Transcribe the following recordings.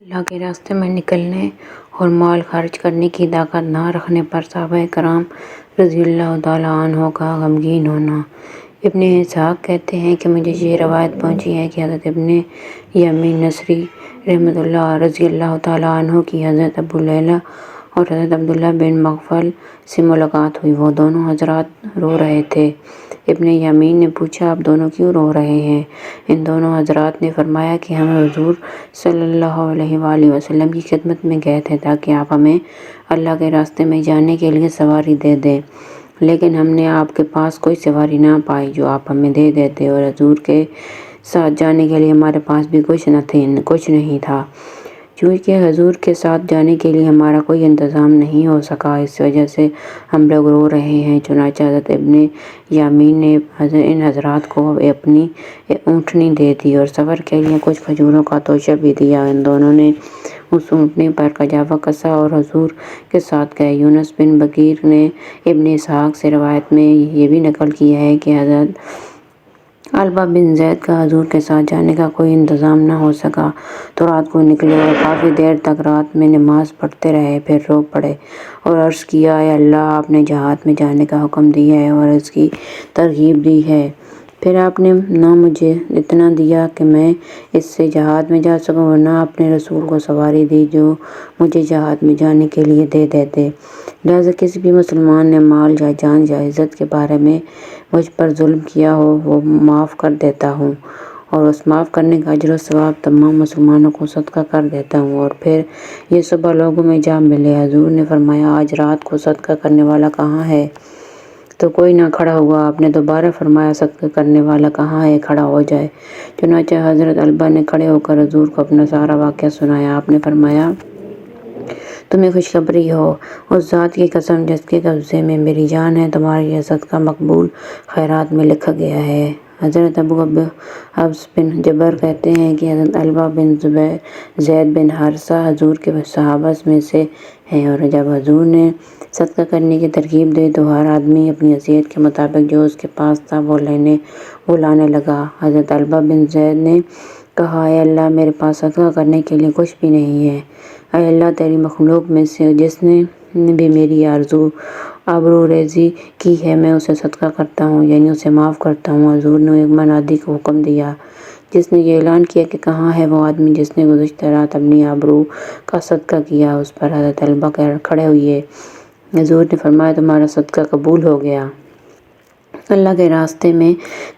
اللہ کے راستے میں نکلنے اور مال خرچ کرنے کی طاقت نہ رکھنے پر صحابہ کرام رضی اللہ تعالیٰ عنہ کا غمگین ہونا۔ ابن اسحاق کہتے ہیں کہ مجھے یہ روایت پہنچی ہے کہ حضرت ابن یمین نصری رحمۃ اللہ رضی اللہ تعالیٰ عنہ کی حضرت ابو لیلہ اور حضرت عبداللہ بن مغفل سے ملاقات ہوئی۔ وہ دونوں حضرات رو رہے تھے۔ ابن یمین نے پوچھا، آپ دونوں کیوں رو رہے ہیں؟ ان دونوں حضرات نے فرمایا کہ ہم حضور صلی اللہ علیہ وآلہ وسلم کی خدمت میں گئے تھے تاکہ آپ ہمیں اللہ کے راستے میں جانے کے لیے سواری دے دیں، لیکن ہم نے آپ کے پاس کوئی سواری نہ پائی جو آپ ہمیں دے دیتے، اور حضور کے ساتھ جانے کے لیے ہمارے پاس بھی کچھ نہیں تھا۔ چونکہ حضور کے ساتھ جانے کے لیے ہمارا کوئی انتظام نہیں ہو سکا، اس وجہ سے ہم لوگ رو رہے ہیں۔ چنانچہ حضرت ابن یمین نے ان حضرات کو اپنی اونٹنی دے دی اور سفر کے لیے کچھ کھجوروں کا توشہ بھی دیا۔ ان دونوں نے اس اونٹنی پر کجاوا کسا اور حضور کے ساتھ گئے۔ یونس بن بکیر نے ابن اسحاق سے روایت میں یہ بھی نقل کیا ہے کہ حضرت علبہ بن زید کا حضور کے ساتھ جانے کا کوئی انتظام نہ ہو سکا تو رات کو نکلے اور کافی دیر تک رات میں نماز پڑھتے رہے، پھر رو پڑے اور عرض کیا، اے اللہ، آپ نے جہاد میں جانے کا حکم دیا ہے اور اس کی ترغیب دی ہے، پھر آپ نے نہ مجھے اتنا دیا کہ میں اس سے جہاد میں جا سکوں اور نہ اپنے رسول کو سواری دی جو مجھے جہاد میں جانے کے لیے دے دیتے، لہٰذا کسی بھی مسلمان نے مال یا جان یا عزت کے بارے میں مجھ پر ظلم کیا ہو وہ معاف کر دیتا ہوں، اور اس معاف کرنے کا اجر و ثواب تمام مسلمانوں کو صدقہ کر دیتا ہوں۔ اور پھر یہ صبح لوگوں میں جا ملے۔ حضور نے فرمایا، آج رات کو صدقہ کرنے والا کہاں ہے؟ تو کوئی نہ کھڑا ہوا۔ آپ نے دوبارہ فرمایا، صدقہ کرنے والا کہاں ہے؟ کھڑا ہو جائے۔ چنانچہ حضرت علبہ نے کھڑے ہو کر حضور کو اپنا سارا واقعہ سنایا۔ آپ نے فرمایا، تمہیں خوشخبری ہو، اس ذات کی قسم جس کے قبضے میں میری جان ہے، تمہارا یہ صدقہ مقبول خیرات میں لکھا گیا ہے۔ حضرت ابو حفص بن جبر کہتے ہیں کہ حضرت علبہ بن زید بن حارثہ حضور کے صحابہ میں سے ہیں، اور جب حضور نے صدقہ کرنے کی ترغیب دی تو ہر آدمی اپنی حیثیت کے مطابق جو اس کے پاس تھا وہ لانے لگا۔ حضرت علبہ بن زید نے کہا، اے اللہ، میرے پاس صدقہ کرنے کے لیے کچھ بھی نہیں ہے۔ اے اللہ، تیری مخلوق میں سے جس نے بھی میری آبروریزی کی ہے میں اسے صدقہ کرتا ہوں، یعنی اسے معاف کرتا ہوں۔ حضور نے ایک منادی کو حکم دیا جس نے یہ اعلان کیا کہ کہاں ہے وہ آدمی جس نے گزشتہ رات اپنی آبرو کا صدقہ کیا؟ اس پر حضرت علبہ کھڑے ہوئے۔ حضور نے فرمایا، تمہارا صدقہ قبول ہو گیا۔ اللہ کے راستے میں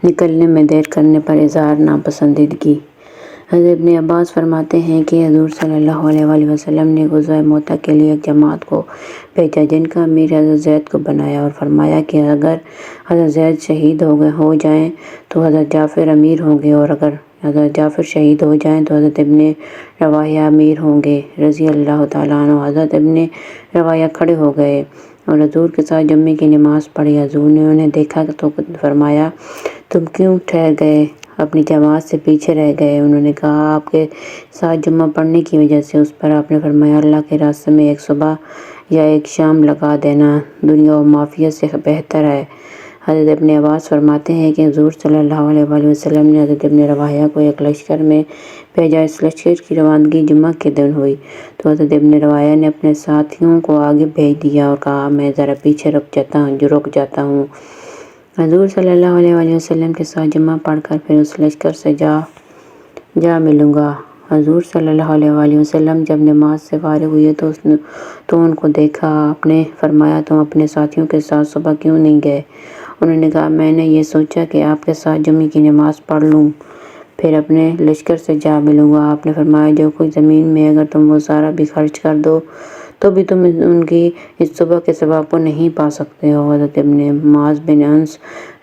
نکلنے میں دیر کرنے پر اظہار ناپسندیدگی۔ حضرت ابن عباس فرماتے ہیں کہ حضور صلی اللہ علیہ وآلہ وسلم نے غزوہ موتا کے لیے ایک جماعت کو بھیجا جن کا امیر حضرت زید کو بنایا، اور فرمایا کہ اگر حضرت زید شہید ہو جائیں تو حضرت جعفر امیر ہوں گے، اور اگر حضرت جعفر شہید ہو جائیں تو حضرت ابن رواحہ امیر ہوں گے رضی اللہ تعالیٰ عنہ۔ حضرت ابن رواحہ کھڑے ہو گئے اور حضور کے ساتھ جمعے کی نماز پڑھی۔ حضور نے انہیں دیکھا تو فرمایا، تم کیوں ٹھہر گئے، اپنی جماعت سے پیچھے رہ گئے؟ انہوں نے کہا، آپ کے ساتھ جمعہ پڑھنے کی وجہ سے۔ اس پر آپ نے فرمایا، اللہ کے راستے میں ایک صبح یا ایک شام لگا دینا دنیا و مافیہ سے بہتر ہے۔ حضرت ابن عباس فرماتے ہیں کہ حضور صلی اللہ علیہ وآلہ وسلم نے حضرت ابن رواحہ کو ایک لشکر میں بھیجا۔ اس لشکر کی روانگی جمعہ کے دن ہوئی تو حضرت ابن رواحہ نے اپنے ساتھیوں کو آگے بھیج دیا اور کہا، میں ذرا پیچھے رک جاتا ہوں۔ حضور صلی اللہ علیہ وآلہ وسلم کے ساتھ جمعہ پڑھ کر پھر اس لشکر سے جا ملوں گا۔ حضور صلی اللہ علیہ وآلہ وسلم جب نماز سے فارغ ہوئے تو ان کو دیکھا۔ آپ نے فرمایا، تم اپنے ساتھیوں کے ساتھ صبح کیوں نہیں گئے؟ انہوں نے کہا، میں نے یہ سوچا کہ آپ کے ساتھ جمعے کی نماز پڑھ لوں، پھر اپنے لشکر سے جا ملوں گا۔ آپ نے فرمایا، جو کچھ زمین میں اگر تم وہ سارا بھی خرچ کر دو تو بھی تم ان کی اس صبح کے ثواب کو نہیں پا سکتے ہو۔ حضرت ابن معاذ بن انس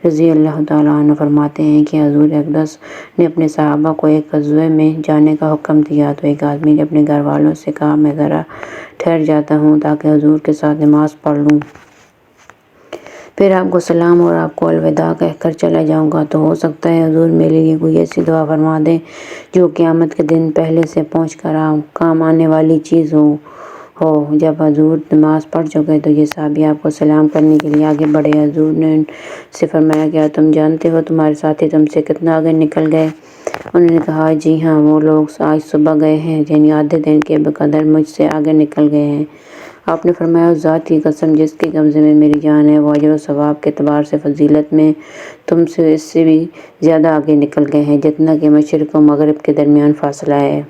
رضی اللہ تعالیٰ عنہ فرماتے ہیں کہ حضور اقدس نے اپنے صحابہ کو ایک غزوے میں جانے کا حکم دیا تو ایک آدمی نے اپنے گھر والوں سے کہا، میں ذرا ٹھہر جاتا ہوں تاکہ حضور کے ساتھ نماز پڑھ لوں، پھر آپ کو سلام اور آپ کو الوداع کہہ کر چلا جاؤں گا، تو ہو سکتا ہے حضور میرے لیے کوئی ایسی دعا فرما دیں جو قیامت کے دن پہلے سے پہنچ کر کام آنے والی چیز ہو ہو۔ جب حضور نماز پڑھ چکے تو یہ صحابی آپ کو سلام کرنے کے لیے آگے بڑھے۔ حضور نے ان سے فرمایا، کیا تم جانتے ہو تمہارے ساتھی تم سے کتنا آگے نکل گئے؟ انہوں نے کہا، جی ہاں، وہ لوگ آج صبح گئے ہیں، یعنی آدھے دن کے بقدر مجھ سے آگے نکل گئے ہیں۔ آپ نے فرمایا، اس ذات کی قسم جس کے قبضے میں میری جان ہے، وہ اجر و ثواب کے اعتبار سے فضیلت میں تم سے اس سے بھی زیادہ آگے نکل گئے ہیں جتنا کہ مشرق و مغرب کے درمیان فاصلہ ہے۔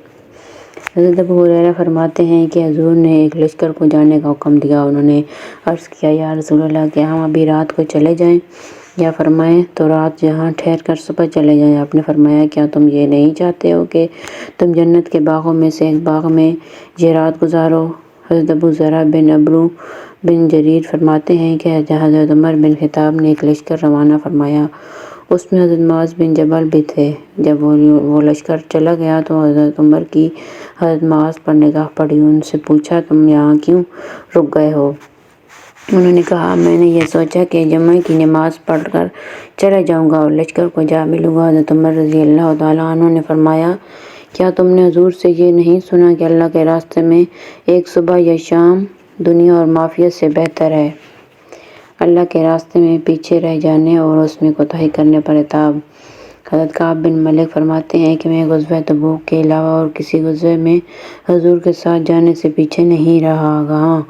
حضرت ابو ہریرہ فرماتے ہیں کہ حضور نے ایک لشکر کو جانے کا حکم دیا۔ انہوں نے عرض کیا، یا رسول اللہ، کیا ہم ابھی رات کو چلے جائیں یا فرمائیں تو رات یہاں ٹھہر کر صبح چلے جائیں؟ آپ نے فرمایا، کیا تم یہ نہیں چاہتے ہو کہ تم جنت کے باغوں میں سے ایک باغ میں یہ رات گزارو؟ حضرت ابو ذرہ بن عمرو بن جریر فرماتے ہیں کہ حضرت عمر بن خطاب نے ایک لشکر روانہ فرمایا، اس میں حضرت معاذ بن جبل بھی تھے۔ جب وہ لشکر چلا گیا تو حضرت عمر کی حضرت معاذ پر نگاہ پڑی۔ ان سے پوچھا، تم یہاں کیوں رک گئے ہو؟ انہوں نے کہا، میں نے یہ سوچا کہ جمعہ کی نماز پڑھ کر چلا جاؤں گا اور لشکر کو جا ملوں گا۔ حضرت عمر رضی اللہ تعالیٰ عنہ نے فرمایا، کیا تم نے حضور سے یہ نہیں سنا کہ اللہ کے راستے میں ایک صبح یا شام دنیا اور معافیت سے بہتر ہے؟ اللہ کے راستے میں پیچھے رہ جانے اور اس میں کوتاہی کرنے پر عتاب۔ حضرت کعب بن مالک فرماتے ہیں کہ میں غزوہ تبوک کے علاوہ اور کسی غزوے میں حضور کے ساتھ جانے سے پیچھے نہیں رہا۔ ہاں،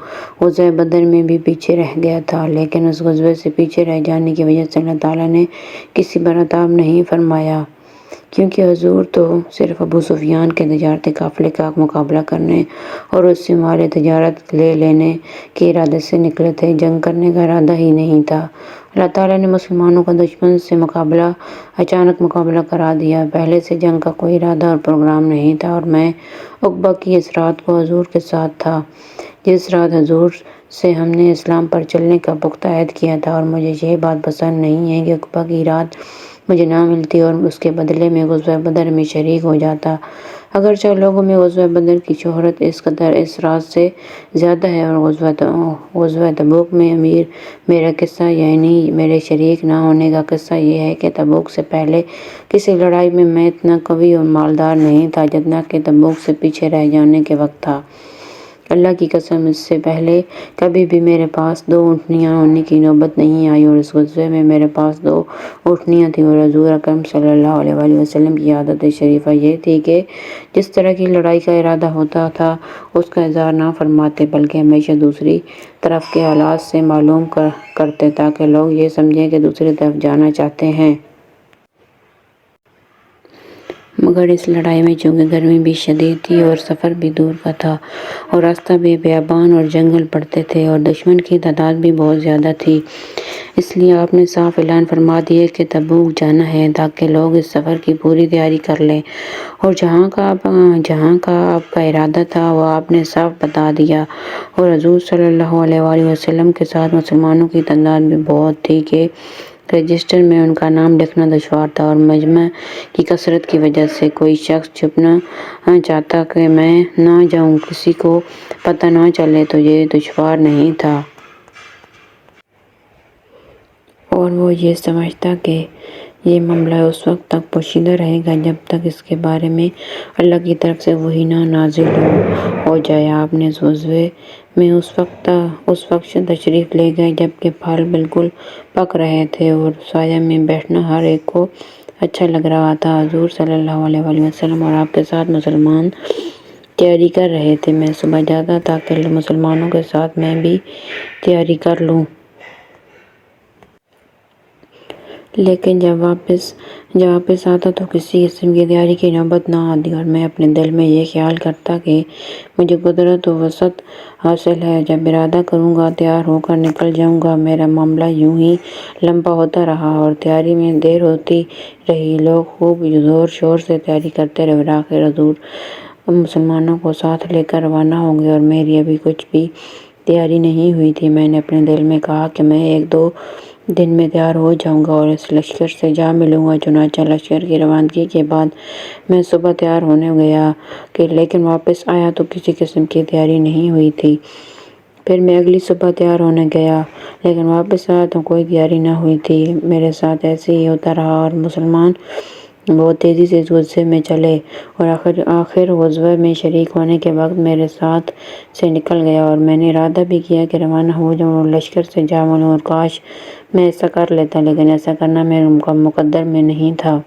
غزوہ بدر میں بھی پیچھے رہ گیا تھا، لیکن اس غزوے سے پیچھے رہ جانے کی وجہ سے اللہ تعالیٰ نے کسی پر عتاب نہیں فرمایا، کیونکہ حضور تو صرف ابو سفیان کے تجارتی قافلے کا مقابلہ کرنے اور اس سے مال تجارت لے لینے کے ارادے سے نکلے تھے، جنگ کرنے کا ارادہ ہی نہیں تھا۔ اللہ تعالیٰ نے مسلمانوں کا دشمن سے اچانک مقابلہ کرا دیا۔ پہلے سے جنگ کا کوئی ارادہ اور پروگرام نہیں تھا، اور میں عقبہ کی اس رات کو حضور کے ساتھ تھا جس رات حضور سے ہم نے اسلام پر چلنے کا پختہ عہد کیا تھا، اور مجھے یہ بات پسند نہیں ہے کہ عقبہ کی رات مجھے نہ ملتی اور اس کے بدلے میں غزوہ بدر میں شریک ہو جاتا۔ اگرچہ لوگوں میں غزوہ بدر کی شہرت اس قدر اس رات سے زیادہ ہے، اور غزوہ تبوک میں میرا قصہ، یعنی میرے شریک نہ ہونے کا قصہ یہ ہے کہ تبوک سے پہلے کسی لڑائی میں میں اتنا قوی اور مالدار نہیں تھا جتنا کہ تبوک سے پیچھے رہ جانے کے وقت تھا۔ اللہ کی قسم، اس سے پہلے کبھی بھی میرے پاس 2 اونٹنیاں ہونے کی نوبت نہیں آئی، اور اس غزوے میں میرے پاس 2 اونٹنیاں تھیں۔ اور حضور اکرم صلی اللہ علیہ وآلہ وسلم کی عادت شریفہ یہ تھی کہ جس طرح کی لڑائی کا ارادہ ہوتا تھا اس کا اظہار نہ فرماتے، بلکہ ہمیشہ دوسری طرف کے حالات سے معلوم کرتے تاکہ لوگ یہ سمجھیں کہ دوسری طرف جانا چاہتے ہیں۔ مگر اس لڑائی میں چونکہ گرمی بھی شدید تھی اور سفر بھی دور کا تھا اور راستہ بھی بیابان اور جنگل پڑتے تھے اور دشمن کی تعداد بھی بہت زیادہ تھی، اس لیے آپ نے صاف اعلان فرما دیا کہ تبوک جانا ہے تاکہ لوگ اس سفر کی پوری تیاری کر لیں، اور جہاں کا آپ کا ارادہ تھا وہ آپ نے صاف بتا دیا۔ اور حضور صلی اللہ علیہ وآلہ وسلم کے ساتھ مسلمانوں کی تعداد بھی بہت تھی کہ رجسٹر میں ان کا نام لکھنا دشوار تھا، اور مجمع کی کثرت کی وجہ سے کوئی شخص چھپنا چاہتا کہ میں نہ جاؤں، کسی کو پتہ نہ چلے تو یہ دشوار نہیں تھا۔ اور وہ یہ سمجھتا کہ یہ معاملہ اس وقت تک پوشیدہ رہے گا جب تک اس کے بارے میں اللہ کی طرف سے وحی نہ نازل ہو جائے۔ آپ نے اس غزوے میں اس وقت تشریف لے گئے جبکہ پھل بالکل پک رہے تھے اور سایہ میں بیٹھنا ہر ایک کو اچھا لگ رہا تھا۔ حضور صلی اللہ علیہ وآلہ وسلم اور آپ کے ساتھ مسلمان تیاری کر رہے تھے۔ میں صبح جاتا تاکہ مسلمانوں کے ساتھ میں بھی تیاری کر لوں، لیکن جب واپس آتا تو کسی قسم کی تیاری کی نوبت نہ آتی، اور میں اپنے دل میں یہ خیال کرتا کہ مجھے قدرت و وسعت حاصل ہے، جب ارادہ کروں گا تیار ہو کر نکل جاؤں گا۔ میرا معاملہ یوں ہی لمبا ہوتا رہا اور تیاری میں دیر ہوتی رہی۔ لوگ خوب زور شور سے تیاری کرتے رہے اور آخر حضور مسلمانوں کو ساتھ لے کر روانہ ہو گئے اور میری ابھی کچھ بھی تیاری نہیں ہوئی تھی۔ میں نے اپنے دل میں کہا کہ میں 1-2 دن میں تیار ہو جاؤں گا اور اس لشکر سے جا ملوں گا۔ چنانچہ لشکر کی روانگی کے بعد میں صبح تیار ہونے گیا لیکن واپس آیا تو کسی قسم کی تیاری نہیں ہوئی تھی۔ پھر میں اگلی صبح تیار ہونے گیا لیکن واپس آیا تو کوئی تیاری نہ ہوئی تھی۔ میرے ساتھ ایسے ہی ہوتا رہا اور مسلمان بہت تیزی سے اس غصے میں چلے اور آخر غزوہ میں شریک ہونے کے وقت میرے ساتھ سے نکل گیا، اور میں نے ارادہ بھی کیا کہ روانہ ہو جاؤں اور لشکر سے جا ملوں، اور کاش میں ایسا کر لیتا، لیکن ایسا کرنا میرے مقدر میں نہیں تھا۔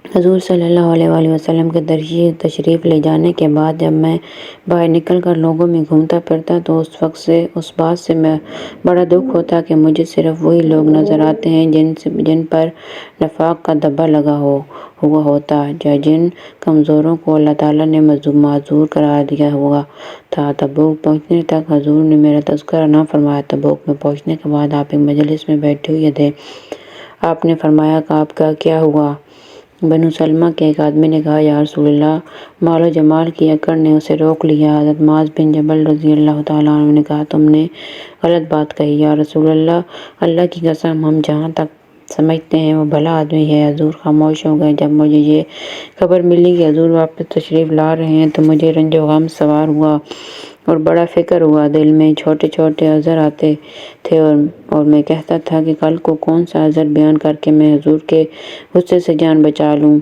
حضور صلی اللہ علیہ وآلہ وسلم کے تشریف لے جانے کے بعد جب میں باہر نکل کر لوگوں میں گھومتا پھرتا تو اس بات سے میں بڑا دکھ ہوتا کہ مجھے صرف وہی لوگ نظر آتے ہیں جن پر نفاق کا دبا لگا ہوا ہوتا، جن کمزوروں کو اللہ تعالیٰ نے معذور قرار دیا ہوا تھا۔ تبوک پہنچنے تک حضور نے میرا تذکرہ نہ فرمایا۔ تبوک میں پہنچنے کے بعد آپ ایک مجلس میں بیٹھے ہوئے تھے۔ آپ نے فرمایا کہ آپ کا کیا ہوا؟ بنو سلمہ کے ایک آدمی نے کہا، یا رسول اللہ، مال و جمال کی اکڑ نے اسے روک لیا۔ حضرت معاذ بن جبل رضی اللہ تعالیٰ عنہ نے کہا، تم نے غلط بات کہی یا رسول اللہ، اللہ کی قسم ہم جہاں تک سمجھتے ہیں وہ بھلا آدمی ہے۔ حضور خاموش ہو گئے۔ جب مجھے یہ خبر ملی کہ حضور واپس تشریف لا رہے ہیں تو مجھے رنج و غم سوار ہوا اور بڑا فکر ہوا۔ دل میں چھوٹے چھوٹے عذر آتے تھے اور میں کہتا تھا کہ کل کو کون سا عذر بیان کر کے میں حضور کے غصے سے جان بچا لوں،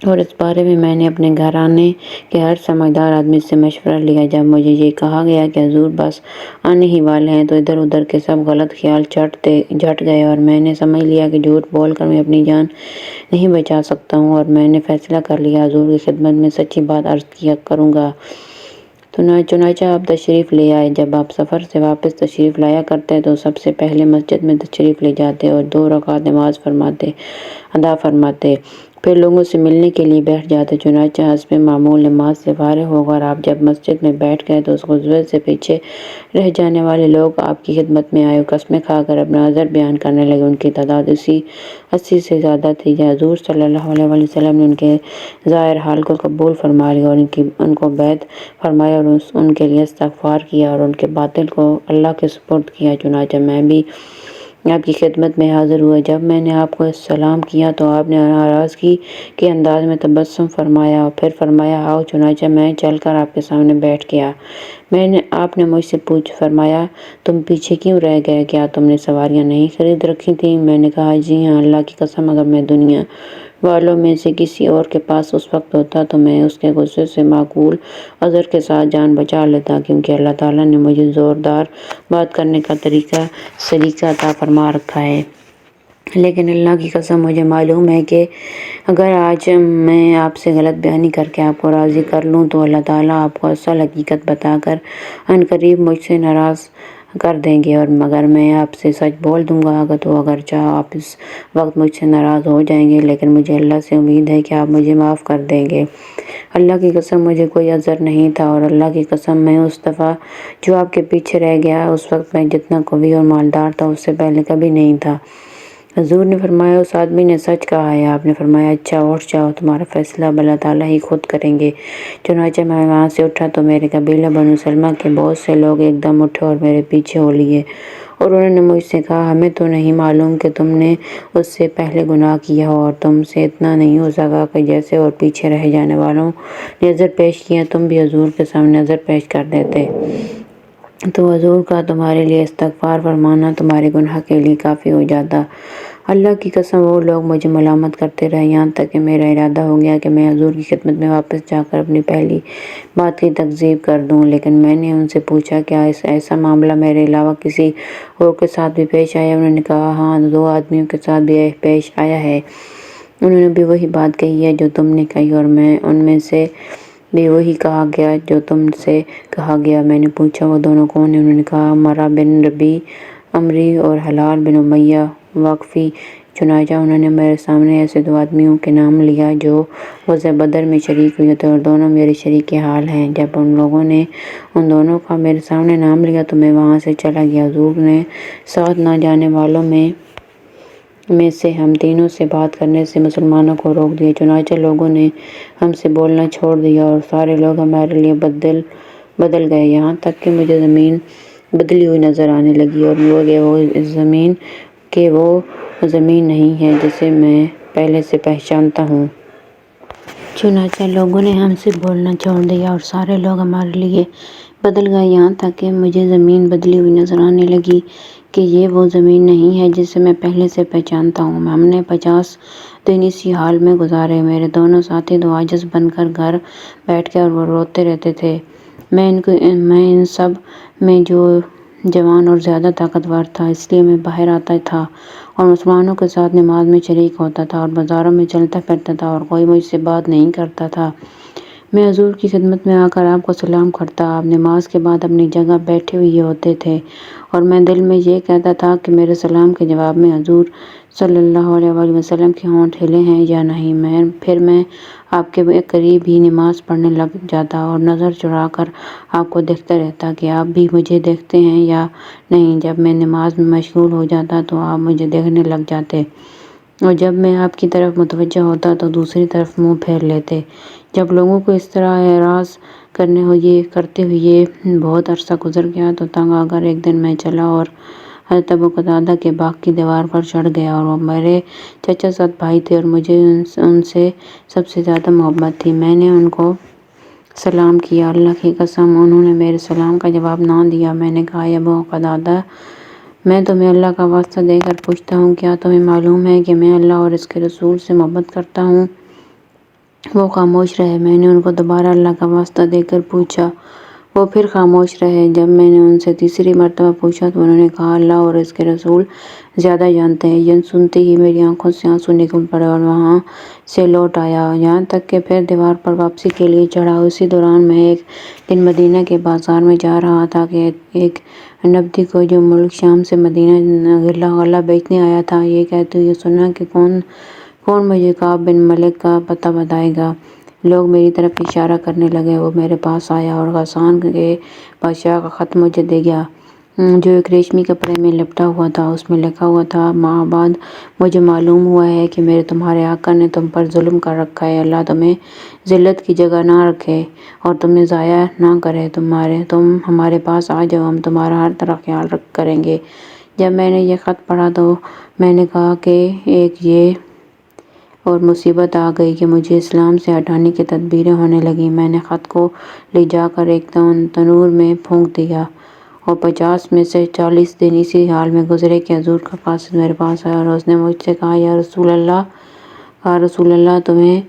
اور اس بارے میں میں نے اپنے گھرانے کے ہر سمجھدار آدمی سے مشورہ لیا۔ جب مجھے یہ کہا گیا کہ حضور بس آنے ہی والے ہیں تو ادھر ادھر کے سب غلط خیال جھٹ گئے، اور میں نے سمجھ لیا کہ جھوٹ بول کر میں اپنی جان نہیں بچا سکتا ہوں، اور میں نے فیصلہ کر لیا حضور کی خدمت میں سچی بات عرض کیا کروں گا۔ چنانچہ آپ تشریف لے آئے۔ جب آپ سفر سے واپس تشریف لایا کرتے تو سب سے پہلے مسجد میں تشریف لے جاتے اور 2 رکعت نماز ادا فرماتے، پھر لوگوں سے ملنے کے لیے بیٹھ جاتے۔ چنانچہ حسب معمول نماز سے فارغ ہو کر آپ جب مسجد میں بیٹھ گئے تو اس غزوے سے پیچھے رہ جانے والے لوگ آپ کی خدمت میں آئے اور قسمیں کھا کر اپنا عذر بیان کرنے لگے۔ ان کی تعداد 80 سے زیادہ تھی۔ حضور صلی اللہ علیہ وآلہ وسلم نے ان کے ظاہر حال کو قبول فرما لیا اور ان کو بیعت فرمایا اور ان کے لیے استغفار کیا اور ان کے باطل کو اللہ کے سپرد کیا۔ چنانچہ میں بھی آپ کی خدمت میں حاضر ہوا۔ جب میں نے آپ کو سلام کیا تو آپ نے ناراضگی کے انداز میں تبسم فرمایا اور پھر فرمایا، آؤ۔ چنانچہ میں چل کر آپ کے سامنے بیٹھ گیا۔ آپ نے مجھ سے فرمایا، تم پیچھے کیوں رہ گئے؟ کیا تم نے سواریاں نہیں خرید رکھی تھیں؟ میں نے کہا، جی ہاں، اللہ کی قسم اگر میں دنیا والوں میں سے کسی اور کے پاس اس وقت ہوتا تو میں اس کے غصے سے معقول عذر کے ساتھ جان بچا لیتا، کیونکہ اللہ تعالیٰ نے مجھے زوردار بات کرنے کا سلیقہ عطا فرما رکھا ہے۔ لیکن اللہ کی قسم مجھے معلوم ہے کہ اگر آج میں آپ سے غلط بیانی کر کے آپ کو راضی کر لوں تو اللہ تعالیٰ آپ کو اصل حقیقت بتا کر عنقریب مجھ سے ناراض کر دیں گے، اور مگر میں آپ سے سچ بول دوں گا تو اگرچہ آپ اس وقت مجھ سے ناراض ہو جائیں گے، لیکن مجھے اللہ سے امید ہے کہ آپ مجھے معاف کر دیں گے۔ اللہ کی قسم مجھے کوئی عذر نہیں تھا، اور اللہ کی قسم میں اس دفعہ جو آپ کے پیچھے رہ گیا اس وقت میں جتنا قوی اور مالدار تھا اس سے پہلے کبھی نہیں تھا۔ حضور نے فرمایا، اس آدمی نے سچ کہا ہے۔ آپ نے فرمایا، اچھا اٹھ جاؤ، تمہارا فیصلہ اب اللہ تعالیٰ ہی خود کریں گے۔ چنانچہ میں وہاں سے اٹھا تو میرے قبیلہ بنو سلمہ کے بہت سے لوگ ایک دم اٹھے اور میرے پیچھے ہو لیے، اور انہوں نے مجھ سے کہا، ہمیں تو نہیں معلوم کہ تم نے اس سے پہلے گناہ کیا ہو، اور تم سے اتنا نہیں ہو سکا کہ جیسے اور پیچھے رہ جانے والوں نے عذر پیش کیا تم بھی حضور کے سامنے عذر پیش کر دیتے، تو حضور کا تمہارے لیے استغفار فرمانا تمہارے گناہ کے لیے کافی ہو جاتا۔ اللہ کی قسم وہ لوگ مجھے ملامت کرتے رہے، یہاں تک کہ میرا ارادہ ہو گیا کہ میں حضور کی خدمت میں واپس جا کر اپنی پہلی بات کی تکذیب کر دوں، لیکن میں نے ان سے پوچھا، کیا ایسا معاملہ میرے علاوہ کسی اور کے ساتھ بھی پیش آیا؟ انہوں نے کہا، ہاں، 2 آدمیوں کے ساتھ بھی پیش آیا ہے۔ انہوں نے بھی وہی بات کہی ہے جو تم نے کہی، اور ان میں سے بھی وہی کہا گیا جو تم سے کہا گیا۔ میں نے پوچھا، وہ دونوں کون ہیں؟ انہوں نے کہا، مرہ بن ربیع عمری اور ہلال بن امیہ وقفی۔ چنانچہ انہوں نے میرے سامنے ایسے 2 آدمیوں کے نام لیا جو غزوہ بدر میں شریک ہوئے تھے اور دونوں میرے شریک حال ہیں۔ جب ان لوگوں نے ان دونوں کا میرے سامنے نام لیا تو میں وہاں سے چلا گیا۔ حضور نے ساتھ نہ جانے والوں میں سے ہم تینوں سے بات کرنے سے مسلمانوں کو روک دیا۔ چنانچہ لوگوں نے ہم سے بولنا چھوڑ دیا اور سارے لوگ ہمارے لیے بدل گئے، یہاں تک کہ مجھے زمین بدلی ہوئی نظر آنے لگی اور وہ زمین نہیں ہے جسے میں پہلے سے پہچانتا ہوں۔ چنانچہ لوگوں نے ہم سے بولنا چھوڑ دیا اور سارے لوگ ہمارے لیے بدل گئے، یہاں تک کہ مجھے زمین بدلی ہوئی نظر آنے لگی کہ یہ وہ زمین نہیں ہے جسے میں پہلے سے پہچانتا ہوں۔ ہم نے 50 دن اسی حال میں گزارے۔ میرے دونوں ساتھی تو عاجز بن کر گھر بیٹھ گئے اور روتے رہتے تھے۔ میں ان سب میں جوان اور زیادہ طاقتور تھا، اس لیے میں باہر آتا تھا اور مسلمانوں کے ساتھ نماز میں شریک ہوتا تھا اور بازاروں میں چلتا پھرتا تھا اور کوئی مجھ سے بات نہیں کرتا تھا۔ میں حضور کی خدمت میں آ کر آپ کو سلام کرتا۔ آپ نماز کے بعد اپنی جگہ بیٹھے ہوئے ہوتے تھے اور میں دل میں یہ کہتا تھا کہ میرے سلام کے جواب میں حضور صلی اللہ علیہ وآلہ وسلم کے ہونٹ ہلے ہیں یا نہیں۔ پھر میں آپ کے قریب ہی نماز پڑھنے لگ جاتا اور نظر چرا کر آپ کو دیکھتا رہتا کہ آپ بھی مجھے دیکھتے ہیں یا نہیں۔ جب میں نماز میں مشغول ہو جاتا تو آپ مجھے دیکھنے لگ جاتے اور جب میں آپ کی طرف متوجہ ہوتا تو دوسری طرف منہ پھیر لیتے۔ جب لوگوں کو اس طرح اعراض کرتے ہوئے بہت عرصہ گزر گیا تو تنگ آ کر ایک دن میں چلا اور حضرت ابو قتادہ کے باغ کی دیوار پر چڑھ گیا۔ اور وہ میرے چچا زاد بھائی تھے اور مجھے ان سے سب سے زیادہ محبت تھی۔ میں نے ان کو سلام کیا، اللہ کی قسم انہوں نے میرے سلام کا جواب نہ دیا۔ میں نے کہا، اے ابو قتادہ، میں تمہیں اللہ کا واسطہ دے کر پوچھتا ہوں، کیا تمہیں معلوم ہے کہ میں اللہ اور اس کے رسول سے محبت کرتا ہوں؟ وہ خاموش رہے۔ میں نے ان کو دوبارہ اللہ کا واسطہ دے کر پوچھا، وہ پھر خاموش رہے۔ جب میں نے ان سے تیسری مرتبہ پوچھا تو انہوں نے کہا، اللہ اور اس کے رسول زیادہ جانتے ہیں۔ یہ سنتے ہی میری آنکھوں سے آنسو نکل پڑے اور وہاں سے لوٹ آیا، یہاں تک کہ پھر دیوار پر واپسی کے لیے چڑھا۔ اسی دوران میں ایک دن مدینہ کے بازار میں جا رہا تھا کہ ایک نبطی کو جو ملک شام سے مدینہ غلہ بیچنے آیا تھا، یہ کہتے ہوئے سنا کہ کون مجھے کعب بن مالک کا پتہ بتائے گا۔ لوگ میری طرف اشارہ کرنے لگے۔ وہ میرے پاس آیا اور غسان کے بادشاہ کا خط مجھے دے گیا جو ایک ریشمی کپڑے میں لپٹا ہوا تھا۔ اس میں لکھا ہوا تھا، ماہ بعد مجھے معلوم ہوا ہے کہ میرے تمہارے آقا نے تم پر ظلم کر رکھا ہے۔ اللہ تمہیں ذلت کی جگہ نہ رکھے اور تمہیں ضائع نہ کرے۔ تم ہمارے پاس آ جاؤ، ہم تمہارا ہر طرح خیال کریں گے۔ جب میں نے یہ خط پڑھا تو میں نے کہا کہ ایک یہ اور مصیبت آ گئی کہ مجھے اسلام سے ہٹانے کی تدبیریں ہونے لگیں۔ میں نے خط کو لے جا کر ایک تنور میں پھونک دیا اور 50 میں سے 40 دن اسی حال میں گزرے کہ حضور کا قاصد میرے پاس آیا اور اس نے مجھ سے کہا، یا رسول اللہ، تمہیں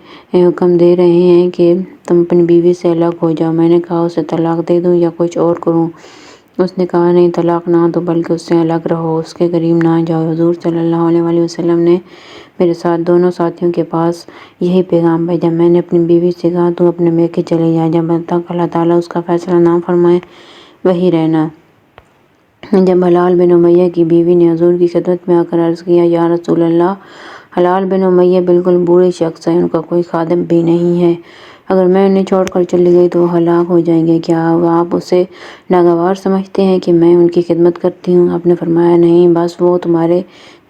حکم دے رہے ہیں کہ تم اپنی بیوی سے الگ ہو جاؤ۔ میں نے کہا، اسے طلاق دے دوں یا کچھ اور کروں؟ اس نے کہا، نہیں، طلاق نہ دو بلکہ اس سے الگ رہو، اس کے قریب نہ جاؤ۔ حضور صلی اللہ علیہ وآلہ وسلم نے میرے ساتھ دونوں ساتھیوں کے پاس یہی پیغام بھیجا۔ میں نے اپنی بیوی سے کہا، تو اپنے میکے چلی جا، جب تک اللہ تعالیٰ اس کا فیصلہ نہ فرمائے وہیں رہنا۔ جب ہلال بن امیہ کی بیوی نے حضور کی خدمت میں آ کر عرض کیا، یا رسول اللہ، ہلال بن امیہ بالکل بوڑھے شخص ہیں، ان کا کوئی خادم بھی نہیں ہے، اگر میں انہیں چھوڑ کر چلی گئی تو وہ ہلاک ہو جائیں گے، کیا آپ اسے ناگوار سمجھتے ہیں کہ میں ان کی خدمت کرتی ہوں؟ آپ نے فرمایا، نہیں، بس وہ تمہارے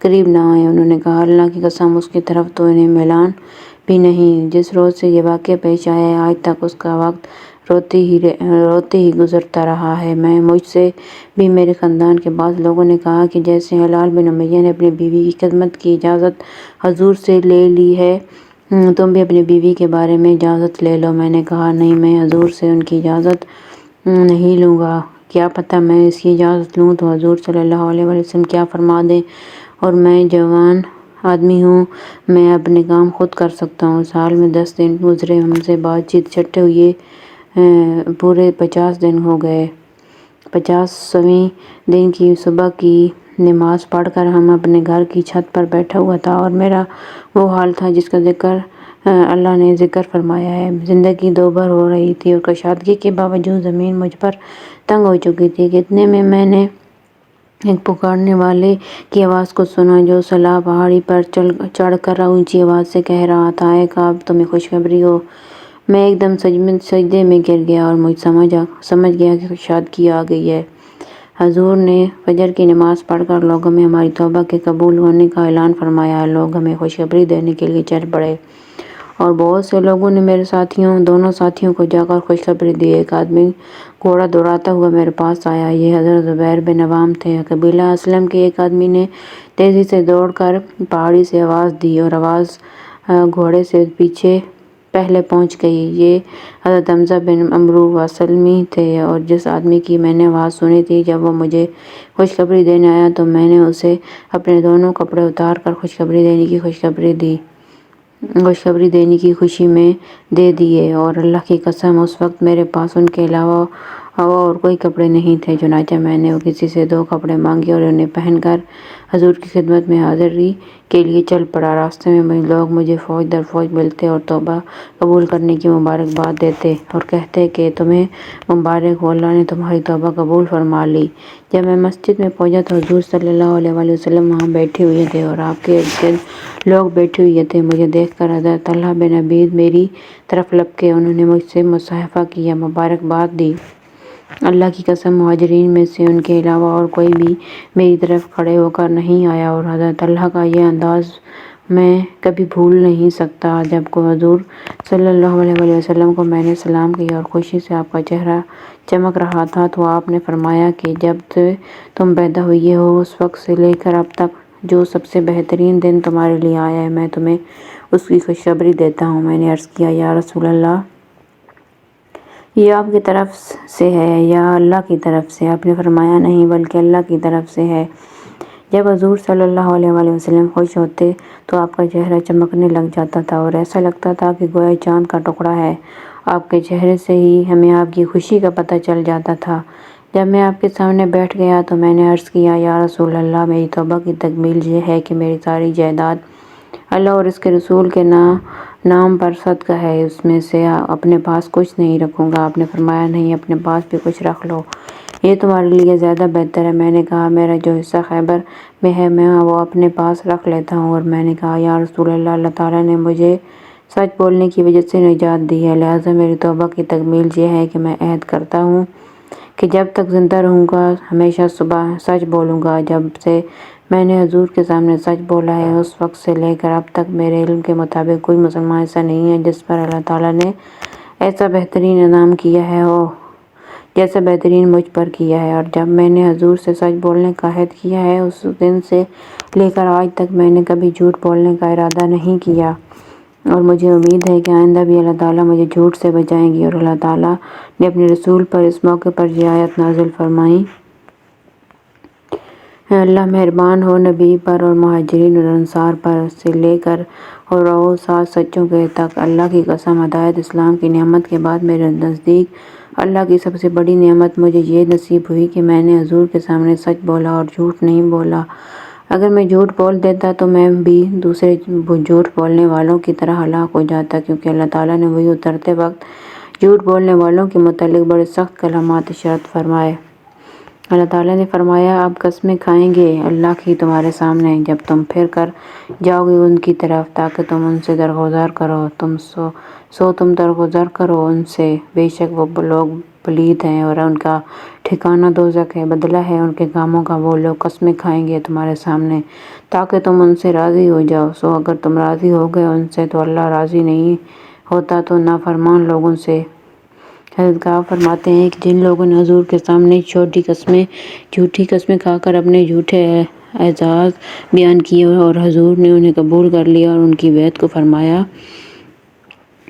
قریب نہ آئیں۔ انہوں نے کہا، اللہ کی قسم، اس کی طرف تو انہیں میلان بھی نہیں۔ جس روز سے یہ واقعہ پیش آیا ہے آج تک اس کا وقت روتے ہی گزرتا رہا ہے۔ مجھ سے بھی میرے خاندان کے بعض لوگوں نے کہا کہ جیسے ہلال بن امیہ نے اپنی بیوی کی خدمت کی اجازت حضور سے لے لی ہے، تم بھی اپنی بیوی کے بارے میں اجازت لے لو۔ میں نے کہا، نہیں، میں حضور سے ان کی اجازت نہیں لوں گا، کیا پتہ میں اس کی اجازت لوں تو حضور صلی اللہ علیہ وسلم کیا فرما دیں، اور میں جوان آدمی ہوں، میں اپنے کام خود کر سکتا ہوں۔ سال میں 10 دن گزرے، ہم سے بات چیت چھٹے ہوئے پورے 50 دن ہو گئے۔ 50ویں دن کی صبح کی نماز پڑھ کر ہم اپنے گھر کی چھت پر بیٹھا ہوا تھا اور میرا وہ حال تھا جس کا ذکر اللہ نے ذکر فرمایا ہے۔ زندگی دوبھر ہو رہی تھی اور کشادگی کے باوجود زمین مجھ پر تنگ ہو چکی تھی کہ اتنے میں نے ایک پکارنے والے کی آواز کو سنا جو صلا پہاڑی پر چڑھ کر اونچی آواز سے کہہ رہا تھا، اے کعب، تمہیں خوشخبری ہو۔ میں ایک دم سجدے میں گر گیا اور سمجھ گیا کہ کشادگی آ گئی ہے۔ حضور نے فجر کی نماز پڑھ کر لوگوں میں ہماری توبہ کے قبول ہونے کا اعلان فرمایا۔ لوگ ہمیں خوشخبری دینے کے لیے چل پڑے اور بہت سے لوگوں نے میرے دونوں ساتھیوں کو جا کر خوشخبری دی۔ ایک آدمی گھوڑا دوڑاتا ہوا میرے پاس آیا، یہ حضرت زبیر بن عوام تھے۔ قبیلہ اسلم کے ایک آدمی نے تیزی سے دوڑ کر پہاڑی سے آواز دی اور آواز گھوڑے سے پہلے پہنچ گئی۔ یہ حضرت حمزہ بن عمرو اسلمی تھے اور جس آدمی کی میں نے آواز سنی تھی، جب وہ مجھے خوشخبری دینے آیا تو میں نے اسے اپنے دونوں کپڑے اتار کر خوشخبری دینے کی خوشخبری دی۔ خوشخبری دینے کی خوشی میں دے دیے، اور اللہ کی قسم اس وقت میرے پاس ان کے علاوہ اور کوئی کپڑے نہیں تھے۔ چنانچہ میں نے کسی سے 2 کپڑے مانگے اور انہیں پہن کر حضور کی خدمت میں حاضری کے لیے چل پڑا۔ راستے میں لوگ مجھے فوج در فوج ملتے اور توبہ قبول کرنے کی مبارکباد دیتے اور کہتے کہ تمہیں مبارک ہو، اللہ نے تمہاری توبہ قبول فرما لی۔ جب میں مسجد میں پہنچا تو حضور صلی اللہ علیہ وآلہ وسلم وہاں بیٹھے ہوئے تھے اور آپ کے ارد گرد لوگ بیٹھے ہوئے تھے۔ مجھے دیکھ کر حضرت طلحہ بن عبید میری طرف لپکے، انہوں نے مجھ سے مصافحہ کیا، مبارکباد دی۔ اللہ کی قسم مہاجرین میں سے ان کے علاوہ اور کوئی بھی میری طرف کھڑے ہو کر نہیں آیا، اور حضرت طلحہ کا یہ انداز میں کبھی بھول نہیں سکتا۔ جب کو حضور صلی اللہ علیہ وآلہ وسلم کو میں نے سلام کیا اور خوشی سے آپ کا چہرہ چمک رہا تھا تو آپ نے فرمایا کہ جب سے تم پیدا ہوئے ہو اس وقت سے لے کر اب تک جو سب سے بہترین دن تمہارے لیے آیا ہے میں تمہیں اس کی خوشخبری دیتا ہوں۔ میں نے عرض کیا یا رسول اللہ، یہ آپ کی طرف سے ہے یا اللہ کی طرف سے؟ آپ نے فرمایا نہیں بلکہ اللہ کی طرف سے ہے۔ جب حضور صلی اللہ علیہ وآلہ وسلم خوش ہوتے تو آپ کا چہرہ چمکنے لگ جاتا تھا اور ایسا لگتا تھا کہ گویا چاند کا ٹکڑا ہے۔ آپ کے چہرے سے ہی ہمیں آپ کی خوشی کا پتہ چل جاتا تھا۔ جب میں آپ کے سامنے بیٹھ گیا تو میں نے عرض کیا یا رسول اللہ، میری توبہ کی تکمیل یہ ہے کہ میری ساری جائیداد اللہ اور اس کے رسول کے نام پر صدقہ ہے، اس میں سے اپنے پاس کچھ نہیں رکھوں گا۔ آپ نے فرمایا نہیں، اپنے پاس بھی کچھ رکھ لو، یہ تمہارے لیے زیادہ بہتر ہے۔ میں نے کہا میرا جو حصہ خیبر میں ہے میں وہ اپنے پاس رکھ لیتا ہوں، اور میں نے کہا یا رسول اللہ، اللہ تعالیٰ نے مجھے سچ بولنے کی وجہ سے نجات دی ہے، لہٰذا میری توبہ کی تکمیل یہ ہے کہ میں عہد کرتا ہوں کہ جب تک زندہ رہوں گا ہمیشہ صبح سچ بولوں گا۔ جب سے میں نے حضور کے سامنے سچ بولا ہے اس وقت سے لے کر اب تک میرے علم کے مطابق کوئی مسلمان ایسا نہیں ہے جس پر اللہ تعالیٰ نے ایسا بہترین انعام کیا ہے جیسا بہترین مجھ پر کیا ہے۔ اور جب میں نے حضور سے سچ بولنے کا عہد کیا ہے اس دن سے لے کر آج تک میں نے کبھی جھوٹ بولنے کا ارادہ نہیں کیا، اور مجھے امید ہے کہ آئندہ بھی اللہ تعالیٰ مجھے جھوٹ سے بچائیں گی۔ اور اللہ تعالیٰ نے اپنے رسول پر اس موقع پر یہ آیت نازل فرمائی، اللہ مہربان ہو نبی پر اور مہاجرین اور انصار پر سے لے کر اور رہو 7 سچوں کے تک۔ اللہ کی قسم ہدایت اسلام کی نعمت کے بعد میرے نزدیک اللہ کی سب سے بڑی نعمت مجھے یہ نصیب ہوئی کہ میں نے حضور کے سامنے سچ بولا اور جھوٹ نہیں بولا۔ اگر میں جھوٹ بول دیتا تو میں بھی دوسرے جھوٹ بولنے والوں کی طرح ہلاک ہو جاتا، کیونکہ اللہ تعالیٰ نے وحی اترتے وقت جھوٹ بولنے والوں کے متعلق بڑے سخت کلمات ارشاد فرمائے۔ اللہ تعالیٰ نے فرمایا اب قسمیں کھائیں گے اللہ کی تمہارے سامنے جب تم پھر کر جاؤ گے ان کی طرف تاکہ تم ان سے درگزر کرو، تم درگزر کرو ان سے، بے شک وہ لوگ پلید ہیں اور ان کا ٹھکانہ دوزخ ہے، بدلہ ہے ان کے کاموں کا۔ وہ لوگ قسمیں کھائیں گے تمہارے سامنے تاکہ تم ان سے راضی ہو جاؤ، اگر تم راضی ہو گئے ان سے تو اللہ راضی نہیں ہوتا تو نافرمان لوگوں سے۔ حضرت کعب فرماتے ہیں کہ جن لوگوں نے حضور کے سامنے جھوٹی قسمیں کھا کر اپنے جھوٹے اعزاز بیان کیے اور حضور نے انہیں قبول کر لیا اور ان کی بیعت کو فرمایا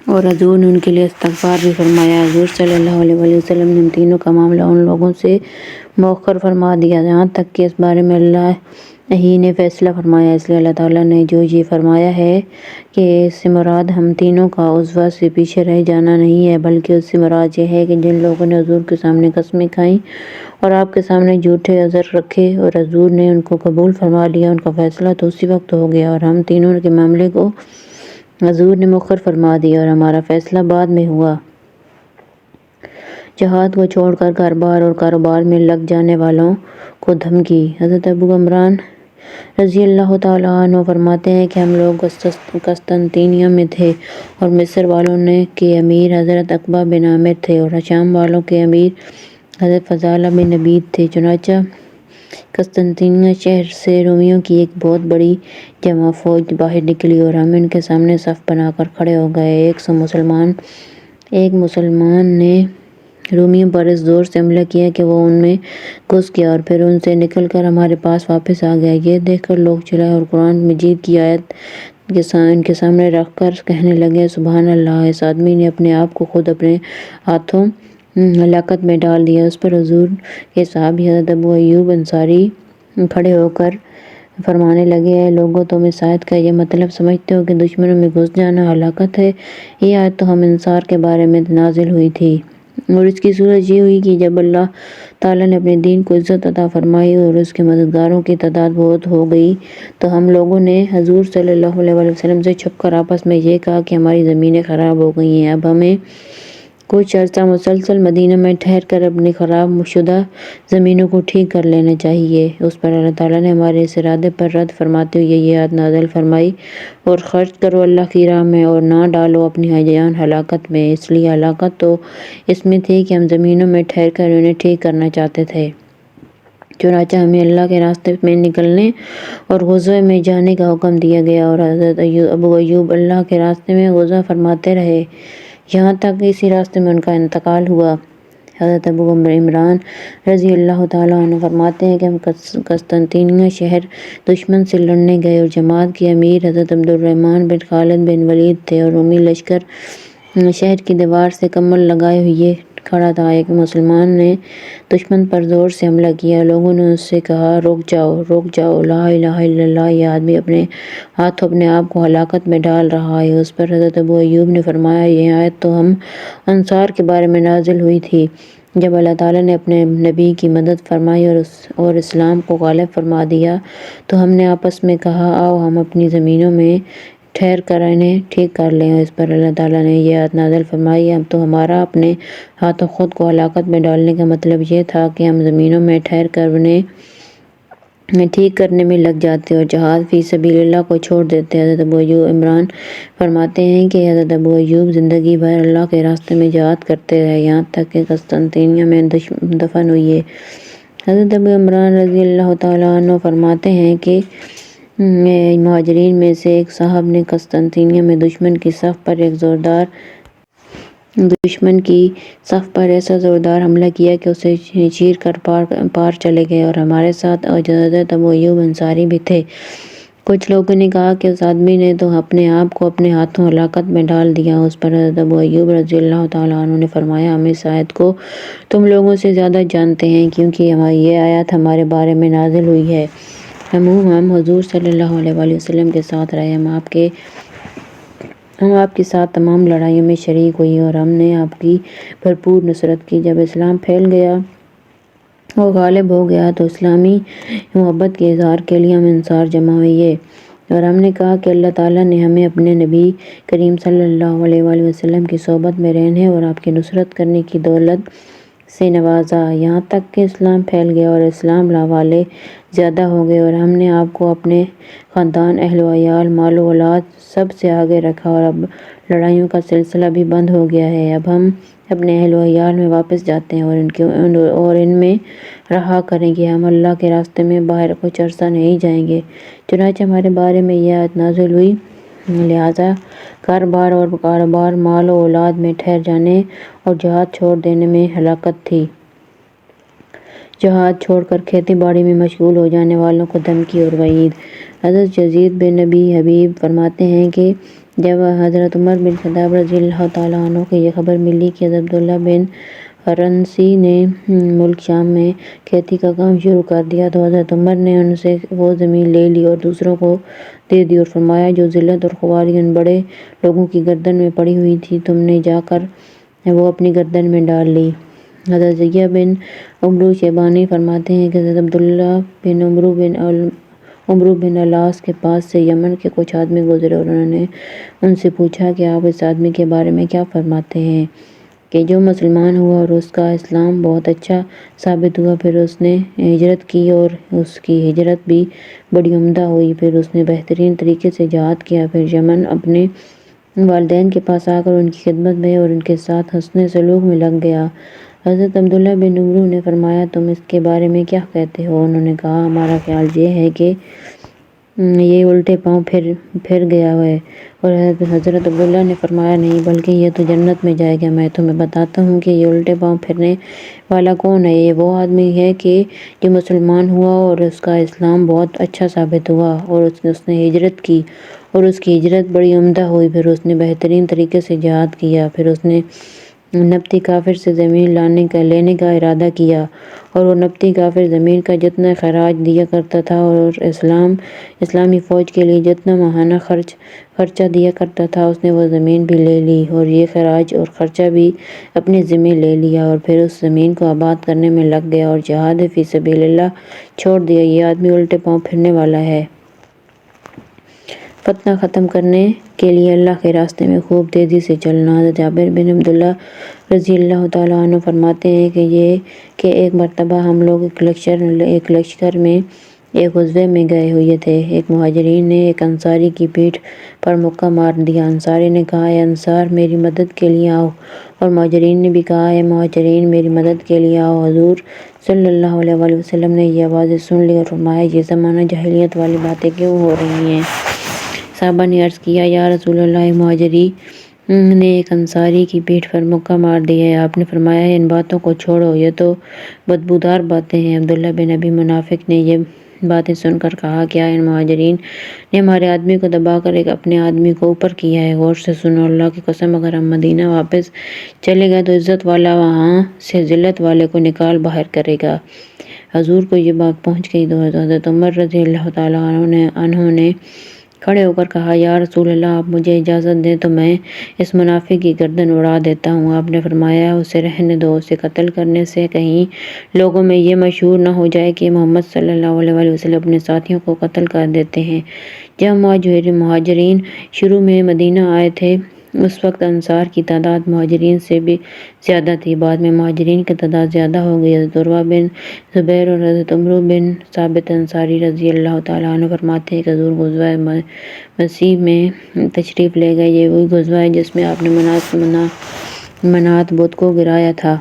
اور حضور نے ان کے لیے استغفار بھی فرمایا، حضور صلی اللہ علیہ وآلہ وسلم نے ہم تینوں کا معاملہ ان لوگوں سے مؤخر فرما دیا جہاں تک کہ اس بارے میں اللہ ہی نے فیصلہ فرمایا۔ اس لیے اللہ تعالیٰ نے جو یہ فرمایا ہے کہ اس سے مراد ہم تینوں کا عصوہ سے پیچھے رہ جانا نہیں ہے، بلکہ اس سے مراد یہ ہے کہ جن لوگوں نے حضور کے سامنے قسمیں کھائیں اور آپ کے سامنے جھوٹے عذر رکھے اور حضور نے ان کو قبول فرما لیا، ان کا فیصلہ تو اسی وقت ہو گیا اور ہم تینوں کے معاملے کو حضور نے مؤخر فرما دیا اور ہمارا فیصلہ بعد میں ہوا۔ جہاد کو چھوڑ کر گھر بار اور کاروبار میں لگ جانے والوں کو دھمکی۔ حضرت ابو عمران رضی اللہ تعالیٰ عنہ فرماتے ہیں کہ ہم لوگ قسطنطنیہ میں تھے اور مصر والوں کے امیر حضرت عقبہ بن عامر تھے اور شام والوں کے امیر حضرت فضالہ بن عبید تھے۔ چنانچہ قسطنطنیہ شہر سے رومیوں کی ایک بہت بڑی جمع فوج باہر نکلی اور ہم ان کے سامنے صف بنا کر کھڑے ہو گئے۔ ایک مسلمان نے رومیوں پر اس زور سے حملہ کیا کہ وہ ان میں گھس گیا اور پھر ان سے نکل کر ہمارے پاس واپس آ گیا۔ یہ دیکھ کر لوگ چلائے اور قرآن مجید کی آیت ان کے سامنے رکھ کر کہنے لگے سبحان اللہ، اس آدمی نے اپنے آپ کو خود اپنے ہاتھوں ہلاکت میں ڈال دیا۔ اس پر حضور کے صحابی حضرت ابو ایوب انصاری کھڑے ہو کر فرمانے لگے، اے لوگو، تم اس آیت کا یہ مطلب سمجھتے ہو کہ دشمنوں میں گھس جانا ہلاکت ہے؟ یہ آیت تو ہم انصار کے بارے میں نازل ہوئی تھی، اور اس کی صورت یہ ہوئی کہ جب اللہ تعالیٰ نے اپنے دین کو عزت عطا فرمائی اور اس کے مددگاروں کی تعداد بہت ہو گئی، تو ہم لوگوں نے حضور صلی اللہ علیہ وسلم سے چھپ کر آپس میں یہ کہا کہ ہماری زمینیں خراب ہو گئی ہیں، اب ہمیں کچھ عرصہ مسلسل مدینہ میں ٹھہر کر اپنی خراب شدہ زمینوں کو ٹھیک کر لینا چاہیے۔ اس پر اللہ تعالیٰ نے ہمارے اس ارادے پر رد فرماتے ہوئے یہ آیت نازل فرمائی، اور خرچ کرو اللہ کی راہ میں اور نہ ڈالو اپنی جان ہلاکت میں۔ اس لیے ہلاکت تو اس میں تھی کہ ہم زمینوں میں ٹھہر کر انہیں ٹھیک کرنا چاہتے تھے۔ چنانچہ ہمیں اللہ کے راستے میں نکلنے اور غزوے میں جانے کا حکم دیا گیا، اور حضرت ابو ایوب اللہ کے راستے میں غزوہ فرماتے رہے یہاں تک کہ اسی راستے میں ان کا انتقال ہوا۔ حضرت ابو عمران رضی اللہ تعالیٰ عنہ فرماتے ہیں کہ ہم قسطنطنیہ شہر دشمن سے لڑنے گئے، اور جماعت کے امیر حضرت عبد الرحمن بن خالد بن ولید تھے، اور رومی لشکر شہر کی دیوار سے کمر لگائے ہوئے کھڑا تھا۔ ایک مسلمان نے دشمن پر زور سے حملہ کیا، لوگوں نے اس سے کہا، رک جاؤ، رک جاؤ، لا الہ الا اللہ، یہ آدمی اپنے ہاتھوں اپنے آپ کو ہلاکت میں ڈال رہا ہے۔ اس پر حضرت ابو ایوب نے فرمایا، یہ آیت تو ہم انصار کے بارے میں نازل ہوئی تھی، جب اللہ تعالیٰ نے اپنے نبی کی مدد فرمائی اور اسلام کو غالب فرما دیا، تو ہم نے آپس میں کہا، آؤ ہم اپنی زمینوں میں ٹھہر کر انہیں ٹھیک کر لیں۔ اس پر اللہ تعالیٰ نے یہ آیت نازل فرمائی، اب تو ہمارا اپنے ہاتھوں خود کو ہلاکت میں ڈالنے کا مطلب یہ تھا کہ ہم زمینوں میں ٹھہر کر انہیں ٹھیک کرنے میں لگ جاتے اور جہاد فی سبیل اللہ کو چھوڑ دیتے۔ حضرت ابو ایوب عمران فرماتے ہیں کہ حضرت ابو ایوب زندگی بھر اللہ کے راستے میں جہاد کرتے رہے، یہاں تک کہ قسطنطنیہ میں دفن ہوئے۔ حضرت ابو عمران رضی اللہ تعالیٰ عنہ فرماتے ہیں کہ مہاجرین میں سے ایک صاحب نے قسطنطنیہ میں دشمن کی صف پر ایسا زوردار حملہ کیا کہ اسے چیر کر پار چلے گئے، اور ہمارے ساتھ حضرت ابو ایوب انصاری بھی تھے۔ کچھ لوگوں نے کہا کہ اس آدمی نے تو اپنے آپ کو اپنے ہاتھوں ہلاکت میں ڈال دیا۔ اس پر حضرت ابو ایوب رضی اللہ تعالیٰ عنہ نے فرمایا، ہم اس آیت کو تم لوگوں سے زیادہ جانتے ہیں، کیونکہ یہ آیت ہمارے بارے میں نازل ہوئی ہے۔ ہم حضور صلی اللہ علیہ وسلم کے ساتھ رہے، ہم آپ کے ساتھ تمام لڑائیوں میں شریک ہوئے، اور ہم نے آپ کی بھرپور نصرت کی۔ جب اسلام پھیل گیا اور غالب ہو گیا تو اسلامی محبت کے اظہار کے لیے ہم انصار جمع ہوئے، اور ہم نے کہا کہ اللہ تعالیٰ نے ہمیں اپنے نبی کریم صلی اللہ علیہ وسلم کی صحبت میں رہنے اور آپ کی نصرت کرنے کی دولت سے نوازا، یہاں تک کہ اسلام پھیل گیا اور اسلام والے زیادہ ہو گئے، اور ہم نے آپ کو اپنے خاندان، اہل و عیال، مال و اولاد سب سے آگے رکھا، اور اب لڑائیوں کا سلسلہ بھی بند ہو گیا ہے۔ اب ہم اپنے اہل و عیال میں واپس جاتے ہیں اور ان میں رہا کریں گے، ہم اللہ کے راستے میں باہر کچھ عرصہ نہیں جائیں گے۔ چنانچہ ہمارے بارے میں یہ آیت نازل ہوئی، لہٰذا کاروبار، مال و اولاد میں ٹھہر جانے اور جہاد چھوڑ دینے میں ہلاکت تھی۔ جہاد چھوڑ کر کھیتی باڑی میں مشغول ہو جانے والوں کو دھمکی اور وعید۔ حضرت یزید بن ابی حبیب فرماتے ہیں کہ جب حضرت عمر بن خطاب رضی اللہ تعالیٰ عنہ کو یہ خبر ملی کہ حضرت عبداللہ بن ارنسی نے ملک شام میں کھیتی کا کام شروع کر دیا، تو حضرت عمر نے ان سے وہ زمین لے لی اور دوسروں کو دے دی، اور فرمایا، جو ذلت اور خواری ان بڑے لوگوں کی گردن میں پڑی ہوئی تھی، تم نے جا کر وہ اپنی گردن میں ڈال لی۔ حضرت زیہ بن عمرو شیبانی فرماتے ہیں کہ حضرت عبداللہ بن عمرو بن العاص کے پاس سے یمن کے کچھ آدمی گزرے، اور انہوں نے ان سے پوچھا کہ آپ اس آدمی کے بارے میں کیا فرماتے ہیں کہ جو مسلمان ہوا اور اس کا اسلام بہت اچھا ثابت ہوا، پھر اس نے ہجرت کی اور اس کی ہجرت بھی بڑی عمدہ ہوئی، پھر اس نے بہترین طریقے سے جہاد کیا، پھر یمن اپنے والدین کے پاس آ کر ان کی خدمت میں اور ان کے ساتھ حسن سلوک میں لگ گیا۔ حضرت عبداللہ بن عمرو نے فرمایا، تم اس کے بارے میں کیا کہتے ہو؟ انہوں نے کہا، ہمارا خیال یہ ہے کہ یہ الٹے پاؤں پھر گیا ہے، اور حضرت عبداللہ نے فرمایا، نہیں، بلکہ یہ تو جنت میں جائے گا۔ میں تمہیں بتاتا ہوں کہ یہ الٹے پاؤں پھرنے والا کون ہے۔ یہ وہ آدمی ہے کہ جو مسلمان ہوا اور اس کا اسلام بہت اچھا ثابت ہوا، اور اس نے ہجرت کی اور اس کی ہجرت بڑی عمدہ ہوئی، پھر اس نے بہترین طریقے سے جہاد کیا، پھر اس نے نبطی کافر سے زمین لینے کا ارادہ کیا، اور وہ نبطی کافر زمین کا جتنا خراج دیا کرتا تھا اور اسلامی فوج کے لیے جتنا ماہانہ خرچہ دیا کرتا تھا، اس نے وہ زمین بھی لے لی اور یہ خراج اور خرچہ بھی اپنے ذمے لے لیا، اور پھر اس زمین کو آباد کرنے میں لگ گیا اور جہاد فی سبیل اللہ چھوڑ دیا۔ یہ آدمی الٹے پاؤں پھرنے والا ہے۔ فتنہ ختم کرنے کے لیے اللہ کے راستے میں خوب تیزی سے چلنا۔ حضرت جابر بن عبداللہ رضی اللہ تعالیٰ عنہ فرماتے ہیں کہ ایک مرتبہ ہم لوگ ایک لشکر میں ایک غزوے میں گئے ہوئے تھے۔ ایک مہاجرین نے ایک انصاری کی پیٹھ پر مکہ مار دیا۔ انصاری نے کہا، اے انصار میری مدد کے لیے آؤ، اور مہاجرین نے بھی کہا، اے مہاجرین میری مدد کے لیے آؤ۔ حضور صلی اللہ علیہ وآلہ وسلم نے یہ آوازیں سن لی اور فرمایا، یہ زمانہ جاہلیت والی باتیں کیوں ہو رہی ہیں؟ صحابہ نے عرض کیا، یا رسول اللہ، ایک مہاجری نے ایک انصاری کی پیٹھ پر مکہ مار دیا ہے۔ آپ نے فرمایا، ان باتوں کو چھوڑو، یہ تو بدبودار باتیں ہیں۔ عبداللہ بن ابی منافق نے یہ باتیں سن کر کہا، کیا ان مہاجرین نے ہمارے آدمی کو دبا کر ایک اپنے آدمی کو اوپر کیا ہے؟ غور سے سنو، اللہ کی قسم اگر ہم مدینہ واپس چلے گئے تو عزت والا وہاں سے ذلت والے کو نکال باہر کرے گا۔ حضور کو یہ بات پہنچ گئی تو حضرت عمر رضی اللہ تعالیٰ عنہ نے کھڑے ہو کر کہا، یا رسول اللہ، آپ مجھے اجازت دیں تو میں اس منافق کی گردن اڑا دیتا ہوں۔ آپ نے فرمایا، اسے رہنے دو، اسے قتل کرنے سے کہیں لوگوں میں یہ مشہور نہ ہو جائے کہ محمد صلی اللہ علیہ وآلہ وسلم اپنے ساتھیوں کو قتل کر دیتے ہیں۔ جب مہاجرین شروع میں مدینہ آئے تھے اس وقت انصار کی تعداد مہاجرین سے بھی زیادہ تھی۔ بعد میں مہاجرین کی تعداد زیادہ ہو گئی۔ حضرت عروہ بن زبیر اور حضرت عمرو بن ثابت انصاری رضی اللہ تعالیٰ عنہ فرماتے ہیں کہ حضور غزوہ مسیح میں تشریف لے گئے۔ یہ وہی غزوہ ہے جس میں آپ نے منات بت کو گرایا تھا۔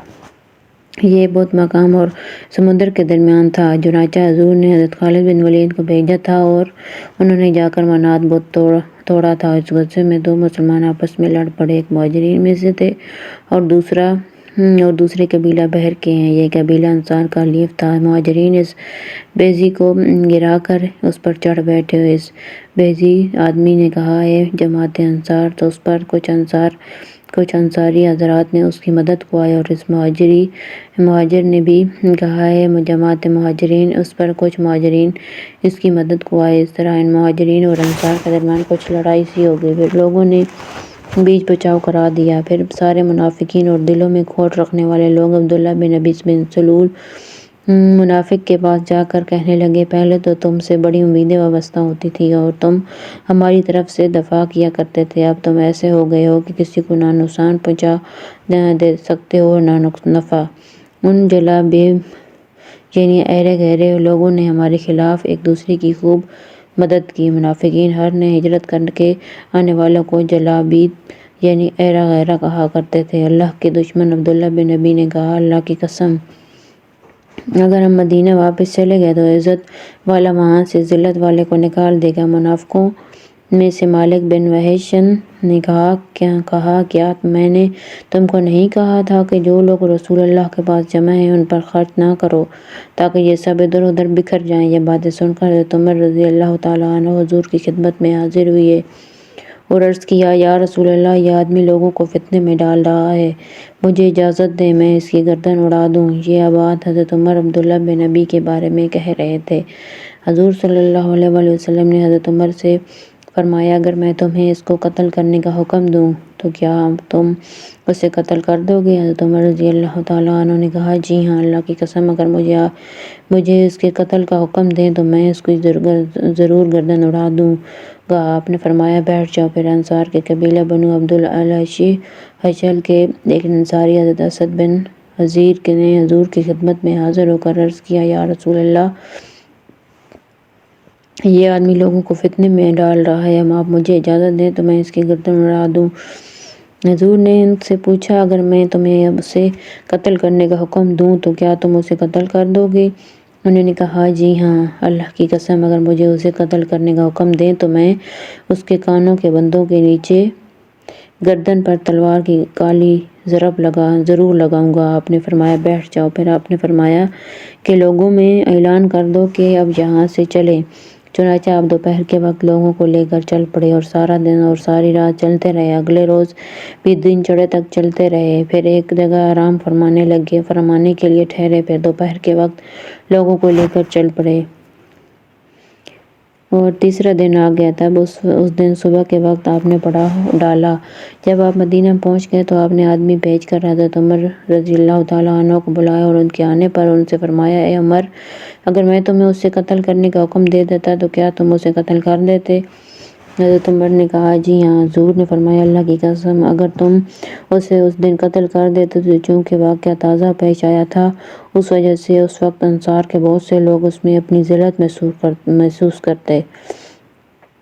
یہ بت مقام اور سمندر کے درمیان تھا۔ چنانچہ حضور نے حضرت خالد بن ولید کو بھیجا تھا اور انہوں نے جا کر منات بت توڑا تھا۔ اس غزوے میں دو مسلمان آپس میں لڑ پڑے، ایک مہاجرین میں سے تھے اور دوسرے قبیلہ بحر کے ہیں۔ یہ قبیلہ انصار کا حلیف تھا۔ مہاجرین اس بیضی کو گرا کر اس پر چڑھ بیٹھے۔ اس بیضی آدمی نے کہا، اے جماعت انصار، تو اس پر کچھ انصاری حضرات نے اس کی مدد کو آئے، اور اس مہاجر نے بھی کہا، اے جماعت مہاجرین، اس پر کچھ مہاجرین اس کی مدد کو آئے۔ اس طرح ان مہاجرین اور انصار کے درمیان کچھ لڑائی سی ہو گئی۔ پھر لوگوں نے بیچ بچاؤ کرا دیا۔ پھر سارے منافقین اور دلوں میں کھوٹ رکھنے والے لوگ عبداللہ بن ابی بن سلول منافق کے پاس جا کر کہنے لگے، پہلے تو تم سے بڑی امیدیں وابستہ ہوتی تھیں اور تم ہماری طرف سے دفاع کیا کرتے تھے، اب تم ایسے ہو گئے ہو کہ کسی کو نہ نقصان پہنچا دے سکتے ہو اور نہ نفع۔ ان جلابیب یعنی ایرے گہرے لوگوں نے ہمارے خلاف ایک دوسرے کی خوب مدد کی۔ منافقین ہر نے ہجرت کر کے آنے والوں کو جلابیب یعنی ایرا غیرہ کہا کرتے تھے۔ اللہ کے دشمن عبداللہ بن ابی نے کہا، اللہ کی قسم اگر ہم مدینہ واپس چلے گئے تو عزت والا وہاں سے ذلت والے کو نکال دے گا۔ منافقوں میں سے مالک بن وحشن نے کہا، کیا میں نے تم کو نہیں کہا تھا کہ جو لوگ رسول اللہ کے پاس جمع ہیں ان پر خرچ نہ کرو تاکہ یہ سب ادھر ادھر بکھر جائیں؟ یہ باتیں سن کر حضرت عمر رضی اللہ تعالیٰ عنہ حضور کی خدمت میں حاضر ہوئے اور عرض کیا، یا رسول اللہ، یہ آدمی لوگوں کو فتنے میں ڈال رہا ہے، مجھے اجازت دیں میں اس کی گردن اڑا دوں۔ یہ بات حضرت عمر عبداللہ بن ابی کے بارے میں کہہ رہے تھے۔ حضور صلی اللہ علیہ وآلہ وسلم نے حضرت عمر سے فرمایا، اگر میں تمہیں اس کو قتل کرنے کا حکم دوں تو کیا تم اسے قتل کر دو گے؟ حضرت عمر رضی اللہ تعالیٰ عنہ نے کہا، جی ہاں، اللہ کی قسم اگر مجھے اس کے قتل کا حکم دیں تو میں اس کی ضرور گردن اڑا دوں گا۔ آپ نے فرمایا، بیٹھ جاؤ۔ پھر انصار کے قبیلہ بنو عبد الاشہل کے ایک انصاری حضرت اسد بن حضیر نے حضور کی خدمت میں حاضر ہو کر عرض کیا، یا رسول اللہ، یہ آدمی لوگوں کو فتنے میں ڈال رہا ہے، آپ مجھے اجازت دیں تو میں اس کی گردن اڑا دوں۔ حضور نے ان سے پوچھا، اگر میں تمہیں اسے قتل کرنے کا حکم دوں تو کیا تم اسے قتل کر دو گے؟ انہوں نے کہا، جی ہاں، اللہ کی قسم اگر مجھے اسے قتل کرنے کا حکم دیں تو میں اس کے کانوں کے بندوں کے نیچے گردن پر تلوار کی کالی ضرب ضرور لگاؤں گا۔ آپ نے فرمایا، بیٹھ جاؤ۔ پھر آپ نے فرمایا کہ لوگوں میں اعلان کر دو کہ اب یہاں سے چلیں۔ چنانچہ آپ دوپہر کے وقت لوگوں کو لے کر چل پڑے اور سارا دن اور ساری رات چلتے رہے۔ اگلے روز بھی دن چڑھے تک چلتے رہے، پھر ایک جگہ آرام فرمانے کے لیے ٹھہرے، پھر دوپہر کے وقت لوگوں کو لے کر چل پڑے اور تیسرا دن آ گیا۔ تب اس دن صبح کے وقت آپ نے پڑاؤ ڈالا۔ جب آپ مدینہ پہنچ گئے تو آپ نے آدمی بھیج کر حضرت عمر رضی اللہ تعالیٰ عنہ کو بلایا اور ان کے آنے پر ان سے فرمایا، اے عمر، اگر میں تمہیں اسے قتل کرنے کا حکم دے دیتا تو کیا تم اسے قتل کر دیتے؟ حضرت عمر نے کہا، جی ہاں۔ حضور نے فرمایا، اللہ کی قسم، اگر تم اسے اس دن قتل کر دیتے تو چونکہ واقعہ تازہ پیش آیا تھا، اس وجہ سے اس وقت انصار کے بہت سے لوگ اس میں اپنی ذلت محسوس کرتے،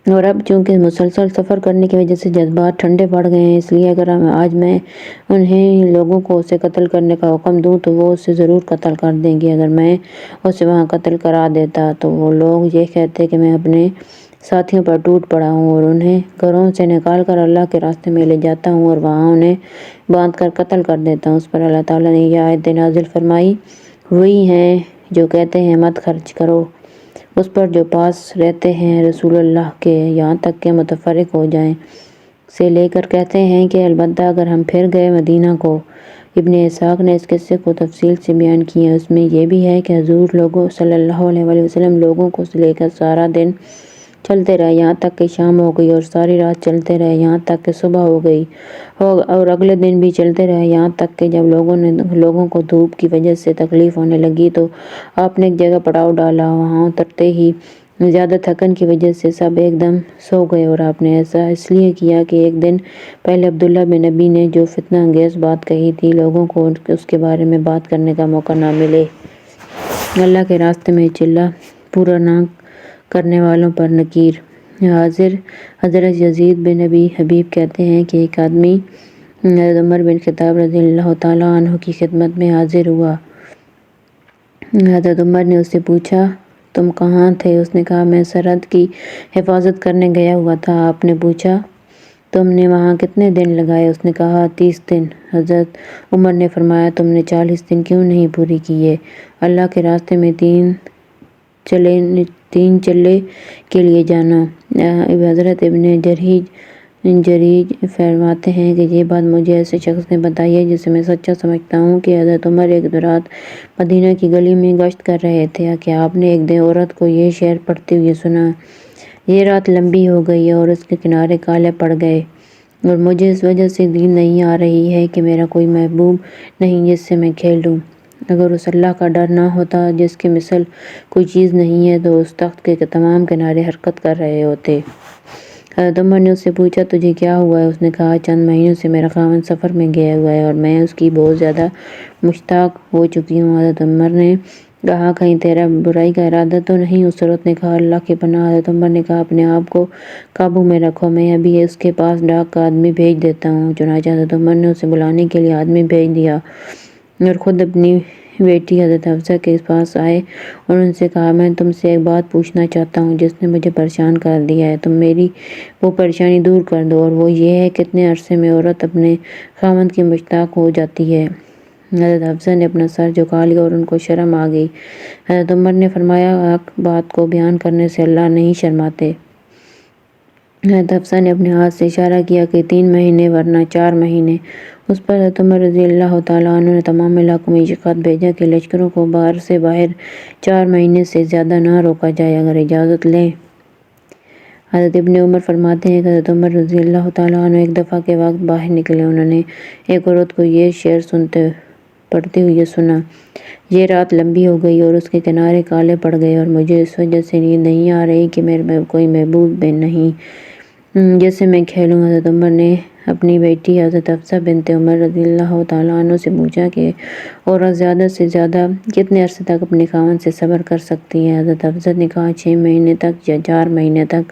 اور اب چونکہ مسلسل سفر کرنے کی وجہ سے جذبات ٹھنڈے پڑ گئے ہیں، اس لیے اگر آج میں انہیں لوگوں کو اسے قتل کرنے کا حکم دوں تو وہ اسے ضرور قتل کر دیں گے۔ اگر میں اسے وہاں قتل کرا دیتا تو وہ لوگ یہ کہتے کہ میں اپنے ساتھیوں پر ٹوٹ پڑا ہوں اور انہیں گھروں سے نکال کر اللہ کے راستے میں لے جاتا ہوں اور وہاں انہیں باندھ کر قتل کر دیتا ہوں۔ اس پر اللہ تعالیٰ نے یہ آیت نازل فرمائی، وہی ہیں جو کہتے ہیں مت خرچ کرو اس پر جو پاس رہتے ہیں رسول اللہ کے، یہاں تک کہ متفرق ہو جائیں، سے لے کر کہتے ہیں کہ البتہ اگر ہم پھر گئے مدینہ کو۔ ابن اسحاق نے اس قصے کو تفصیل سے بیان کیا ہے۔ اس میں یہ بھی ہے کہ حضور صلی اللہ علیہ وسلم لوگوں کو لے کر سارا دن چلتے رہے یہاں تک کہ شام ہو گئی، اور ساری رات چلتے رہے یہاں تک کہ صبح ہو گئی، اور اگلے دن بھی چلتے رہے یہاں تک کہ جب لوگوں کو دھوپ کی وجہ سے تکلیف ہونے لگی تو آپ نے ایک جگہ پڑاؤ ڈالا۔ وہاں اترتے ہی زیادہ تھکن کی وجہ سے سب ایک دم سو گئے، اور آپ نے ایسا اس لیے کیا کہ ایک دن پہلے عبداللہ بن ابی نے جو فتنہ انگیز بات کہی تھی، لوگوں کو اس کے بارے میں بات کرنے کا موقع نہ ملے۔ اللہ کے راستے میں چلہ پورا نہ کرنے والوں پر نکیر۔ حضرت یزید بن ابی حبیب کہتے ہیں کہ ایک آدمی حضرت عمر بن خطاب رضی اللہ تعالیٰ عنہ کی خدمت میں حاضر ہوا۔ حضرت عمر نے اس سے پوچھا، تم کہاں تھے؟ اس نے کہا، میں سرحد کی حفاظت کرنے گیا ہوا تھا۔ آپ نے پوچھا، تم نے وہاں کتنے دن لگائے؟ اس نے کہا، 30 دن۔ حضرت عمر نے فرمایا، تم نے 40 دن کیوں نہیں پورے کیے؟ اللہ کے راستے میں 3 چلے کے لیے جانا۔ حضرت ابن جریج فرماتے ہیں کہ یہ بات مجھے ایسے شخص نے بتائی ہے جسے میں سچا سمجھتا ہوں کہ حضرت عمر ایک رات مدینہ کی گلی میں گشت کر رہے تھے کہ آپ نے ایک عورت کو یہ شعر پڑھتے ہوئے سنا، یہ رات لمبی ہو گئی اور اس کے کنارے کالے پڑ گئے، اور مجھے اس وجہ سے نیند نہیں آ رہی ہے کہ میرا کوئی محبوب نہیں جس سے میں کھیلوں۔ اگر اس اللہ کا ڈر نہ ہوتا جس کے مثل کوئی چیز نہیں ہے تو اس تخت کے تمام کنارے حرکت کر رہے ہوتے۔ حضرت عمر نے اس سے پوچھا، تجھے کیا ہوا ہے؟ اس نے کہا، چند مہینوں سے میرا خاوند سفر میں گیا ہوا ہے اور میں اس کی بہت زیادہ مشتاق ہو چکی ہوں۔ حضرت عمر نے کہا، کہیں تیرا برائی کا ارادہ تو نہیں؟ اس عورت نے کہا، اللہ کی پناہ۔ حضرت عمر نے کہا، اپنے آپ کو قابو میں رکھو، میں ابھی اس کے پاس ڈاک کا آدمی بھیج دیتا ہوں۔ چنانچہ حضرت عمر نے اسے بلانے کے لیے آدمی بھیج دیا اور خود اپنی بیٹی حضرت حفصہ کے پاس آئے اور ان سے کہا، میں تم سے ایک بات پوچھنا چاہتا ہوں جس نے مجھے پریشان کر دیا ہے، تم میری وہ پریشانی دور کر دو، اور وہ یہ ہے کتنے عرصے میں عورت اپنے خاوند کی مشتاق ہو جاتی ہے؟ حضرت حفصہ نے اپنا سر جھکا لیا اور ان کو شرم آ گئی۔ حضرت عمر نے فرمایا، حق بات کو بیان کرنے سے اللہ نہیں شرماتے۔ حضرت حفصہ نے اپنے ہاتھ سے اشارہ کیا کہ 3 مہینے ورنہ 4 مہینے۔ اس پر حضرت عمر رضی اللہ تعالیٰ عنہ نے تمام علاقوں میں یہ خط بھیجا کہ لشکروں کو باہر سے 4 مہینے سے زیادہ نہ روکا جائے، اگر اجازت لیں۔ حضرت ابن عمر فرماتے ہیں کہ حضرت عمر رضی اللہ تعالیٰ عنہ ایک دفعہ کے وقت باہر نکلے، انہوں نے ایک عورت کو یہ شعر پڑھتے ہوئے سنا، یہ رات لمبی ہو گئی اور اس کے کنارے کالے پڑ گئے، اور مجھے اس وجہ سے نیند نہیں آ رہی کہ میرے کوئی محبوب نہیں جس سے میں کھیلوں۔ حضرت عمر نے اپنی بیٹی حضرت حفصہ بنت عمر رضی اللہ تعالیٰ عنہ سے پوچھا کہ عورت زیادہ سے زیادہ کتنے عرصے تک اپنے خاوند سے صبر کر سکتی ہے؟ حضرت حفصہ نے کہا، 6 مہینے تک یا 4 مہینے تک۔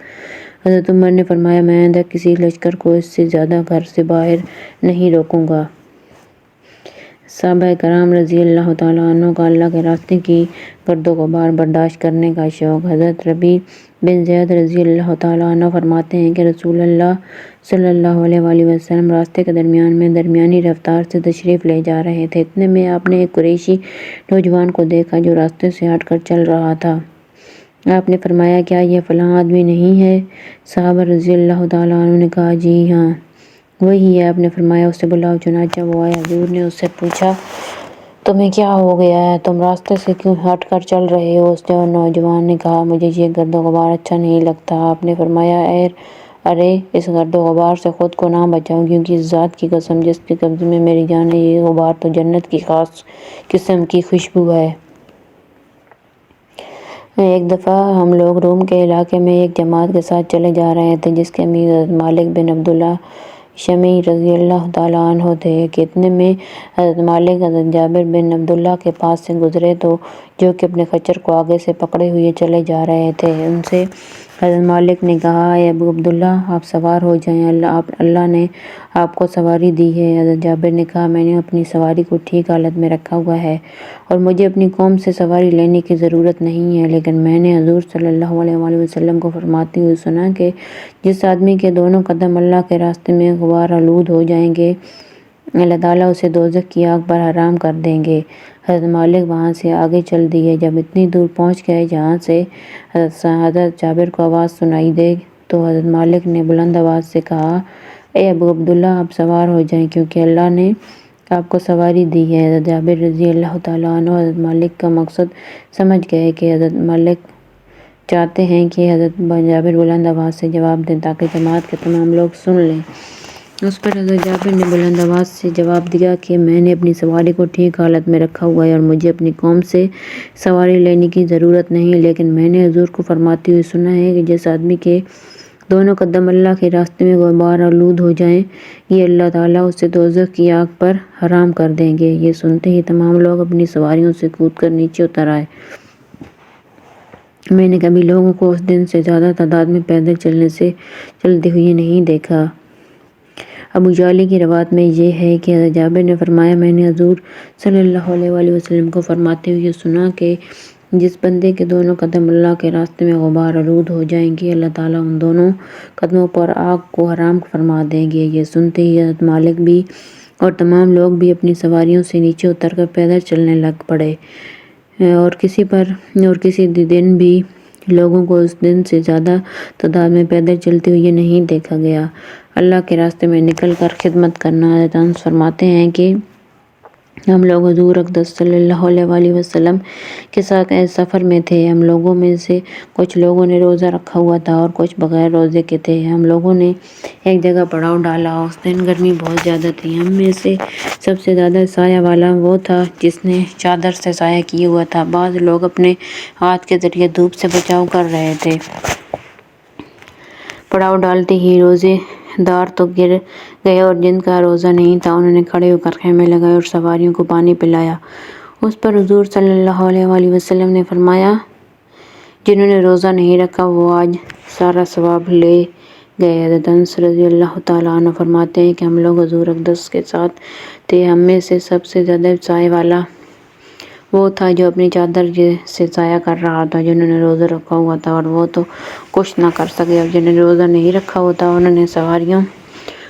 حضرت عمر نے فرمایا، میں آئندہ کسی لشکر کو اس سے زیادہ گھر سے باہر نہیں روکوں گا۔ صحابہ کرام رضی اللہ تعالیٰ عنہ کا اللہ کے راستے کی گرد و غبار برداشت کرنے کا شوق۔ حضرت ربیع بن زیاد رضی اللہ تعالیٰ عنہ فرماتے ہیں کہ رسول اللہ صلی اللہ علیہ وسلم راستے کے درمیان میں درمیانی رفتار سے تشریف لے جا رہے تھے، اتنے میں آپ نے ایک قریشی نوجوان کو دیکھا جو راستے سے ہٹ کر چل رہا تھا۔ آپ نے فرمایا کیا یہ فلاں آدمی نہیں ہے؟ صحابہ رضی اللہ تعالیٰ عنہ نے کہا جی ہاں وہی ہے۔ آپ نے فرمایا اسے بلاؤ۔ چنانچہ وہ آیا۔ حضور نے اس سے پوچھا تمہیں کیا ہو گیا ہے؟ تم راستے سے کیوں ہٹ کر چل رہے ہو؟ اس نوجوان نے کہا مجھے یہ گرد و غبار اچھا نہیں لگتا۔ آپ نے فرمایا ارے اس گرد و غبار سے خود کو نہ بچاؤ، کیونکہ اس ذات کی قسم جس کے قبضے میں میری جان ہے، یہ غبار تو جنت کی خاص قسم کی خوشبو ہے۔ ایک دفعہ ہم لوگ روم کے علاقے میں ایک جماعت کے ساتھ چلے جا رہے تھے جس کے امیر حضرت مالک بن عبداللہ شمی رضی اللہ تعالیٰ عنہ تھے کہ اتنے میں حضرت مالک حضرت جابر بن عبداللہ کے پاس سے گزرے تو جو کہ اپنے خچر کو آگے سے پکڑے ہوئے چلے جا رہے تھے۔ ان سے حضرت مالک نے کہا اے ابو عبداللہ آپ سوار ہو جائیں، اللہ نے آپ کو سواری دی ہے۔ حضرت جابر نے کہا میں نے اپنی سواری کو ٹھیک حالت میں رکھا ہوا ہے اور مجھے اپنی قوم سے سواری لینے کی ضرورت نہیں ہے، لیکن میں نے حضور صلی اللہ علیہ وآلہ وسلم کو فرماتے ہوئے سنا کہ جس آدمی کے دونوں قدم اللہ کے راستے میں غبار آلود ہو جائیں گے اللہ تعالیٰ اسے دوزخ کی آگ پر حرام کر دیں گے۔ حضرت مالک وہاں سے آگے چل دیے۔ جب اتنی دور پہنچ گئے جہاں سے حضرت جابر کو آواز سنائی دے تو حضرت مالک نے بلند آواز سے کہا اے ابو عبداللہ آپ سوار ہو جائیں کیونکہ اللہ نے آپ کو سواری دی ہے۔ حضرت جابر رضی اللہ تعالیٰ عنہ حضرت مالک کا مقصد سمجھ گئے کہ حضرت مالک چاہتے ہیں کہ حضرت جابر بلند آواز سے جواب دیں تاکہ جماعت کے تمام لوگ سن لیں۔ اس پر حضرت جابر نے بلند آواز سے جواب دیا کہ میں نے اپنی سواری کو ٹھیک حالت میں رکھا ہوا ہے اور مجھے اپنی قوم سے سواری لینے کی ضرورت نہیں، لیکن میں نے حضور کو فرماتے ہوئے سنا ہے کہ جس آدمی کے دونوں قدم اللہ کے راستے میں غبار آلود ہو جائیں یہ اللہ تعالیٰ اسے دوزخ کی آگ پر حرام کر دیں گے۔ یہ سنتے ہی تمام لوگ اپنی سواریوں سے کود کر نیچے اتر آئے۔ میں نے کبھی لوگوں کو اس دن سے زیادہ تعداد میں پیدل چلتے ہوئے نہیں دیکھا۔ ابو جعلی کی روایت میں یہ ہے کہ حضرت جابر نے فرمایا میں نے حضور صلی اللہ علیہ وآلہ وسلم کو فرماتے ہوئے سنا کہ جس بندے کے دونوں قدم اللہ کے راستے میں غبار آلود ہو جائیں گے اللہ تعالیٰ ان دونوں قدموں پر آگ کو حرام فرما دیں گے۔ یہ سنتے ہی حضرت مالک بھی اور تمام لوگ بھی اپنی سواریوں سے نیچے اتر کر پیدل چلنے لگ پڑے اور کسی دن بھی لوگوں کو اس دن سے زیادہ تعداد میں پیدل چلتے ہوئے نہیں دیکھا گیا۔ اللہ کے راستے میں نکل کر خدمت کرنا۔ حضرت انس فرماتے ہیں کہ ہم لوگ حضور اقدس صلی اللہ علیہ وآلہ وسلم کے ساتھ ایسے سفر میں تھے۔ ہم لوگوں میں سے کچھ لوگوں نے روزہ رکھا ہوا تھا اور کچھ بغیر روزے کے تھے۔ ہم لوگوں نے ایک جگہ پڑاؤ ڈالا۔ اس دن گرمی بہت زیادہ تھی۔ ہم میں سے سب سے زیادہ سایہ والا وہ تھا جس نے چادر سے سایہ کیے ہوا تھا۔ بعض لوگ اپنے ہاتھ کے ذریعے دھوپ سے بچاؤ کر رہے تھے۔ پڑاؤ ڈالتے ہی روزے دار تو گر گئے اور جن کا روزہ نہیں تھا انہوں نے کھڑے ہو کر خیمے لگائے اور سواریوں کو پانی پلایا۔ اس پر حضور صلی اللہ علیہ وآلہ وسلم نے فرمایا جنہوں نے روزہ نہیں رکھا وہ آج سارا ثواب لے گئے۔ حضرت انس رضی اللہ تعالیٰ عنہ فرماتے ہیں کہ ہم لوگ حضور اقدس کے ساتھ تھے۔ ہم میں سے سب سے زیادہ سایہ والا وہ تھا جو اپنی چادر سے سایہ کر رہا تھا۔ جنہوں نے روزہ رکھا ہوا تھا اور وہ تو کچھ نہ کر سکے اور جنہوں نے روزہ نہیں رکھا ہوا تھا انہوں نے سواریوں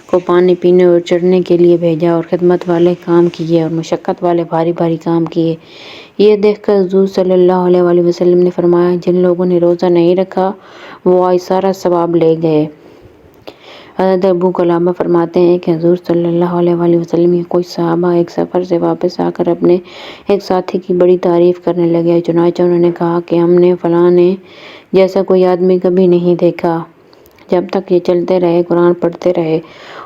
کو پانی پینے اور چرنے کے لیے بھیجا اور خدمت والے کام کیے اور مشقت والے بھاری بھاری کام کیے۔ یہ دیکھ کر حضور صلی اللہ علیہ وآلہ وسلم نے فرمایا جن لوگوں نے روزہ نہیں رکھا وہ آج سارا ثواب لے گئے۔ حضرت ابو قلابہ فرماتے ہیں کہ حضور صلی اللہ علیہ وآلہ وسلم کے کچھ صحابہ ایک سفر سے واپس آ کر اپنے ایک ساتھی کی بڑی تعریف کرنے لگے۔ چنانچہ انہوں نے کہا کہ ہم نے فلاں نے جیسا کوئی آدمی کبھی نہیں دیکھا۔ جب تک یہ چلتے رہے قرآن پڑھتے رہے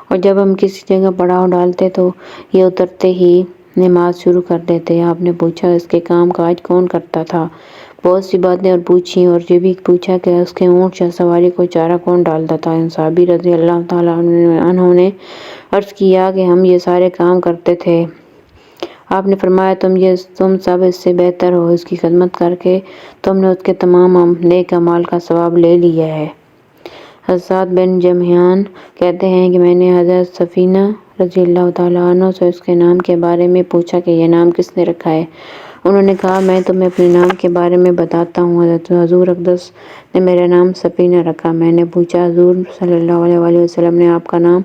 اور جب ہم کسی جگہ پڑاؤ ڈالتے تو یہ اترتے ہی نماز شروع کر دیتے۔ آپ نے پوچھا اس کے کام کاج کون کرتا تھا؟ بہت سی باتیں اور پوچھی اور یہ بھی پوچھا کہ اس کے اونٹ یا سواری کو چارہ کون ڈالتا تھا؟ ان صحابی رضی اللہ تعالیٰ عنہ نے عرض کیا کہ ہم یہ سارے کام کرتے تھے۔ آپ نے فرمایا تم سب اس سے بہتر ہو، اس کی خدمت کر کے تم نے اس کے تمام نیک اعمال کا ثواب لے لیا ہے۔ حضرت سعد بن جمحان کہتے ہیں کہ میں نے حضرت سفینہ رضی اللہ تعالیٰ عنہ سے اس کے نام کے بارے میں پوچھا کہ یہ نام کس نے رکھا ہے؟ انہوں نے کہا میں تمہیں اپنے نام کے بارے میں بتاتا ہوں۔ حضور اقدس نے میرا نام سفینہ رکھا۔ میں نے پوچھا حضور صلی اللہ علیہ وآلہ وسلم نے آپ کا نام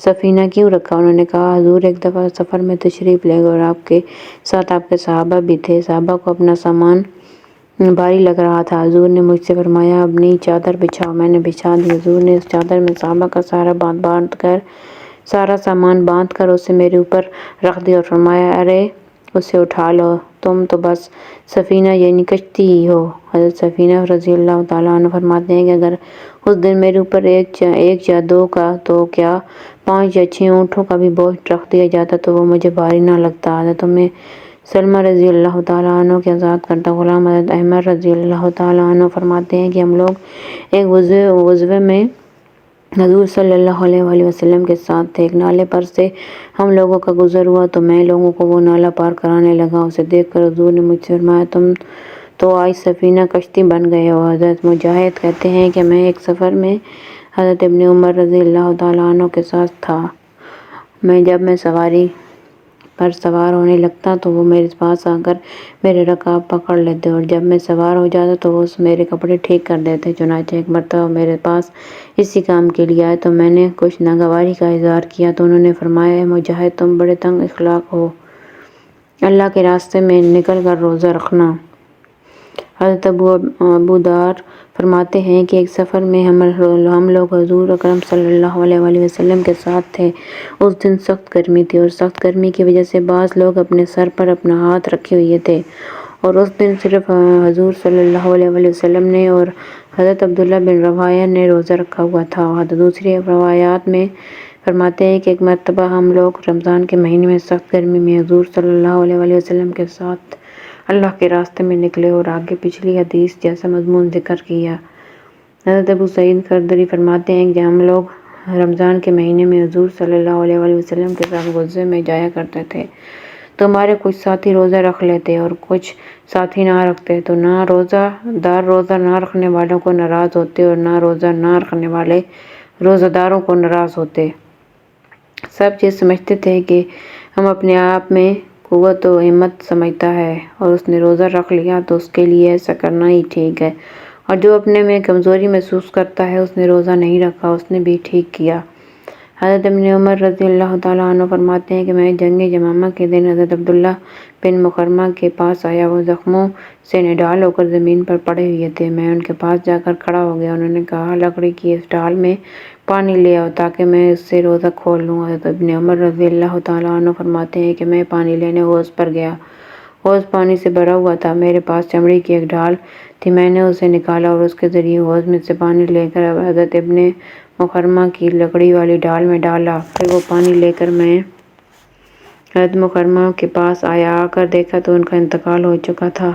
سفینہ کیوں رکھا؟ انہوں نے کہا حضور ایک دفعہ سفر میں تشریف لے گئے اور آپ کے ساتھ آپ کے صحابہ بھی تھے۔ صحابہ کو اپنا سامان بھاری لگ رہا تھا۔ حضور نے مجھ سے فرمایا اپنی چادر بچھاؤ۔ میں نے بچھا دی۔ حضور نے اس چادر میں صحابہ کا سارا سامان باندھ کر اسے میرے اوپر رکھ دیا اور فرمایا ارے اسے اٹھا لو، تم تو بس سفینہ یعنی کشتی ہی ہو۔ حضرت سفینہ رضی اللہ تعالیٰ عنہ فرماتے ہیں کہ اگر اس دن میرے اوپر ایک یا دو کا تو کیا 5 یا 6 اونٹوں کا بھی بوجھ رکھ دیا جاتا تو وہ مجھے بھاری نہ لگتا۔ حضرت سلمہ رضی اللہ تعالیٰ عنہ کے آزاد کردہ غلام حضرت احمد رضی اللہ تعالیٰ عنہ فرماتے ہیں کہ ہم لوگ ایک غزوے میں حضور صلی اللہ علیہ وآلہ وسلم کے ساتھ تھے۔ ایک نالے پر سے ہم لوگوں کا گزر ہوا تو میں لوگوں کو وہ نالہ پار کرانے لگا۔ اسے دیکھ کر حضور نے مجھ سے فرمایا تم تو آج سفینہ کشتی بن گئے ہو۔ حضرت مجاہد کہتے ہیں کہ میں ایک سفر میں حضرت ابن عمر رضی اللہ تعالیٰ عنہ کے ساتھ تھا۔ جب میں سواری پر سوار ہونے لگتا تو وہ میرے پاس آ کر میرے رکاب پکڑ لیتے اور جب میں سوار ہو جاتا تو وہ میرے کپڑے ٹھیک کر دیتے۔ چنانچہ ایک مرتبہ میرے پاس اسی کام کے لیے آئے تو میں نے کچھ ناگواری کا اظہار کیا تو انہوں نے فرمایا اے مجاہد تم بڑے تنگ اخلاق ہو، اللہ کے راستے میں نکل کر روزہ رکھنا۔ حضرت ابو دار فرماتے ہیں کہ ایک سفر میں ہم لوگ حضور اکرم صلی اللہ علیہ وآلہ وسلم کے ساتھ تھے۔ اس دن سخت گرمی تھی اور سخت گرمی کی وجہ سے بعض لوگ اپنے سر پر اپنا ہاتھ رکھے ہوئے تھے اور اس دن صرف حضور صلی اللہ علیہ وآلہ وسلم نے اور حضرت عبداللہ بن رواحہ نے روزہ رکھا ہوا تھا۔ دوسری روایات میں فرماتے ہیں کہ ایک مرتبہ ہم لوگ رمضان کے مہینے میں سخت گرمی میں حضور صلی اللہ علیہ وآلہ وسلم کے ساتھ اللہ کے راستے میں نکلے اور آگے پچھلی حدیث جیسا مضمون ذکر کیا۔ حضرت ابو سعید خدری فرماتے ہیں کہ ہم لوگ رمضان کے مہینے میں حضور صلی اللہ علیہ وآلہ وسلم کے ساتھ غزوے میں جایا کرتے تھے تو ہمارے کچھ ساتھی روزہ رکھ لیتے اور کچھ ساتھی نہ رکھتے تو نہ روزہ دار روزہ نہ رکھنے والوں کو ناراض ہوتے اور نہ روزہ نہ رکھنے والے روزہ داروں کو ناراض ہوتے۔ سب یہ سمجھتے تھے کہ ہم اپنے آپ میں قوت و ہمت سمجھتا ہے اور اس نے روزہ رکھ لیا تو اس کے لیے ایسا کرنا ہی ٹھیک ہے اور جو اپنے میں کمزوری محسوس کرتا ہے اس نے روزہ نہیں رکھا، اس نے بھی ٹھیک کیا۔ حضرت ابن عمر رضی اللہ تعالیٰ عنہ فرماتے ہیں کہ میں جنگ یمامہ کے دن حضرت عبداللہ بن مخرمہ کے پاس آیا۔ وہ زخموں سے نڈال ہو کر زمین پر پڑے ہوئے تھے۔ میں ان کے پاس جا کر کھڑا ہو گیا۔ انہوں نے کہا لکڑی کی اس ڈال میں پانی لے آؤ تاکہ میں اس سے روزہ کھول لوں۔ حضرت ابن عمر رضی اللہ تعالیٰ عنہ فرماتے ہیں کہ میں پانی لینے حوض پر گیا۔ حوض پانی سے بھرا ہوا تھا۔ میرے پاس چمڑی کی ایک ڈال تھی، میں نے اسے نکالا اور اس کے ذریعے حوض میں سے پانی لے کر حضرت ابن مخرمہ کی لکڑی والی ڈال میں ڈالا۔ پھر وہ پانی لے کر میں حضرت مخرمہ کے پاس آیا۔ آ کر دیکھا تو ان کا انتقال ہو چکا تھا۔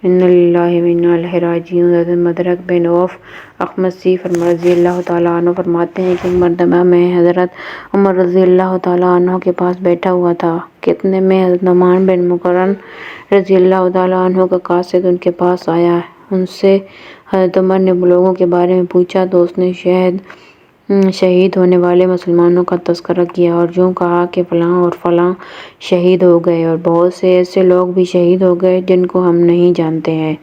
انا للہ و انا الیہ راجعون۔ حضرت مدرک بن عوف اخمسی رضی اللہ تعالیٰ عنہ فرماتے ہیں کہ ایک مرتبہ میں حضرت عمر رضی اللہ تعالیٰ عنہ کے پاس بیٹھا ہوا تھا کہ اتنے میں حضرت نعمان بن مقرن رضی اللہ تعالیٰ عنہ کا قاصد ان کے پاس آیا۔ ان سے حضرت عمر نے لوگوں کے بارے میں پوچھا تو اس نے شہید ہونے والے مسلمانوں کا تذکرہ کیا اور یوں کہا کہ فلاں اور فلاں شہید ہو گئے اور بہت سے ایسے لوگ بھی شہید ہو گئے جن کو ہم نہیں جانتے ہیں۔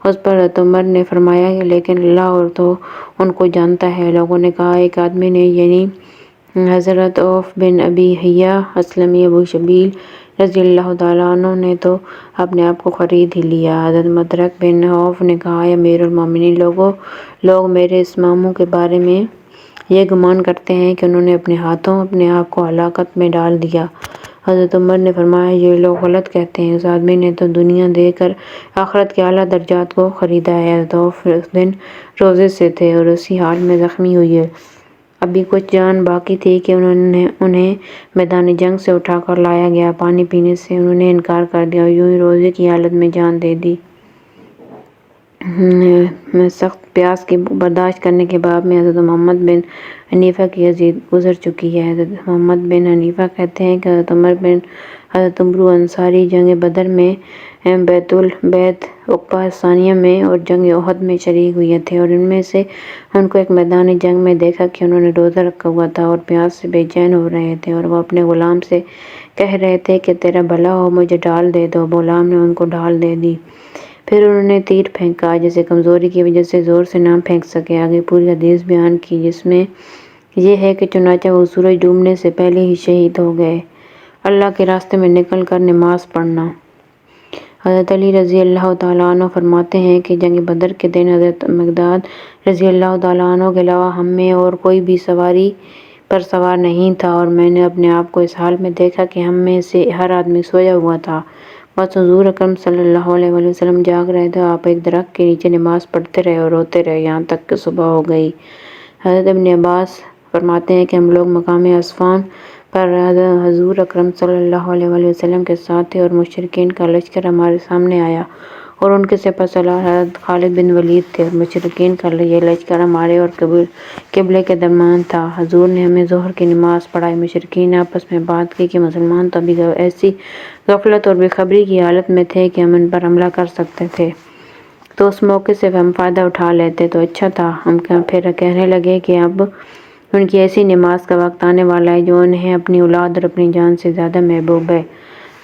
اس پر حضرت عمر نے فرمایا لیکن اللہ اور تو ان کو جانتا ہے۔ لوگوں نے کہا ایک آدمی نے یعنی حضرت عوف بن ابی حیہ اسلمی ابو شبیل رضی اللہ تعالیٰ عنہ نے تو اپنے آپ کو خرید ہی لیا۔ حضرت مدرک بن عوف نے کہا امیر المومنین لوگ میرے اس ماموں کے بارے میں یہ گمان کرتے ہیں کہ انہوں نے اپنے ہاتھوں اپنے آپ کو ہلاکت میں ڈال دیا۔ حضرت عمر نے فرمایا یہ لوگ غلط کہتے ہیں، اس آدمی نے تو دنیا دے کر آخرت کے اعلیٰ درجات کو خریدا ہے۔ حضرت عوف اس دن روزے سے تھے اور اسی حال میں زخمی ہوئے ابھی کچھ جان باقی تھی کہ انہیں میدان جنگ سے اٹھا کر لایا گیا۔ پانی پینے سے انہوں نے انکار کر دیا اور یوں ہی روزے کی حالت میں جان دے دی۔ سخت پیاس کی برداشت کرنے کے باب میں حضرت محمد بن حنیفہ کی عزیز گزر چکی ہے۔ حضرت محمد بن حنیفہ کہتے ہیں کہ حضرت عمر بن حضرت عمرو انصاری جنگ بدر میں، بیعت عقبہ ثانیہ میں اور جنگ احد میں شریک ہوئے تھے اور ان میں سے ان کو ایک میدان جنگ میں دیکھا کہ انہوں نے روزہ رکھا ہوا تھا اور پیاس سے بے چین ہو رہے تھے اور وہ اپنے غلام سے کہہ رہے تھے کہ تیرا بھلا ہو مجھے ڈال دے دو۔ غلام نے ان کو ڈال دے دی۔ پھر انہوں نے تیر پھینکا جسے کمزوری کی وجہ سے زور سے نہ پھینک سکے۔ آگے پوری حدیث بیان کی جس میں یہ ہے کہ چنانچہ وہ سورج ڈوبنے سے پہلے ہی شہید ہو گئے۔ اللہ کے راستے میں نکل کر نماز پڑھنا۔ حضرت علی رضی اللہ تعالیٰ عنہ فرماتے ہیں کہ جنگ بدر کے دن حضرت مقداد رضی اللہ تعالیٰ عنہ کے علاوہ ہم میں اور کوئی بھی سواری پر سوار نہیں تھا، اور میں نے اپنے آپ کو اس حال میں دیکھا کہ ہم میں سے ہر آدمی سویا ہوا تھا، بس حضور اکرم صلی اللہ علیہ وآلہ وسلم جاگ رہے تھے۔ آپ ایک درخت کے نیچے نماز پڑھتے رہے اور روتے رہے یہاں تک کہ صبح ہو گئی۔ حضرت ابن عباس فرماتے ہیں کہ ہم لوگ مقام عصفان پر حضور اکرم صلی اللہ علیہ وآلہ وسلم کے ساتھ تھے اور مشرکین کا لشکر ہمارے سامنے آیا اور ان کے سپہ سالار حضرت خالد بن ولید تھے، اور مشرکین کا یہ لشکر ہمارے اور قبلے کے درمیان تھا۔ حضور نے ہمیں ظہر کی نماز پڑھائی۔ مشرکین نے آپس میں بات کی کہ مسلمان تو ابھی ایسی غفلت اور بے خبری کی حالت میں تھے کہ ہم ان پر حملہ کر سکتے تھے، تو اس موقع سے ہم فائدہ اٹھا لیتے تو اچھا تھا۔ ہم پھر کہنے لگے کہ اب ان کی ایسی نماز کا وقت آنے والا ہے جو انہیں اپنی اولاد اور اپنی جان سے زیادہ محبوب ہے۔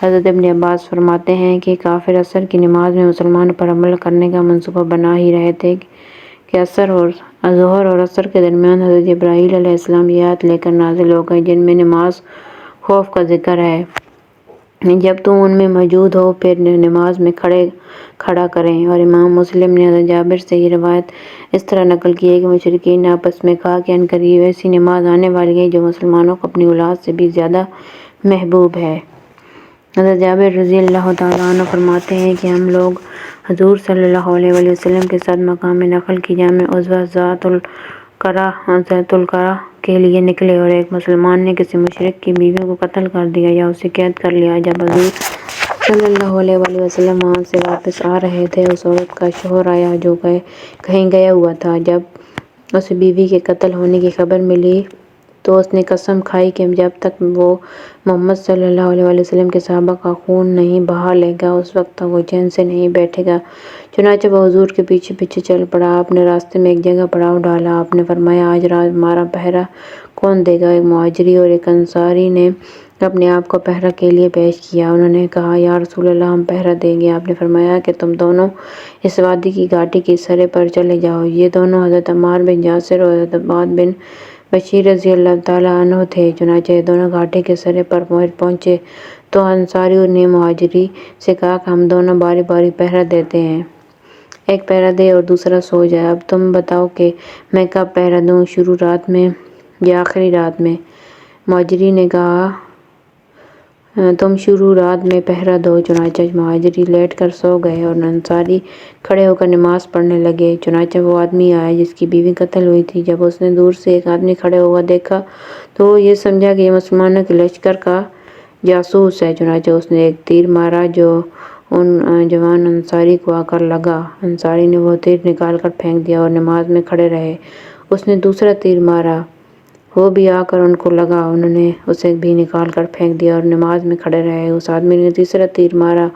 حضرت ابن عباس فرماتے ہیں کہ کافر عصر کی نماز میں مسلمانوں پر حملہ کرنے کا منصوبہ بنا ہی رہے تھے کہ ظہر اور عصر کے درمیان حضرت جبرائیل علیہ السلام یہ آیت لے کر نازل ہو گئی جن میں نماز خوف کا ذکر ہے۔ جب تم ان میں موجود ہو پھر نماز میں کھڑا کریں۔ اور امام مسلم نے حضرت جابر سے یہ روایت اس طرح نقل کی ہے کہ مشرکین نے آپس میں کہا کہ عنقریب ایسی نماز آنے والی ہے جو مسلمانوں کو اپنی اولاد سے بھی زیادہ محبوب ہے۔ حضرت جابر رضی اللہ تعالیٰ عنہ فرماتے ہیں کہ ہم لوگ حضور صلی اللہ علیہ وآلہ وسلم کے ساتھ مقام نخل کی جامع عضوہ ذات القرہ کے لیے نکلے، اور ایک مسلمان نے کسی مشرک کی بیوی کو قتل کر دیا یا اسے قید کر لیا۔ جب حضور صلی اللہ علیہ وآلہ وسلم وہاں سے واپس آ رہے تھے، اس عورت کا شوہر آیا جو کہیں گیا ہوا تھا۔ جب اسے بیوی کے قتل ہونے کی خبر ملی تو اس نے قسم کھائی کہ جب تک وہ محمد صلی اللہ علیہ وآلہ وسلم کے صحابہ کا خون نہیں بہا لے گا اس وقت تک وہ چین سے نہیں بیٹھے گا۔ چنانچہ وہ حضور کے پیچھے پیچھے چل پڑا۔ آپ نے راستے میں ایک جگہ پڑاؤ ڈالا۔ آپ نے فرمایا آج رات ہمارا پہرا کون دے گا؟ ایک مہاجری اور ایک انصاری نے اپنے آپ کو پہرا کے لیے پیش کیا۔ انہوں نے کہا یا رسول اللہ ہم پہرا دیں گے۔ آپ نے فرمایا کہ تم دونوں اس وادی کی گھاٹی کے سرے پر چلے جاؤ۔ یہ دونوں حضرت عمار بن یاسر اور حضرت عباد بن بشیر رضی اللہ تعالیٰ عنہ تھے۔ چنانچہ یہ دونوں گھاٹی کے سرے پر پہنچے تو انصاری نے مہاجری سے کہا کہ ہم دونوں باری باری پہرا دیتے ہیں، ایک پہرا دے اور دوسرا سو جائے۔ اب تم بتاؤ کہ میں کب پہرا دوں، شروع رات میں یا آخری رات میں؟ مہاجری نے کہا تم شروع رات میں پہرا دو۔ چنانچہ مہاجری لیٹ کر سو گئے اور انصاری کھڑے ہو کر نماز پڑھنے لگے۔ چنانچہ وہ آدمی آیا جس کی بیوی قتل ہوئی تھی۔ جب اس نے دور سے ایک آدمی کھڑے ہوا دیکھا تو وہ یہ سمجھا کہ یہ مسلمانوں کے لشکر کا جاسوس ہے۔ چنانچہ اس نے ایک تیر مارا جو ان جوان انصاری کو آ کر لگا۔ انصاری نے وہ تیر نکال کر پھینک دیا اور نماز میں کھڑے رہے۔ اس نے دوسرا تیر مارا، وہ بھی آ کر ان کو لگا۔ انہوں نے اسے بھی نکال کر پھینک دیا اور نماز میں کھڑے رہے۔ اس آدمی نے تیسرا تیر مارا،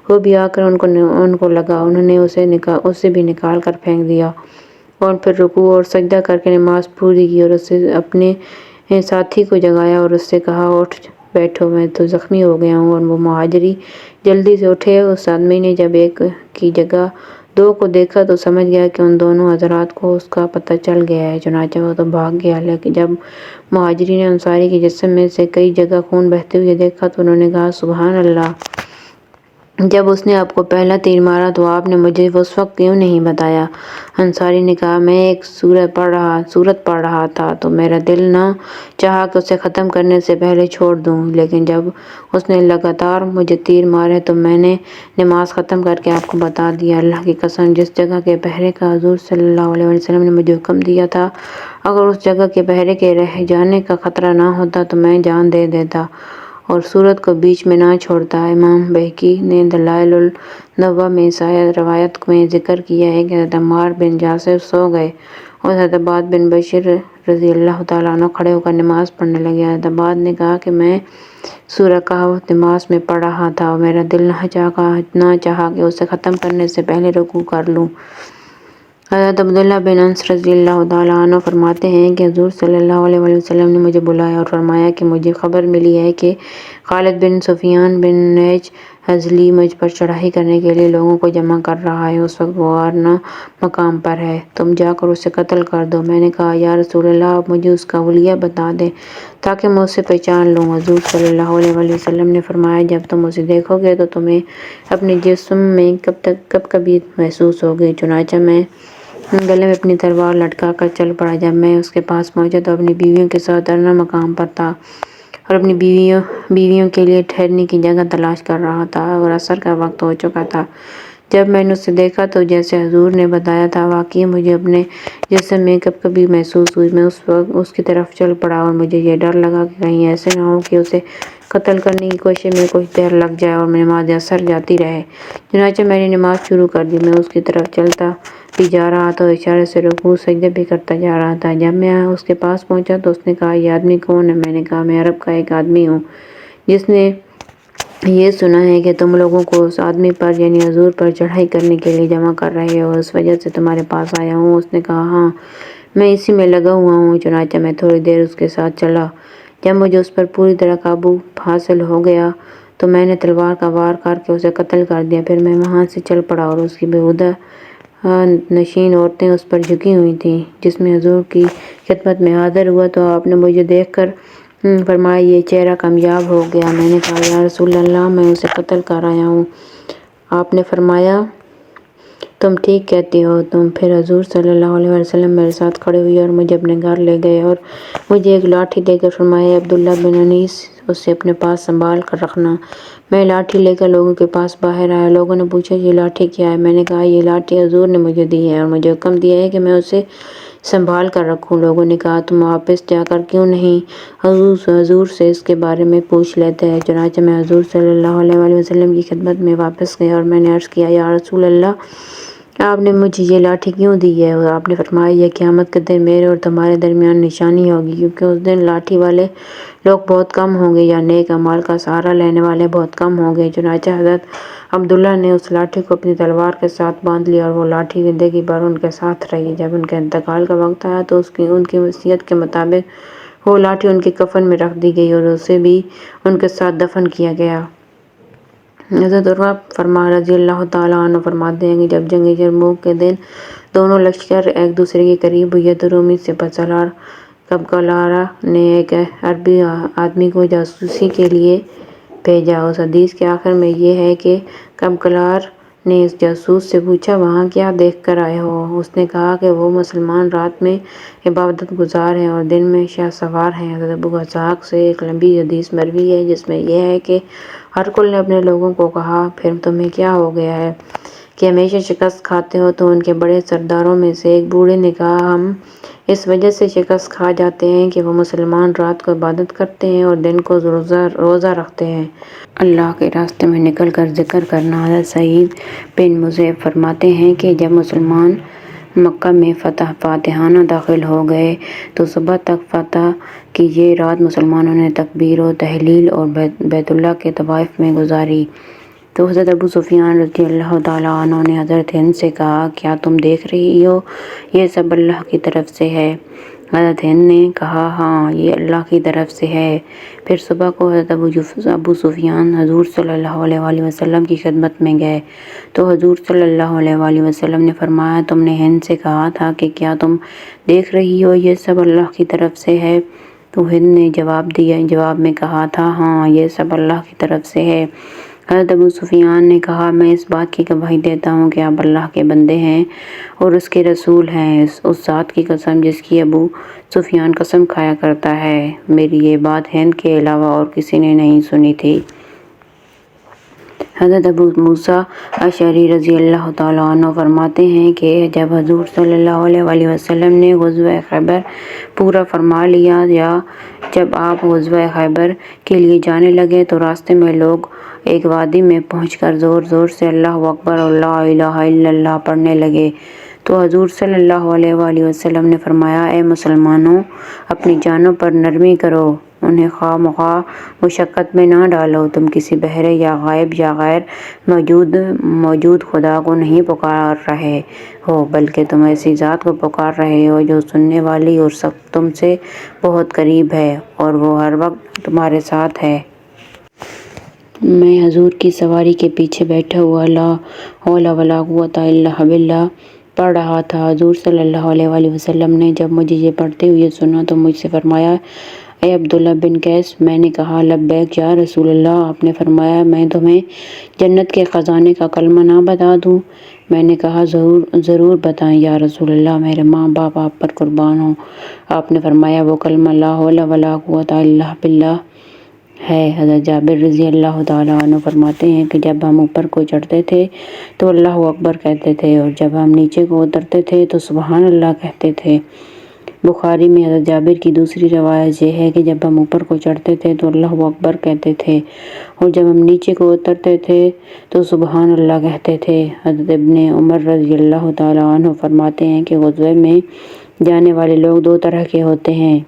وہ بھی آ کر ان کو لگا۔ انہوں نے اسے بھی نکال کر پھینک دیا اور پھر رکوع اور سجدہ کر کے نماز پوری کی اور اسے اپنے ساتھی کو جگایا اور اس سے کہا اٹھ بیٹھو، میں تو زخمی ہو گیا ہوں۔ اور وہ مہاجری جلدی سے اٹھے۔ اس آدمی نے جب ایک کی جگہ دو کو دیکھا تو سمجھ گیا کہ ان دونوں حضرات کو اس کا پتہ چل گیا ہے، چنانچہ وہ تو بھاگ گیا۔ لیکن جب مہاجری نے انصاری کے جسم میں سے کئی جگہ خون بہتے ہوئے دیکھا تو انہوں نے کہا سبحان اللہ، جب اس نے آپ کو پہلا تیر مارا تو آپ نے مجھے اس وقت کیوں نہیں بتایا؟ انصاری نے کہا میں ایک سورت پڑھ رہا تھا تو میرا دل نہ چاہا کہ اسے ختم کرنے سے پہلے چھوڑ دوں، لیکن جب اس نے لگاتار مجھے تیر مارے تو میں نے نماز ختم کر کے آپ کو بتا دیا۔ اللہ کی قسم جس جگہ کے پہرے کا حضور صلی اللہ علیہ وسلم نے مجھے حکم دیا تھا، اگر اس جگہ کے پہرے کے رہ جانے کا خطرہ نہ ہوتا تو میں جان دے دیتا اور سورت کو بیچ میں نہ چھوڑتا۔ امام بہقی نے دلائل النبوہ میں اس روایت میں ذکر کیا ہے کہ حضرت عمار بن یاسر سو گئے اور حضرت عباد بن بشیر رضی اللہ تعالیٰ عنہ کھڑے ہو کر نماز پڑھنے لگے۔ حضرت عباد نے کہا کہ میں سورہ کہف نماز میں پڑھ رہا تھا اور میرا دل نہ چاہا کہ اسے ختم کرنے سے پہلے رکوع کر لوں۔ حضرت عبداللہ بن انس رضی اللہ تعالیٰ عنہ فرماتے ہیں کہ حضور صلی اللہ علیہ وآلہ وسلم نے مجھے بلایا اور فرمایا کہ مجھے خبر ملی ہے کہ خالد بن سفیان بن نیج ہزلی مجھ پر چڑھائی کرنے کے لیے لوگوں کو جمع کر رہا ہے، اس وقت وہ وارنا مقام پر ہے، تم جا کر اسے قتل کر دو۔ میں نے کہا یا رسول اللہ، آپ مجھے اس کا حلیہ بتا دیں تاکہ میں اسے پہچان لوں۔ حضور صلی اللہ علیہ وسلم نے فرمایا جب تم اسے دیکھو گے تو تمہیں اپنے جسم میں کپکپی محسوس ہوگی۔ چنانچہ میں گلے میں اپنی تلوار لٹکا کر چل پڑا۔ جب میں اس کے پاس پہنچا تو اپنی بیویوں کے ساتھ ارنا مقام پر تھا اور اپنی بیویوں کے لیے ٹھہرنے کی جگہ تلاش کر رہا تھا اور عصر کا وقت ہو چکا تھا۔ جب میں نے اسے دیکھا تو جیسے حضور نے بتایا تھا واقعی مجھے اپنے جسم میں کپکپی محسوس ہوئی۔ میں اس وقت اس کی طرف چل پڑا اور مجھے یہ ڈر لگا کہ کہیں ایسے نہ ہو کہ اسے قتل کرنے کی کوشش میں کچھ دیر لگ جائے اور نماز عصر جاتی رہے۔ چنانچہ میں نے نماز شروع کر دی۔ میں اس کی طرف چلتا بھی جا رہا تھا اور اشارے سے رکوع سجدے بھی کرتا جا رہا تھا۔ جب میں اس کے پاس پہنچا تو اس نے کہا یہ آدمی کون ہے؟ میں نے کہا میں عرب کا ایک آدمی ہوں جس نے یہ سنا ہے کہ تم لوگوں کو اس آدمی پر یعنی حضور پر چڑھائی کرنے کے لیے جمع کر رہے ہو، اس وجہ سے تمہارے پاس آیا ہوں۔ اس نے کہا ہاں میں اسی میں لگا ہوا ہوں۔ چنانچہ میں تھوڑی دیر اس کے ساتھ چلا۔ جب مجھے اس پر پوری طرح قابو حاصل ہو گیا تو میں نے تلوار کا وار کر کے اسے قتل کر دیا۔ پھر میں وہاں سے چل پڑا اور اس کی بیہودہ نشین عورتیں اس پر جھکی ہوئی تھیں۔ جس میں حضور کی خدمت میں حاضر ہوا تو آپ نے مجھے دیکھ کر فرمایا یہ چہرہ کامیاب ہو گیا۔ میں نے کہا یا رسول اللہ میں اسے قتل کر آیا ہوں۔ آپ نے فرمایا تم ٹھیک کہتی ہو۔ پھر حضور صلی اللہ علیہ وسلم میرے ساتھ کھڑے ہوئے اور مجھے اپنے گھر لے گئے اور مجھے ایک لاٹھی دے کر فرمایا عبداللہ بن انیس اسے اپنے پاس سنبھال کر رکھنا۔ میں لاٹھی لے کر لوگوں کے پاس باہر آیا۔ لوگوں نے پوچھا یہ لاٹھی کیا ہے؟ میں نے کہا یہ لاٹھی حضور نے مجھے دی ہے اور مجھے حکم دیا ہے کہ میں اسے سنبھال کر رکھوں۔ لوگوں نے کہا تم واپس جا کر کیوں نہیں حضور سے اس کے بارے میں پوچھ لیتے؟ چنانچہ میں حضور صلی اللہ علیہ وسلم کی خدمت میں واپس گیا اور میں نے عرض کیا یا رسول اللہ آپ نے مجھے یہ لاٹھی کیوں دی ہے؟ اور آپ نے فرمایا یہ قیامت کے دن میرے اور تمہارے درمیان نشانی ہوگی، کیونکہ اس دن لاٹھی والے لوگ بہت کم ہوں گے یا نیک اعمال کا سہارا لینے والے بہت کم ہوں گے۔ چنانچہ حضرت عبداللہ نے اس لاٹھی کو اپنی تلوار کے ساتھ باندھ لیا اور وہ لاٹھی زندگی بھر ان کے ساتھ رہی۔ جب ان کے انتقال کا وقت آیا تو ان کی وصیت کے مطابق وہ لاٹھی ان کے کفن میں رکھ دی گئی اور اسے بھی ان کے ساتھ دفن کیا گیا۔ حضرت عروہ رضی اللہ تعالیٰ عنہ فرماتے ہیں کہ جب جنگ یرموک کے دن دونوں لشکر ایک دوسرے کے قریب ہوئے تو رومی سپہ سالار کبکلارا نے ایک عربی آدمی کو جاسوسی کے لیے بھیجا۔ اس حدیث کے آخر میں یہ ہے کہ کبکلار نے اس جاسوس سے پوچھا وہاں کیا دیکھ کر آئے ہو؟ اس نے کہا کہ وہ مسلمان رات میں عبادت گزار ہیں اور دن میں شاہ سوار ہیں۔ حضرت ابو اسحاق سے ایک لمبی حدیث مروی ہے جس میں یہ ہے کہ ہرقل نے اپنے لوگوں کو کہا پھر تمہیں کیا ہو گیا ہے کہ ہمیشہ شکست کھاتے ہو؟ تو ان کے بڑے سرداروں میں سے ایک بوڑھے نے کہا ہم اس وجہ سے شکست کھا جاتے ہیں کہ وہ مسلمان رات کو عبادت کرتے ہیں اور دن کو روزہ رکھتے ہیں۔ اللہ کے راستے میں نکل کر ذکر کرنا۔ حضرت سعید بن مسیب فرماتے ہیں کہ جب مسلمان مکہ میں فاتحانہ داخل ہو گئے تو صبح تک فتح کی یہ رات مسلمانوں نے تکبیر و تہلیل اور بیت اللہ کے طواف میں گزاری۔ تو حضرت ابو سفیان رضی اللہ تعالیٰ عنہ نے حضرت ہند سے کہا کیا تم دیکھ رہی ہو یہ سب اللہ کی طرف سے ہے؟ حضرت ہند نے کہا ہاں یہ اللہ کی طرف سے ہے۔ پھر صبح کو حضرت ابو سفیان حضور صلی اللہ علیہ وسلم کی خدمت میں گئے تو حضور صلی اللہ علیہ وسلم نے فرمایا تم نے ہند سے کہا تھا کہ کیا تم دیکھ رہی ہو یہ سب اللہ کی طرف سے ہے؟ تو ہند نے جواب میں کہا تھا ہاں یہ سب اللہ کی طرف سے ہے۔ حضرت ابو سفیان نے کہا میں اس بات کی گواہی دیتا ہوں کہ آپ اللہ کے بندے ہیں اور اس کے رسول ہیں۔ اس ذات کی قسم جس کی ابو سفیان قسم کھایا کرتا ہے میری یہ بات ہند کے علاوہ اور کسی نے نہیں سنی تھی۔ حضرت ابو موسیٰ اشعری رضی اللہ تعالیٰ عنہ فرماتے ہیں کہ جب حضور صلی اللہ علیہ وسلم نے غزوہ خیبر پورا فرما لیا یا جب آپ غزوہ خیبر کے لیے جانے لگے تو راستے میں لوگ ایک وادی میں پہنچ کر زور زور سے اللہ اکبر اور لا الہ الا اللہ پڑھنے لگے تو حضور صلی اللہ علیہ وسلم نے فرمایا اے مسلمانوں اپنی جانوں پر نرمی کرو، انہیں خواہ مخواہ مشقت میں نہ ڈالو، تم کسی بہرے یا غائب یا غیر موجود خدا کو نہیں پکار رہے ہو بلکہ تم ایسی ذات کو پکار رہے ہو جو سننے والی اور تم سے بہت قریب ہے اور وہ ہر وقت تمہارے ساتھ ہے۔ میں حضور کی سواری کے پیچھے بیٹھا ہوا لا حول ولا قوت الا باللہ پڑھ رہا تھا۔ حضور صلی اللہ علیہ وسلم نے جب مجھے یہ پڑھتے ہوئے سنا تو مجھ سے فرمایا، اے عبداللہ بن قیس۔ میں نے کہا، لبیک یا رسول اللہ۔ آپ نے فرمایا، میں تمہیں جنت کے خزانے کا کلمہ نہ بتا دوں؟ میں نے کہا، ضرور بتائیں یا رسول اللہ، میرے ماں باپ آپ پر قربان ہوں۔ آپ نے فرمایا، وہ کلمہ لا حول ولا قوت الا باللہ ہے۔ حضرت جابر رضی اللہ تعالیٰ عنہ فرماتے ہیں کہ جب ہم اوپر کو چڑھتے تھے تو اللہ اکبر کہتے تھے، اور جب ہم نیچے کو اترتے تھے تو سبحان اللہ کہتے تھے۔ بخاری میں حضرت جابر کی دوسری روایت یہ ہے کہ جب ہم اوپر کو چڑھتے تھے تو اللہ اکبر کہتے تھے، اور جب ہم نیچے کو اترتے تھے تو سبحان اللہ کہتے تھے۔ حضرت ابن عمر رضی اللہ تعالیٰ عنہ فرماتے ہیں کہ غزوے میں جانے والے لوگ دو طرح کے ہوتے ہیں،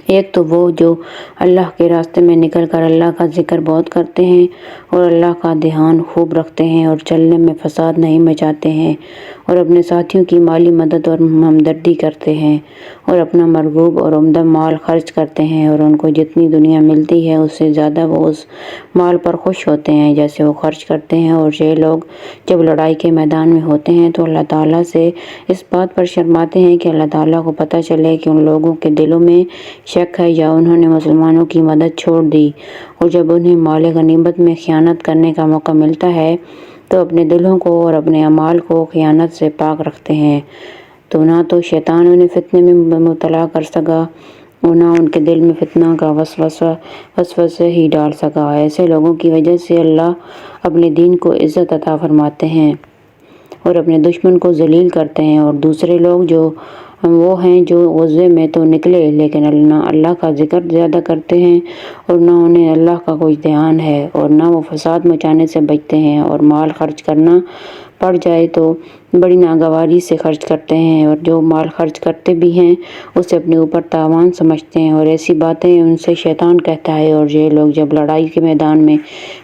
ایک تو وہ جو اللہ کے راستے میں نکل کر اللہ کا ذکر بہت کرتے ہیں اور اللہ کا دھیان خوب رکھتے ہیں اور چلنے میں فساد نہیں مچاتے ہیں، اور اپنے ساتھیوں کی مالی مدد اور ہمدردی کرتے ہیں، اور اپنا مرغوب اور عمدہ مال خرچ کرتے ہیں، اور ان کو جتنی دنیا ملتی ہے اس سے زیادہ وہ اس مال پر خوش ہوتے ہیں جیسے وہ خرچ کرتے ہیں۔ اور یہ لوگ جب لڑائی کے میدان میں ہوتے ہیں تو اللہ تعالیٰ سے اس بات پر شرماتے ہیں کہ اللہ تعالیٰ کو پتہ چلے کہ ان لوگوں کے دلوں میں شک ہے یا انہوں نے مسلمانوں کی مدد چھوڑ دی، اور جب انہیں مال غنیمت میں خیانت کرنے کا موقع ملتا ہے تو اپنے دلوں کو اور اپنے اعمال کو خیانت سے پاک رکھتے ہیں، تو نہ تو شیطان انہیں فتنے میں مبتلا کر سکا اور نہ ان کے دل میں فتنہ کا وسوسہ ہی ڈال سکا۔ ایسے لوگوں کی وجہ سے اللہ اپنے دین کو عزت عطا فرماتے ہیں اور اپنے دشمن کو ذلیل کرتے ہیں، اور دوسرے لوگ جو وہ ہیں جو غزوے میں تو نکلے لیکن نہ اللہ کا ذکر زیادہ کرتے ہیں اور نہ انہیں اللہ کا کوئی دھیان ہے، اور نہ وہ فساد مچانے سے بچتے ہیں، اور مال خرچ کرنا پڑ جائے تو بڑی ناگواری سے خرچ کرتے ہیں، اور جو مال خرچ کرتے بھی ہیں اسے اپنے اوپر تاوان سمجھتے ہیں، اور ایسی باتیں ان سے شیطان کہتا ہے۔ اور یہ لوگ جب لڑائی کے میدان میں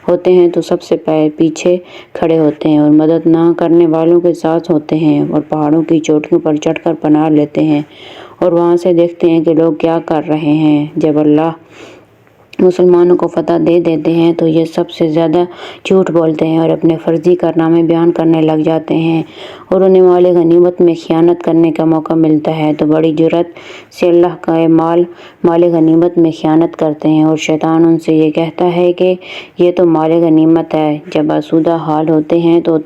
ہوتے ہیں تو سب سے پیچھے کھڑے ہوتے ہیں اور مدد نہ کرنے والوں کے ساتھ ہوتے ہیں، اور پہاڑوں کی چوٹیوں پر چڑھ کر پناہ لیتے ہیں اور وہاں سے دیکھتے ہیں کہ لوگ کیا کر رہے ہیں۔ جب اللہ مسلمانوں کو فتح دے دیتے ہیں تو یہ سب سے زیادہ جھوٹ بولتے ہیں اور اپنے فرضی کارنامے بیان کرنے لگ جاتے ہیں، اور انہیں مال غنیمت میں خیانت کرنے کا موقع ملتا ہے تو بڑی جرأت سے اللہ کا مال غنیمت میں خیانت کرتے ہیں، اور شیطان ان سے یہ کہتا ہے کہ یہ تو مال غنیمت ہے۔ جب آسودہ حال ہوتے ہیں تو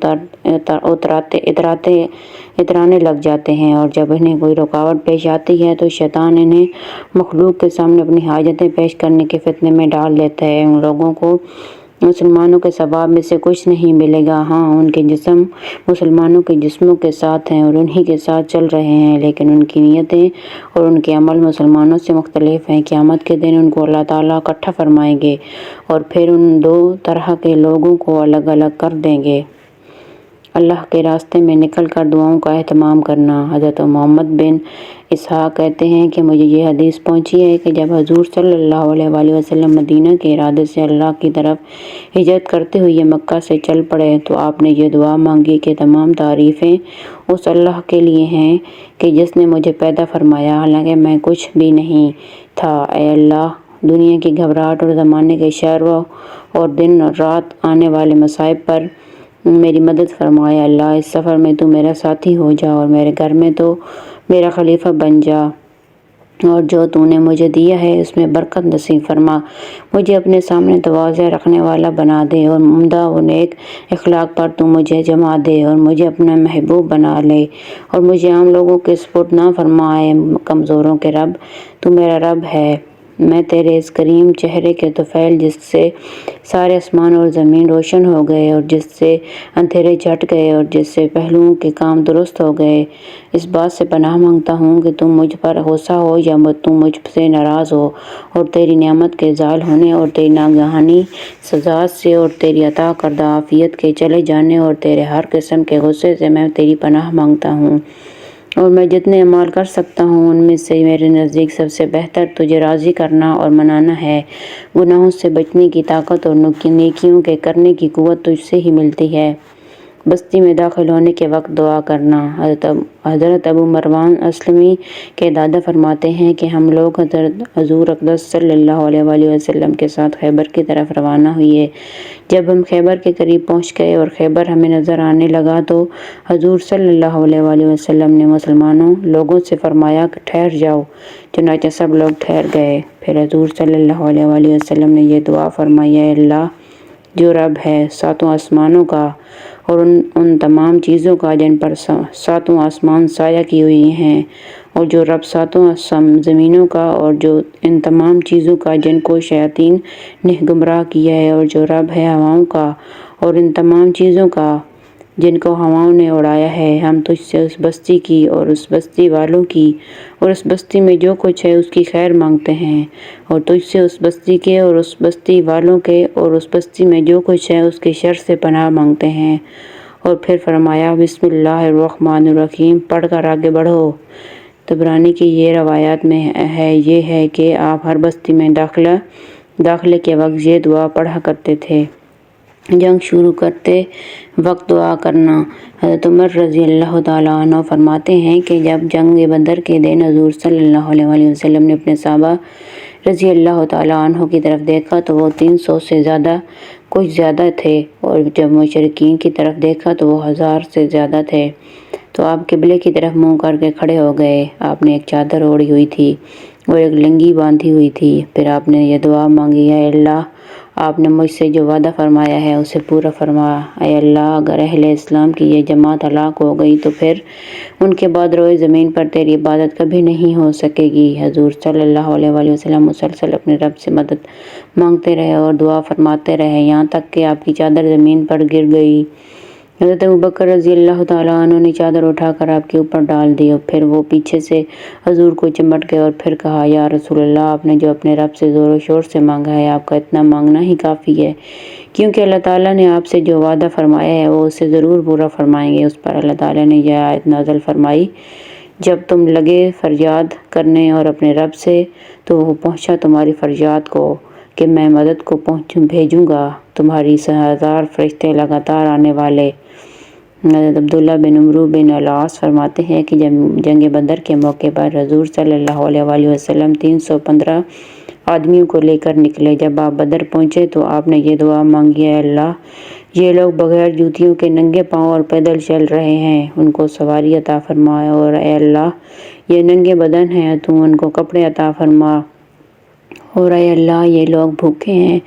اترانے لگ جاتے ہیں، اور جب انہیں کوئی رکاوٹ پیش آتی ہے تو شیطان انہیں مخلوق کے سامنے اپنی حاجتیں پیش کرنے کے فتنے میں ڈال دیتا ہے۔ ان لوگوں کو مسلمانوں کے ثواب میں سے کچھ نہیں ملے گا، ہاں ان کے جسم مسلمانوں کے جسموں کے ساتھ ہیں اور انہی کے ساتھ چل رہے ہیں، لیکن ان کی نیتیں اور ان کے عمل مسلمانوں سے مختلف ہیں۔ قیامت کے دن ان کو اللہ تعالیٰ اکٹھا فرمائیں گے اور پھر ان دو طرح کے لوگوں کو الگ الگ کر دیں گے۔ اللہ کے راستے میں نکل کر دعاؤں کا اہتمام کرنا۔ حضرت محمد بن اسحاق کہتے ہیں کہ مجھے یہ حدیث پہنچی ہے کہ جب حضور صلی اللہ علیہ وسلم مدینہ کے ارادے سے اللہ کی طرف ہجرت کرتے ہوئے مکہ سے چل پڑے تو آپ نے یہ دعا مانگی کہ تمام تعریفیں اس اللہ کے لیے ہیں کہ جس نے مجھے پیدا فرمایا حالانکہ میں کچھ بھی نہیں تھا۔ اے اللہ، دنیا کی گھبراہٹ اور زمانے کے شر اور دن رات آنے والے مصائب پر میری مدد فرمایا۔ اللہ، اس سفر میں تو میرا ساتھی ہو جا اور میرے گھر میں تو میرا خلیفہ بن جا، اور جو تو نے مجھے دیا ہے اس میں برکت نصیب فرما۔ مجھے اپنے سامنے تواضع رکھنے والا بنا دے اور عمدہ و نیک اخلاق پر تو مجھے جما دے، اور مجھے اپنا محبوب بنا لے، اور مجھے عام لوگوں کے سپرد نہ فرمائے۔ کمزوروں کے رب تو میرا رب ہے۔ میں تیرے اس کریم چہرے کے طفیل جس سے سارے آسمان اور زمین روشن ہو گئے اور جس سے اندھیرے جھٹ گئے اور جس سے پہلوؤں کے کام درست ہو گئے، اس بات سے پناہ مانگتا ہوں کہ تم مجھ پر غصہ ہو یا تم مجھ سے ناراض ہو، اور تیری نعمت کے زوال ہونے اور تیری ناگہانی سزا سے اور تیری عطا کردہ عافیت کے چلے جانے اور تیرے ہر قسم کے غصے سے میں تیری پناہ مانگتا ہوں، اور میں جتنے اعمال کر سکتا ہوں ان میں سے میرے نزدیک سب سے بہتر تجھے راضی کرنا اور منانا ہے۔ گناہوں سے بچنے کی طاقت اور نیکیوں کے کرنے کی قوت تجھ سے ہی ملتی ہے۔ بستی میں داخل ہونے کے وقت دعا کرنا۔ حضرت ابو مروان اسلمی کے دادا فرماتے ہیں کہ ہم لوگ حضور اقدس صلی اللہ علیہ وآلہ وسلم کے ساتھ خیبر کی طرف روانہ ہوئے۔ جب ہم خیبر کے قریب پہنچ گئے اور خیبر ہمیں نظر آنے لگا تو حضور صلی اللہ علیہ وآلہ وسلم نے مسلمانوں لوگوں سے فرمایا کہ ٹھہر جاؤ، چنانچہ سب لوگ ٹھہر گئے۔ پھر حضور صلی اللہ علیہ وآلہ وسلم نے یہ دعا فرمائی: اے اللہ، جو رب ہے ساتوں آسمانوں کا اور ان تمام چیزوں کا جن پر ساتوں آسمان سایہ کی ہوئی ہیں، اور جو رب ساتوں زمینوں کا اور جو ان تمام چیزوں کا جن کو شیاطین نے گمراہ کیا ہے، اور جو رب ہے ہواؤں کا اور ان تمام چیزوں کا جن کو ہواؤں نے اڑایا ہے، ہم تجھ سے اس بستی کی اور اس بستی والوں کی اور اس بستی میں جو کچھ ہے اس کی خیر مانگتے ہیں، اور تجھ سے اس بستی کے اور اس بستی والوں کے اور اس بستی میں جو کچھ ہے اس کے شر سے پناہ مانگتے ہیں۔ اور پھر فرمایا: بسم اللہ الرحمن الرحیم، پڑھ کر آگے بڑھو۔ طبرانی کی یہ روایات میں یہ ہے کہ آپ ہر بستی میں داخلے کے وقت یہ دعا پڑھا کرتے تھے۔ جنگ شروع کرتے وقت دعا کرنا۔ حضرت عمر رضی اللہ تعالیٰ عنہ فرماتے ہیں کہ جب جنگ بدر کے دن حضور صلی اللہ علیہ وآلہ وسلم نے اپنے صحابہ رضی اللہ تعالیٰ عنہ کی طرف دیکھا تو وہ 300 سے کچھ زیادہ تھے، اور جب مشرکین کی طرف دیکھا تو وہ 1000 سے زیادہ تھے، تو آپ قبلے کی طرف منہ کر کے کھڑے ہو گئے۔ آپ نے ایک چادر اوڑھی ہوئی تھی اور ایک لنگی باندھی ہوئی تھی۔ پھر آپ نے یہ دعا مانگی: اے اللہ، آپ نے مجھ سے جو وعدہ فرمایا ہے اسے پورا فرما۔ اے اللہ، اگر اہل اسلام کی یہ جماعت ہلاک ہو گئی تو پھر ان کے بعد روئے زمین پر تیری عبادت کبھی نہیں ہو سکے گی۔ حضور صلی اللہ علیہ وآلہ وسلم مسلسل اپنے رب سے مدد مانگتے رہے اور دعا فرماتے رہے، یہاں تک کہ آپ کی چادر زمین پر گر گئی۔ حضرت ابوبکر رضی اللہ تعالیٰ عنہ نے چادر اٹھا کر آپ کے اوپر ڈال دی، اور پھر وہ پیچھے سے حضور کو چمٹ گئے اور پھر کہا: یا رسول اللہ، آپ نے جو اپنے رب سے زور و شور سے مانگا ہے، آپ کا اتنا مانگنا ہی کافی ہے، کیونکہ اللہ تعالیٰ نے آپ سے جو وعدہ فرمایا ہے وہ اسے ضرور پورا فرمائیں گے۔ اس پر اللہ تعالیٰ نے یہ آیت نازل فرمائی: جب تم لگے فریاد کرنے اور اپنے رب سے تو وہ پہنچا تمہاری فریاد کو کہ میں مدد کو بھیجوں گا، تمہاری 1000 فرشتے لگاتار آنے والے۔ حضرت عبداللہ بن عمرو بن العاص فرماتے ہیں کہ جب جنگ بدر کے موقع پر حضور صلی اللہ علیہ وآلہ وسلم 315 آدمیوں کو لے کر نکلے۔ جب آپ بدر پہنچے تو آپ نے یہ دعا مانگی: اے اللہ، یہ لوگ بغیر جوتیوں کے ننگے پاؤں اور پیدل چل رہے ہیں، ان کو سواری عطا فرما، اور اے اللہ، یہ ننگے بدن ہیں، تو ان کو کپڑے عطا فرما، اور اے اللہ، یہ لوگ بھوکے ہیں،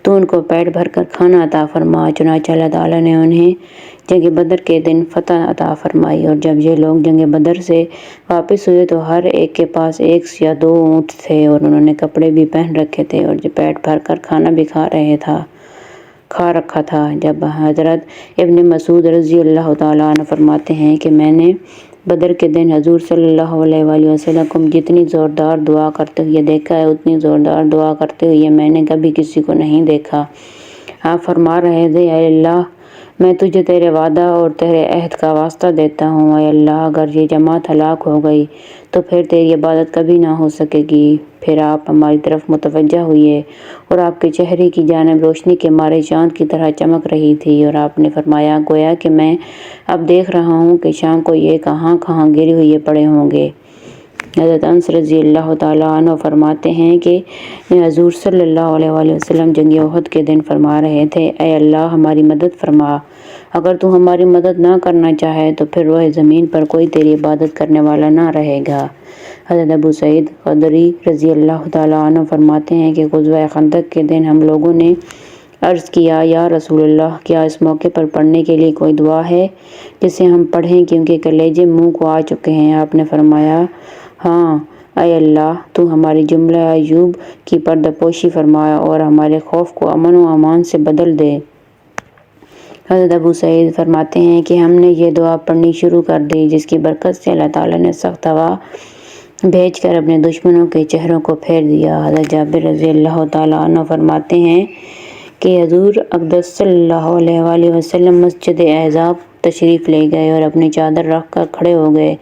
تو ان کو پیٹ بھر کر کھانا عطا فرما۔ چنانچہ اللہ تعالیٰ نے انہیں جنگ بدر کے دن فتح عطا فرمائی، اور جب یہ لوگ جنگ بدر سے واپس ہوئے تو ہر ایک کے پاس 1 یا 2 اونٹ تھے، اور انہوں نے کپڑے بھی پہن رکھے تھے اور پیٹ بھر کر کھانا بھی کھا رکھا تھا۔ جب حضرت ابن مسعود رضی اللہ تعالیٰ عنہ فرماتے ہیں کہ میں نے بدر کے دن حضور صلی اللہ علیہ وآلہ وسلم کو جتنی زوردار دعا کرتے ہوئے دیکھا ہے، اتنی زوردار دعا کرتے ہوئے میں نے کبھی کسی کو نہیں دیکھا۔ آپ فرما رہے تھے: اے اللہ، میں تجھے تیرے وعدہ اور تیرے عہد کا واسطہ دیتا ہوں، اے اللہ، اگر یہ جماعت ہلاک ہو گئی تو پھر تیری عبادت کبھی نہ ہو سکے گی۔ پھر آپ ہماری طرف متوجہ ہوئے اور آپ کے چہرے کی جانب روشنی کے مارے چاند کی طرح چمک رہی تھی، اور آپ نے فرمایا: گویا کہ میں اب دیکھ رہا ہوں کہ شام کو یہ کہاں کہاں گرے ہوئے پڑے ہوں گے۔ حضرت انس رضی اللہ تعالیٰ عنہ فرماتے ہیں کہ حضور صلی اللہ علیہ وآلہ وسلم جنگ احد کے دن فرما رہے تھے: اے اللہ، ہماری مدد فرما، اگر تو ہماری مدد نہ کرنا چاہے تو پھر روئے زمین پر کوئی تیری عبادت کرنے والا نہ رہے گا۔ حضرت ابو سعید خدری رضی اللہ تعالیٰ عنہ فرماتے ہیں کہ غزوہ خندق کے دن ہم لوگوں نے عرض کیا: یا رسول اللہ، کیا اس موقع پر پڑھنے کے لیے کوئی دعا ہے جسے ہم پڑھیں، کیونکہ کلیجے منہ کو آ چکے ہیں؟ آپ نے فرمایا: ہاں، اے اللہ، تو ہماری جملہ ایوب کی پردہ پوشی فرما اور ہمارے خوف کو امن و امان سے بدل دے۔ حضرت ابو سعید فرماتے ہیں کہ ہم نے یہ دعا پڑھنی شروع کر دی، جس کی برکت سے اللہ تعالیٰ نے سخت ہوا بھیج کر اپنے دشمنوں کے چہروں کو پھیر دیا۔ حضرت جابر رضی اللہ تعالیٰ عنہ فرماتے ہیں کہ حضور اقدس صلی اللہ علیہ وآلہ وسلم مسجد احزاب تشریف لے گئے اور اپنی چادر رکھ کر کھڑے ہو گئے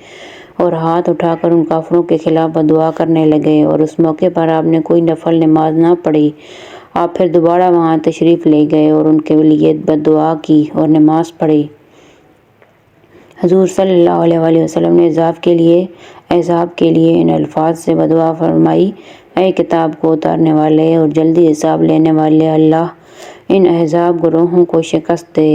اور ہاتھ اٹھا کر ان کافروں کے خلاف بددعا کرنے لگے، اور اس موقع پر آپ نے کوئی نفل نماز نہ پڑھی۔ آپ پھر دوبارہ وہاں تشریف لے گئے اور ان کے لیے بددعا کی اور نماز پڑھی۔ حضور صلی اللہ علیہ وآلہ وسلم نے عذاب کے لیے ان الفاظ سے بدعا فرمائی: اے کتاب کو اتارنے والے اور جلدی حساب لینے والے اللہ، ان احزاب گروہوں کو شکست دے۔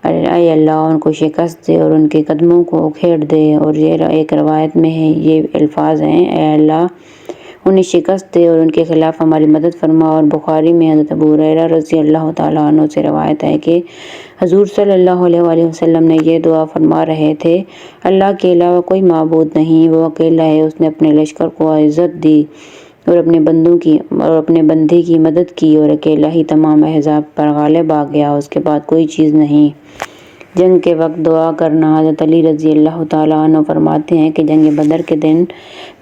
اے اللہ، ان کو شکست دے اور ان کے قدموں کو اکھیڑ دے۔ اور یہ ایک روایت میں ہے، یہ الفاظ ہیں: اے اللہ، انہیں شکست دے اور ان کے خلاف ہماری مدد فرما۔ اور بخاری میں حضرت ابو ہریرہ رضی اللہ تعالیٰ عنہ سے روایت ہے کہ حضور صلی اللہ علیہ وآلہ وسلم نے یہ دعا فرما رہے تھے: اللہ کے علاوہ کوئی معبود نہیں، وہ اکیلا ہے، اس نے اپنے لشکر کو عزت دی اور اپنے بندے کی مدد کی اور اکیلا ہی تمام احزاب پر غالب آ گیا، اس کے بعد کوئی چیز نہیں۔ جنگ کے وقت دعا کرنا۔ حضرت علی رضی اللہ تعالیٰ عنہ فرماتے ہیں کہ جنگ بدر کے دن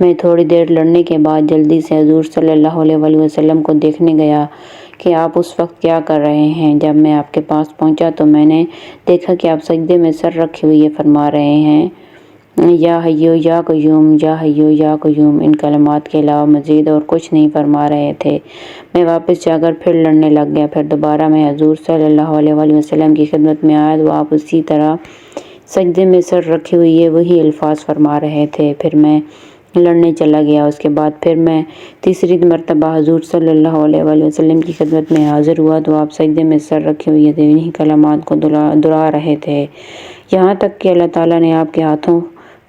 میں تھوڑی دیر لڑنے کے بعد جلدی سے حضور صلی اللہ علیہ وآلہ وسلم کو دیکھنے گیا کہ آپ اس وقت کیا کر رہے ہیں۔ جب میں آپ کے پاس پہنچا تو میں نے دیکھا کہ آپ سجدے میں سر رکھے ہوئے فرما رہے ہیں: یا حیو یا قیوم، یا حیو یا قیوم۔ ان کلمات کے علاوہ مزید اور کچھ نہیں فرما رہے تھے۔ میں واپس جا کر پھر لڑنے لگ گیا۔ پھر دوبارہ میں حضور صلی اللہ علیہ وآلہ وسلم کی خدمت میں آیا تو آپ اسی طرح سجدے میں سر رکھے ہوئے وہی الفاظ فرما رہے تھے۔ پھر میں لڑنے چلا گیا۔ اس کے بعد پھر میں تیسری مرتبہ حضور صلی اللہ علیہ وآلہ وسلم کی خدمت میں حاضر ہوا تو آپ سجدے میں سر رکھے ہوئے تھے، انہی کلمات کو دہرا رہے تھے، یہاں تک کہ اللہ تعالیٰ نے آپ کے ہاتھوں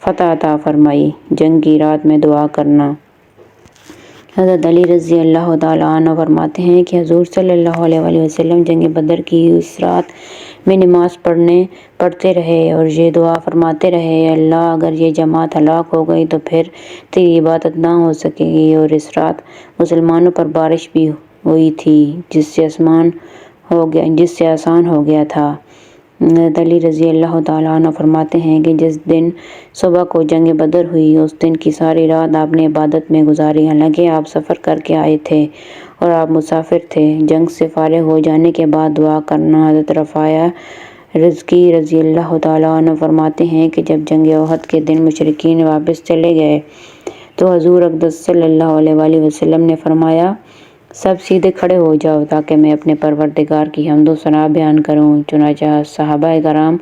فتح عطا فرمائی۔ جنگ کی رات میں دعا کرنا۔ حضرت علی رضی اللہ تعالیٰ عنہ فرماتے ہیں کہ حضور صلی اللہ علیہ وآلہ وسلم جنگ بدر کی اس رات میں نماز پڑھتے رہے اور یہ دعا فرماتے رہے: اے اللہ، اگر یہ جماعت ہلاک ہو گئی تو پھر تیری عبادت نہ ہو سکے گی۔ اور اس رات مسلمانوں پر بارش بھی ہوئی تھی، جس سے آسان ہو گیا تھا۔ حضرت علی رضی اللہ تعالیٰ عنہ فرماتے ہیں کہ جس دن صبح کو جنگ بدر ہوئی، اس دن کی ساری رات آپ نے عبادت میں گزاری، حالانکہ آپ سفر کر کے آئے تھے اور آپ مسافر تھے۔ جنگ سے فارغ ہو جانے کے بعد دعا کرنا۔ حضرت رفاعہ رزقی رضی اللہ تعالیٰ عنہ فرماتے ہیں کہ جب جنگ احد کے دن مشرکین واپس چلے گئے تو حضور اقدس صلی اللہ علیہ وآلہ وسلم نے فرمایا: سب سیدھے کھڑے ہو جاؤ تاکہ میں اپنے پروردگار کی حمد و ثنا بیان کروں۔ چنانچہ صحابہ کرام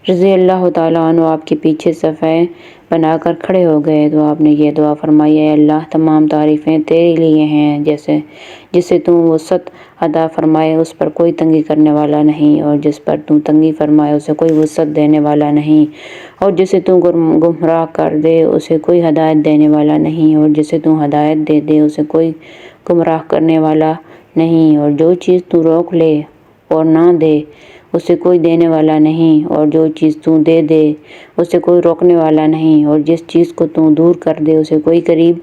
رضی اللہ تعالیٰ عنہ آپ کے پیچھے صفیں بنا کر کھڑے ہو گئے تو آپ نے یہ دعا فرمائی: اے اللہ، تمام تعریفیں تیرے لیے ہیں، جسے تو وسعت عطا فرمائے اس پر کوئی تنگی کرنے والا نہیں، اور جس پر تو تنگی فرمائے اسے کوئی وسعت دینے والا نہیں، اور جسے تو گمراہ کر دے اسے کوئی ہدایت دینے والا نہیں، اور جسے تو ہدایت دے دے اسے کوئی گمراہ کرنے والا نہیں، اور جو چیز تو روک لے اور نہ دے اسے کوئی دینے والا نہیں، اور جو چیز تو دے دے اسے کوئی روکنے والا نہیں، اور جس چیز کو تو دور کر دے اسے کوئی قریب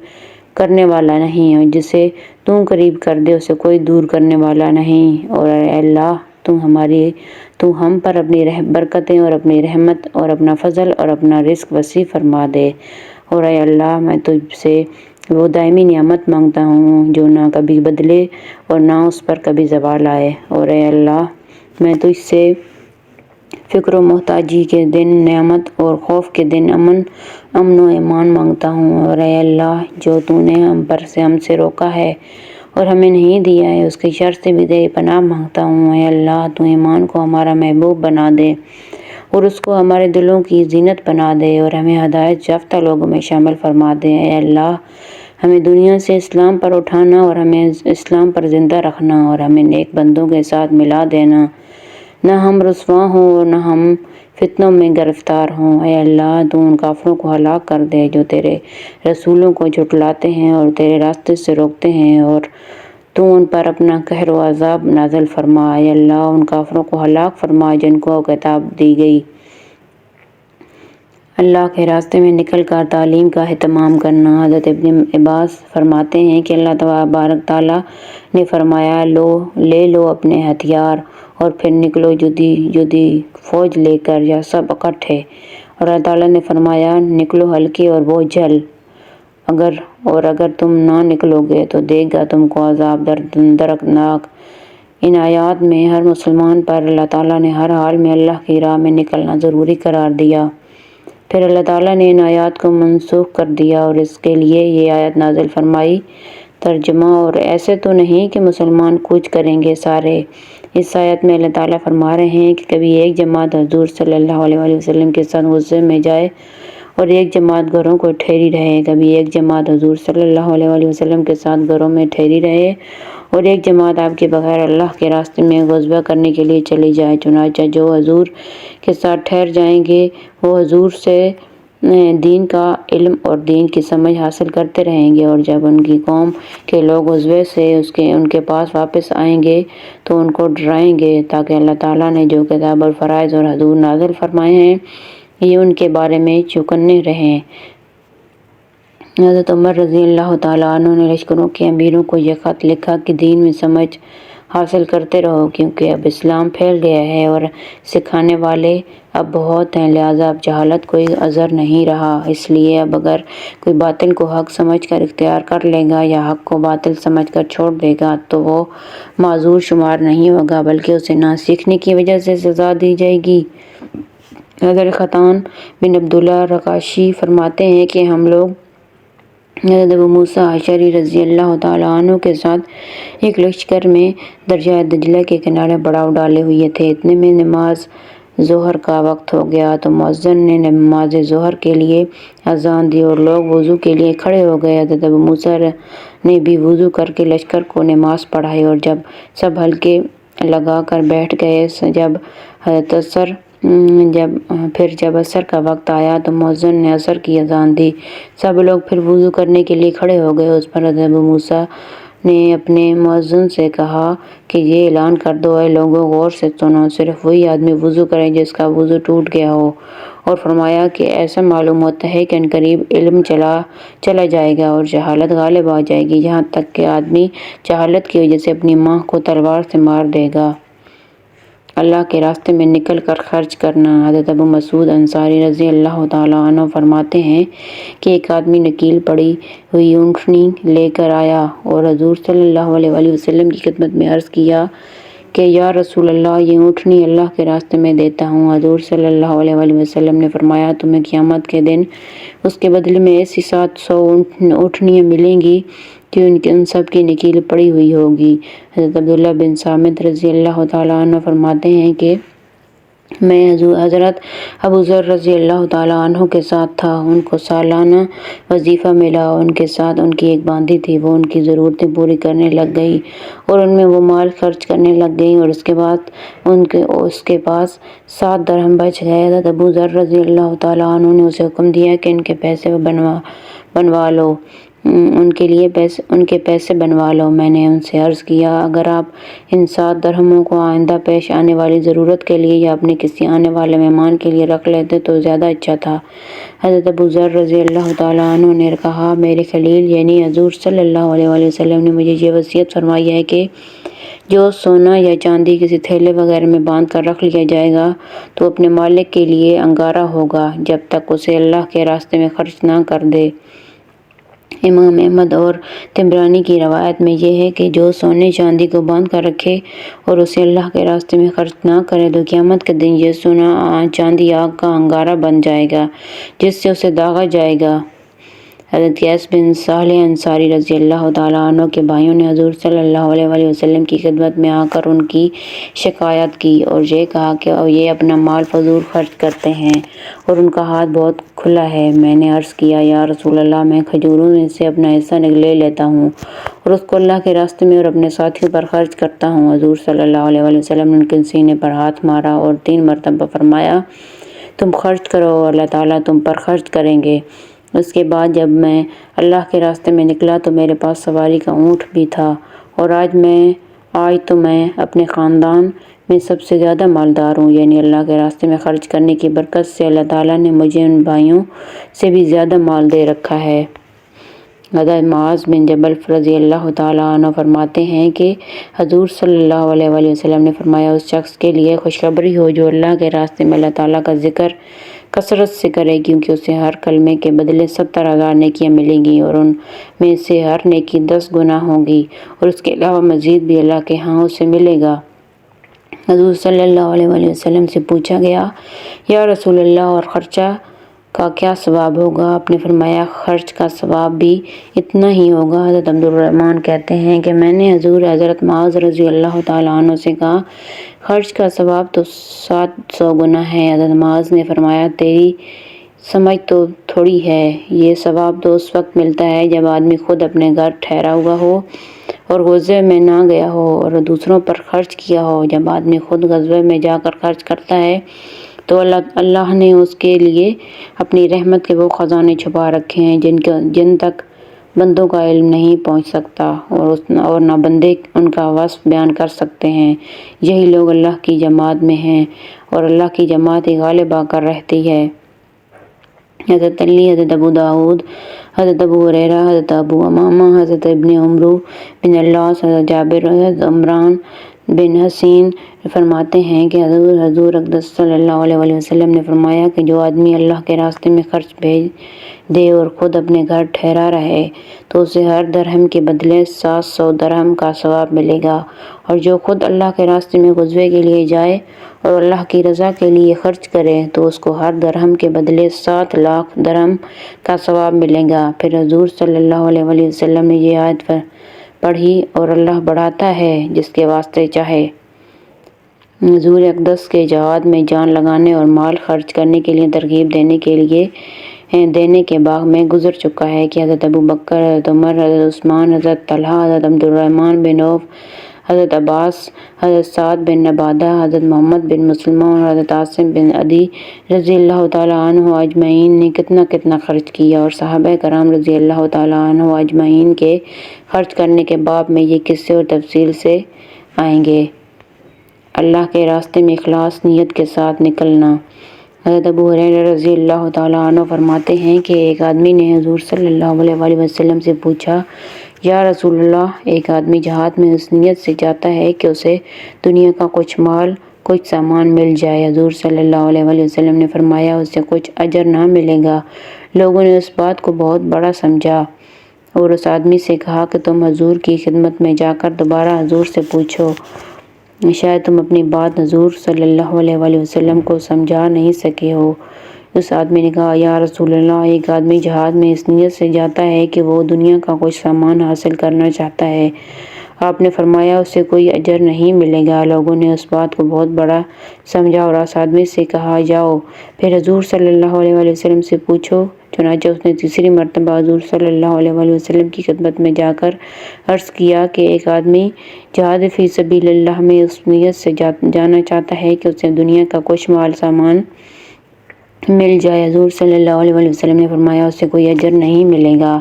کرنے والا نہیں، اور جسے تو قریب کر دے اسے کوئی دور کرنے والا نہیں۔ اور اے اللہ، تو ہم پر اپنی برکتیں اور اپنی رحمت اور اپنا فضل اور اپنا رزق وسیع فرما دے۔ اور اے اللہ، میں تجھ سے وہ دائمی نعمت مانگتا ہوں جو نہ کبھی بدلے اور نہ اس پر کبھی زوال آئے۔ اور اے اللہ، میں تجھ سے فقر و محتاجی کے دن نعمت اور خوف کے دن امن و ایمان مانگتا ہوں۔ اور اے اللہ، جو تو نے ہم سے روکا ہے اور ہمیں نہیں دیا ہے، اس کے شر سے بھی تیری پناہ مانگتا ہوں۔ اے اللہ، تو ایمان کو ہمارا محبوب بنا دے اور اس کو ہمارے دلوں کی زینت بنا دے اور ہمیں ہدایت یافتہ لوگوں میں شامل فرما دے۔ اے اللہ، ہمیں دنیا سے اسلام پر اٹھانا اور ہمیں اسلام پر زندہ رکھنا اور ہمیں نیک بندوں کے ساتھ ملا دینا، نہ ہم رسوا ہوں اور نہ ہم فتنوں میں گرفتار ہوں۔ اے اللہ، تو ان کافروں کو ہلاک کر دے جو تیرے رسولوں کو جھٹلاتے ہیں اور تیرے راستے سے روکتے ہیں، اور تو ان پر اپنا قہر و عذاب نازل فرما۔ اے اللہ، ان کافروں کو ہلاک فرما جن کو کتاب دی گئی۔ اللہ کے راستے میں نکل کر تعلیم کا اہتمام کرنا۔ حضرت ابن عباس فرماتے ہیں کہ اللہ تبارک تعالیٰ نے فرمایا: لے لو اپنے ہتھیار اور پھر نکلو جدی فوج لے کر یا سب اکٹھے۔ اور اللہ تعالیٰ نے فرمایا: نکلو ہلکے اور بوجھل، اگر تم نہ نکلو گے تو دے گا تم کو عذاب دردناک۔ ان آیات میں ہر مسلمان پر اللہ تعالیٰ نے ہر حال میں اللہ کی راہ میں نکلنا ضروری قرار دیا۔ پھر اللہ تعالیٰ نے ان آیات کو منسوخ کر دیا اور اس کے لیے یہ آیت نازل فرمائی۔ ترجمہ: اور ایسے تو نہیں کہ مسلمان کوچ کریں گے سارے، اس آیت میں اللہ تعالیٰ فرما رہے ہیں کہ کبھی ایک جماعت حضور صلی اللہ علیہ وسلم کے ساتھ غزے میں جائے اور ایک جماعت گھروں کو ٹھہری رہے، کبھی ایک جماعت حضور صلی اللہ علیہ وسلم کے ساتھ گھروں میں ٹھہری رہے اور ایک جماعت آپ کے بغیر اللہ کے راستے میں غزوہ کرنے کے لیے چلی جائے۔ چنانچہ جو حضور کے ساتھ ٹھہر جائیں گے وہ حضور سے دین کا علم اور دین کی سمجھ حاصل کرتے رہیں گے، اور جب ان کی قوم کے لوگ غزوے سے ان کے پاس واپس آئیں گے تو ان کو ڈرائیں گے تاکہ اللہ تعالیٰ نے جو کتاب اور فرائض اور حدود نازل فرمائے ہیں یہ ان کے بارے میں چوکنے رہیں۔ حضرت عمر رضی اللہ تعالیٰ عنہ نے لشکروں کے امیروں کو یہ خط لکھا کہ دین میں سمجھ حاصل کرتے رہو، کیونکہ اب اسلام پھیل گیا ہے اور سکھانے والے اب بہت ہیں، لہٰذا اب جہالت کوئی عذر نہیں رہا۔ اس لیے اب اگر کوئی باطل کو حق سمجھ کر اختیار کر لے گا یا حق کو باطل سمجھ کر چھوڑ دے گا تو وہ معذور شمار نہیں ہوگا، بلکہ اسے نہ سیکھنے کی وجہ سے سزا دی جائے گی۔ حضرت خطان بن عبداللہ رقاشی فرماتے ہیں کہ ہم لوگ حضرت ابو موسیٰ اشعری رضی اللہ تعالیٰ عنہ کے ساتھ ایک لشکر میں دریائے دجلہ کے کنارے پڑاؤ ڈالے ہوئے تھے۔ اتنے میں نماز ظہر کا وقت ہو گیا تو مؤذن نے نماز ظہر کے لیے اذان دی اور لوگ وضو کے لیے کھڑے ہو گئے۔ حضرت ابو موسیٰ نے بھی وضو کر کے لشکر کو نماز پڑھائی اور جب سب حلقے لگا کر بیٹھ گئے جب عصر کا وقت آیا تو مؤذن نے عصر کی اذان دی۔ سب لوگ پھر وضو کرنے کے لیے کھڑے ہو گئے۔ اس پر حضرت ابو موسیٰ نے اپنے مؤذن سے کہا کہ یہ اعلان کر دو، اے لوگوں غور سے سنو، صرف وہی آدمی وضو کرے جس کا وضو ٹوٹ گیا ہو، اور فرمایا کہ ایسا معلوم ہوتا ہے کہ عنقریب علم چلا جائے گا اور جہالت غالب آ جائے گی، یہاں تک کہ آدمی جہالت کی وجہ سے اپنی ماں کو تلوار سے مار دے گا۔ اللہ کے راستے میں نکل کر خرچ کرنا۔ حضرت ابو مسعود انصاری رضی اللہ تعالیٰ عنہ فرماتے ہیں کہ ایک آدمی نکیل پڑی ہوئی اونٹنی لے کر آیا اور حضور صلی اللہ علیہ وسلم کی خدمت میں عرض کیا کہ یا رسول اللہ، یہ اونٹنی اللہ کے راستے میں دیتا ہوں۔ حضور صلی اللہ علیہ وسلم نے فرمایا تمہیں قیامت کے دن اس کے بدلے میں ایسی 700 اونٹنیاں ملیں گی کہ ان سب کی نکیل پڑی ہوئی ہوگی۔ حضرت عبداللہ بن صامت رضی اللہ تعالیٰ عنہ فرماتے ہیں کہ میں حضرت ابو ذر رضی اللہ تعالیٰ عنہ کے ساتھ تھا، ان کو سالانہ وظیفہ ملا، ان کے ساتھ ان کی ایک باندی تھی، وہ ان کی ضرورتیں پوری کرنے لگ گئی اور ان میں وہ مال خرچ کرنے لگ گئی اور اس کے بعد اس کے پاس 7 درہم بچ گئے۔ حضرت ابو ذر رضی اللہ تعالیٰ عنہ نے اسے حکم دیا کہ ان کے پیسے بنوا لو، ان کے پیسے بنوا لو۔ میں نے ان سے عرض کیا اگر آپ ان 7 درہموں کو آئندہ پیش آنے والی ضرورت کے لیے یا اپنے کسی آنے والے مہمان کے لیے رکھ لیتے تو زیادہ اچھا تھا۔ حضرت ابو ذر رضی اللہ تعالیٰ عنہ نے کہا میرے خلیل یعنی حضور صلی اللہ علیہ وسلم نے مجھے یہ وصیت فرمائی ہے کہ جو سونا یا چاندی کسی تھیلے وغیرہ میں باندھ کر رکھ لیا جائے گا تو اپنے مالک کے لیے انگارہ ہوگا جب تک اسے اللہ کے راستے میں خرچ نہ کر دے۔ امام احمد اور طبرانی کی روایت میں یہ ہے کہ جو سونے چاندی کو باندھ کر رکھے اور اسے اللہ کے راستے میں خرچ نہ کرے تو قیامت کے دن یہ سونا چاندی آگ کا انگارہ بن جائے گا جس سے اسے داغا جائے گا۔ حضرت قیس بن صالح انصاری رضی اللہ تعالیٰ عنہ کے بھائیوں نے حضور صلی اللہ علیہ وسلم کی خدمت میں آ کر ان کی شکایت کی اور یہ کہا کہ یہ اپنا مال فضول خرچ کرتے ہیں اور ان کا ہاتھ بہت کھلا ہے۔ میں نے عرض کیا یا رسول اللہ، میں کھجوروں میں سے اپنا حصہ لے لیتا ہوں اور اس کو اللہ کے راستے میں اور اپنے ساتھیوں پر خرچ کرتا ہوں۔ حضور صلی اللہ علیہ وسلم نے ان کے سینے پر ہاتھ مارا اور 3 مرتبہ فرمایا تم خرچ کرو اور اللہ تعالیٰ تم پر خرچ کریں گے۔ اس کے بعد جب میں اللہ کے راستے میں نکلا تو میرے پاس سواری کا اونٹ بھی تھا اور آج تو میں اپنے خاندان میں سب سے زیادہ مالدار ہوں، یعنی اللہ کے راستے میں خرچ کرنے کی برکت سے اللہ تعالیٰ نے مجھے ان بھائیوں سے بھی زیادہ مال دے رکھا ہے۔ حضرت معاذ بن جبل رضی اللہ تعالیٰ عنہ فرماتے ہیں کہ حضور صلی اللہ علیہ وسلم نے فرمایا اس شخص کے لیے خوشخبری ہو جو اللہ کے راستے میں اللہ تعالیٰ کا ذکر کثرت سے کرے، کیونکہ اسے ہر کلمے کے بدلے 70,000 نیکیاں ملیں گی اور ان میں سے ہر نیکی 10 گنا ہوگی اور اس کے علاوہ مزید بھی اللہ کے ہاں اسے ملے گا۔ حضور صلی اللہ علیہ وسلم سے پوچھا گیا یا رسول اللہ اور خرچہ کا کیا ثواب ہوگا؟ آپ نے فرمایا خرچ کا ثواب بھی اتنا ہی ہوگا۔ حضرت عبدالرحمن کہتے ہیں کہ میں نے حضرت معاذ رضی اللہ تعالیٰ عنہ سے کہا خرچ کا ثواب تو 700 گنا ہے۔ حضرت معاذ نے فرمایا تیری سمجھ تو تھوڑی ہے، یہ ثواب تو اس وقت ملتا ہے جب آدمی خود اپنے گھر ٹھہرا ہوا ہو اور غزوے میں نہ گیا ہو اور دوسروں پر خرچ کیا ہو۔ جب آدمی خود غزوے میں جا کر خرچ کرتا ہے تو اللہ نے اس کے لیے اپنی رحمت کے وہ خزانے چھپا رکھے ہیں جن تک بندوں کا علم نہیں پہنچ سکتا اور نہ بندے ان کا وصف بیان کر سکتے ہیں۔ یہی لوگ اللہ کی جماعت میں ہیں اور اللہ کی جماعت ہی غالب آ کر رہتی ہے۔ حضرت علی، حضرت ابو داؤد، حضرت ابو ہریرہ، حضرت ابو امامہ، حضرت ابن عمرو بن العاص، حضرت جابر، حضرت عمران بن حسین فرماتے ہیں کہ حضور اقدس صلی اللہ علیہ وسلم نے فرمایا کہ جو آدمی اللہ کے راستے میں خرچ بھیج دے اور خود اپنے گھر ٹھہرا رہے تو اسے ہر درہم کے بدلے 700 درہم کا ثواب ملے گا، اور جو خود اللہ کے راستے میں غزوے کے لیے جائے اور اللہ کی رضا کے لیے خرچ کرے تو اس کو ہر درہم کے بدلے 7 لاکھ درہم کا ثواب ملے گا۔ پھر حضور صلی اللہ علیہ وسلم نے یہ آیت پڑھی اور اللہ بڑھاتا ہے جس کے واسطے چاہے۔ حضور اقدس کے جہاد میں جان لگانے اور مال خرچ کرنے کے لیے ترغیب دینے کے باغ میں گزر چکا ہے کہ حضرت ابو بکر، حضرت عمر، حضرت عثمان، حضرت طلحہ، حضرت عبدالرحمن بن عوف، حضرت عباس، حضرت سعد بن عبادہ، حضرت محمد بن مسلمہ اور حضرت عاصم بن عدی رضی اللہ تعالیٰ عنہ اجمعین نے کتنا خرچ کیا، اور صحابہ کرام رضی اللہ تعالیٰ عنہ اجمعین کے خرچ کرنے کے باب میں یہ قصے اور تفصیل سے آئیں گے۔ اللہ کے راستے میں اخلاص نیت کے ساتھ نکلنا۔ حضرت ابو ہریرہ رضی اللہ تعالیٰ عنہ فرماتے ہیں کہ ایک آدمی نے حضور صلی اللہ علیہ وسلم سے پوچھا یا رسول اللہ، ایک آدمی جہاد میں اس نیت سے جاتا ہے کہ اسے دنیا کا کچھ مال، کچھ سامان مل جائے۔ حضور صلی اللہ علیہ وسلم نے فرمایا اسے کچھ اجر نہ ملے گا۔ لوگوں نے اس بات کو بہت بڑا سمجھا اور اس آدمی سے کہا کہ تم حضور کی خدمت میں جا کر دوبارہ حضور سے پوچھو، شاید تم اپنی بات حضور صلی اللہ علیہ وسلم کو سمجھا نہیں سکے ہو۔ اس آدمی نے کہا یا رسول اللہ، ایک آدمی جہاد میں اس نیت سے جاتا ہے کہ وہ دنیا کا کچھ سامان حاصل کرنا چاہتا ہے۔ آپ نے فرمایا اسے کوئی اجر نہیں ملے گا۔ لوگوں نے اس بات کو بہت بڑا سمجھا اور اس آدمی سے کہا جاؤ پھر حضور صلی اللہ علیہ وسلم سے پوچھو۔ چنانچہ اس نے تیسری مرتبہ حضور صلی اللہ علیہ وسلم کی خدمت میں جا کر عرض کیا کہ ایک آدمی جہاد فی سبیل اللہ میں اس نیت سے جانا چاہتا ہے کہ اسے دنیا کا کچھ مال سامان مل جائے۔ حضور صلی اللہ علیہ وسلم نے فرمایا اسے کوئی اجر نہیں ملے گا۔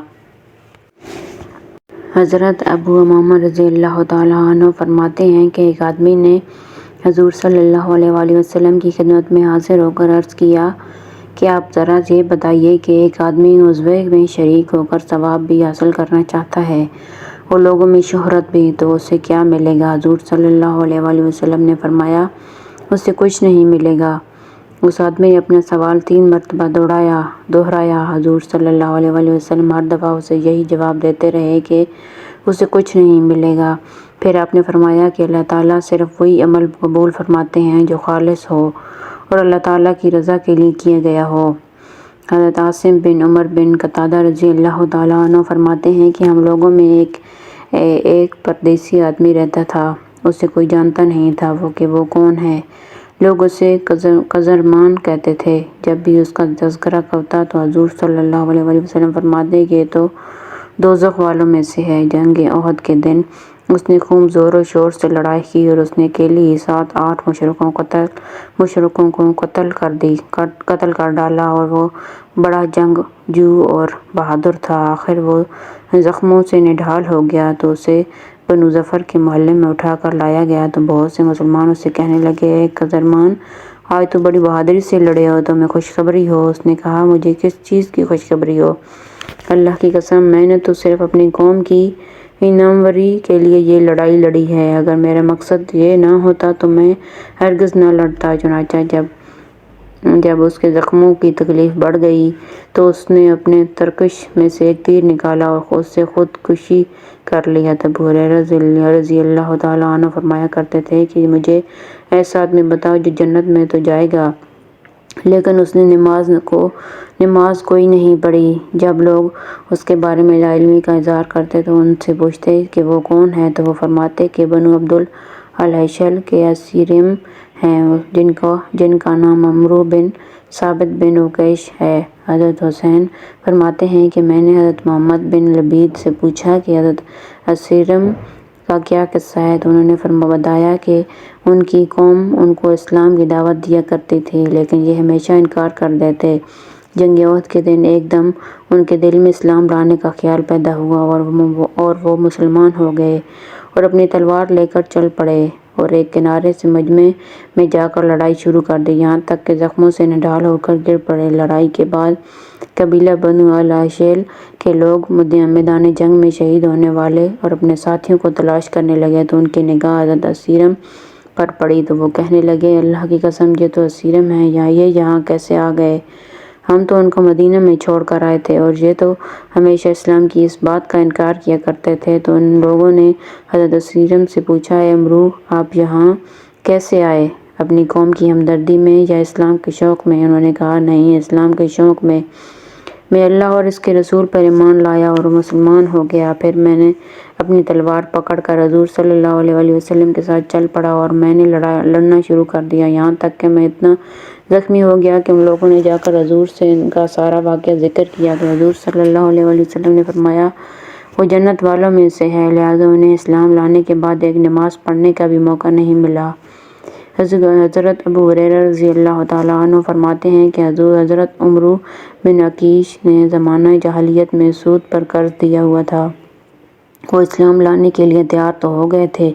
حضرت ابو امامہ رضی اللہ تعالیٰ عنہ فرماتے ہیں کہ ایک آدمی نے حضور صلی اللہ علیہ وسلم کی خدمت میں حاضر ہو کر عرض کیا کہ آپ ذرا یہ بتائیے کہ ایک آدمی غزوے میں شریک ہو کر ثواب بھی حاصل کرنا چاہتا ہے اور لوگوں میں شہرت بھی، تو اسے کیا ملے گا؟ حضور صلی اللہ علیہ وسلم نے فرمایا اسے کچھ نہیں ملے گا۔ اس آدمی نے اپنا سوال 3 مرتبہ دہرایا۔ حضور صلی اللہ علیہ وسلم ہر دفعہ اسے یہی جواب دیتے رہے کہ اسے کچھ نہیں ملے گا۔ پھر آپ نے فرمایا کہ اللہ تعالیٰ صرف وہی عمل قبول فرماتے ہیں جو خالص ہو اور اللہ تعالیٰ کی رضا کے لیے کیا گیا ہو۔ حضرت عاصم بن عمر بن قتادہ رضی اللہ تعالیٰ عنہ فرماتے ہیں کہ ہم لوگوں میں ایک پردیسی آدمی رہتا تھا، اسے کوئی جانتا نہیں تھا کہ وہ کون ہے۔ لوگ اسے قزرمان کہتے تھے۔ جب بھی اس کا تذکرہ ہوتا تو حضور صلی اللہ علیہ وسلم فرماتے کہ یہ تو دوزخ والوں میں سے ہے۔ جنگ احد کے دن اس نے خوب زور و شور سے لڑائی کی اور اس نے اکیلے ہی 7-8 مشرکوں کو قتل کر ڈالا، اور وہ بڑا جنگجو اور بہادر تھا۔ آخر وہ زخموں سے نڈھال ہو گیا تو اسے بنو ظفر کے محلے میں اٹھا کر لایا گیا تو بہت سے مسلمان اسے کہنے لگے اے قزرمان، آج تو بڑی بہادری سے لڑے ہو، تمہیں خوشخبری ہو۔ اس نے کہا مجھے کس چیز کی خوشخبری ہو؟ اللہ کی قسم میں نے تو صرف اپنی قوم کی ناموری کے لیے یہ لڑائی لڑی ہے، اگر میرا مقصد یہ نہ ہوتا تو میں ہرگز نہ لڑتا۔ چنانچہ جب اس کے زخموں کی تکلیف بڑھ گئی تو اس نے اپنے ترکش میں سے ایک تیر نکالا اور اس سے خودکشی کر لی۔ ابو ہریرہ رضی اللہ تعالیٰ عنہ فرمایا کرتے تھے کہ مجھے ایسا آدمی بتاؤ جو جنت میں تو جائے گا لیکن اس نے نماز کوئی نہیں پڑھی۔ جب لوگ اس کے بارے میں لاعلمی کا اظہار کرتے تو ان سے پوچھتے کہ وہ کون ہے تو وہ فرماتے کہ بنو عبد الاشہل کے اسیرم ہیں جن کا نام عمرو بن ثابت بن عکیش ہے۔ حضرت حسین فرماتے ہیں کہ میں نے حضرت محمد بن لبید سے پوچھا کہ حضرت اسیرم کا کیا قصہ ہے تو انہوں نے بتایا کہ ان کی قوم ان کو اسلام کی دعوت دیا کرتی تھی لیکن یہ ہمیشہ انکار کر دیتے۔ جنگ احد کے دن ایک دم ان کے دل میں اسلام لانے کا خیال پیدا ہوا اور وہ مسلمان ہو گئے اور اپنی تلوار لے کر چل پڑے اور ایک کنارے سے مجمع میں جا کر لڑائی شروع کر دی، یہاں تک کہ زخموں سے نڈھال ہو کر گر پڑے۔ لڑائی کے بعد قبیلہ بنو الاشہل کے لوگ میدان جنگ میں شہید ہونے والے اور اپنے ساتھیوں کو تلاش کرنے لگے تو ان کی نگاہ حضرت اسیرم پر پڑی تو وہ کہنے لگے، اللہ کی قسم یہ تو اسیرم ہیں، یہ یہاں کیسے آ گئے؟ ہم تو ان کو مدینہ میں چھوڑ کر آئے تھے اور یہ تو ہمیشہ اسلام کی اس بات کا انکار کیا کرتے تھے۔ تو ان لوگوں نے حضرت اسیرم سے پوچھا، اے عمرو آپ یہاں کیسے آئے؟ اپنی قوم کی ہمدردی میں یا اسلام کے شوق میں؟ انہوں نے کہا، نہیں، اسلام کے شوق میں۔ میں اللہ اور اس کے رسول پر ایمان لایا اور مسلمان ہو گیا، پھر میں نے اپنی تلوار پکڑ کر حضور صلی اللہ علیہ وسلم کے ساتھ چل پڑا اور میں نے لڑنا شروع کر دیا، یہاں تک کہ میں اتنا زخمی ہو گیا کہ ان لوگوں نے جا کر حضور سے ان کا سارا واقعہ ذکر کیا تو حضور صلی اللہ علیہ وسلم نے فرمایا، وہ جنت والوں میں سے ہے، لہٰذا انہیں اسلام لانے کے بعد ایک نماز پڑھنے کا بھی موقع نہیں ملا۔ حضرت ابو ہریرہ رضی اللہ تعالیٰ عنہ فرماتے ہیں کہ حضرت عمرو بن عکیش نے زمانہ جاہلیت میں سود پر قرض دیا ہوا تھا۔ وہ اسلام لانے کے لیے تیار تو ہو گئے تھے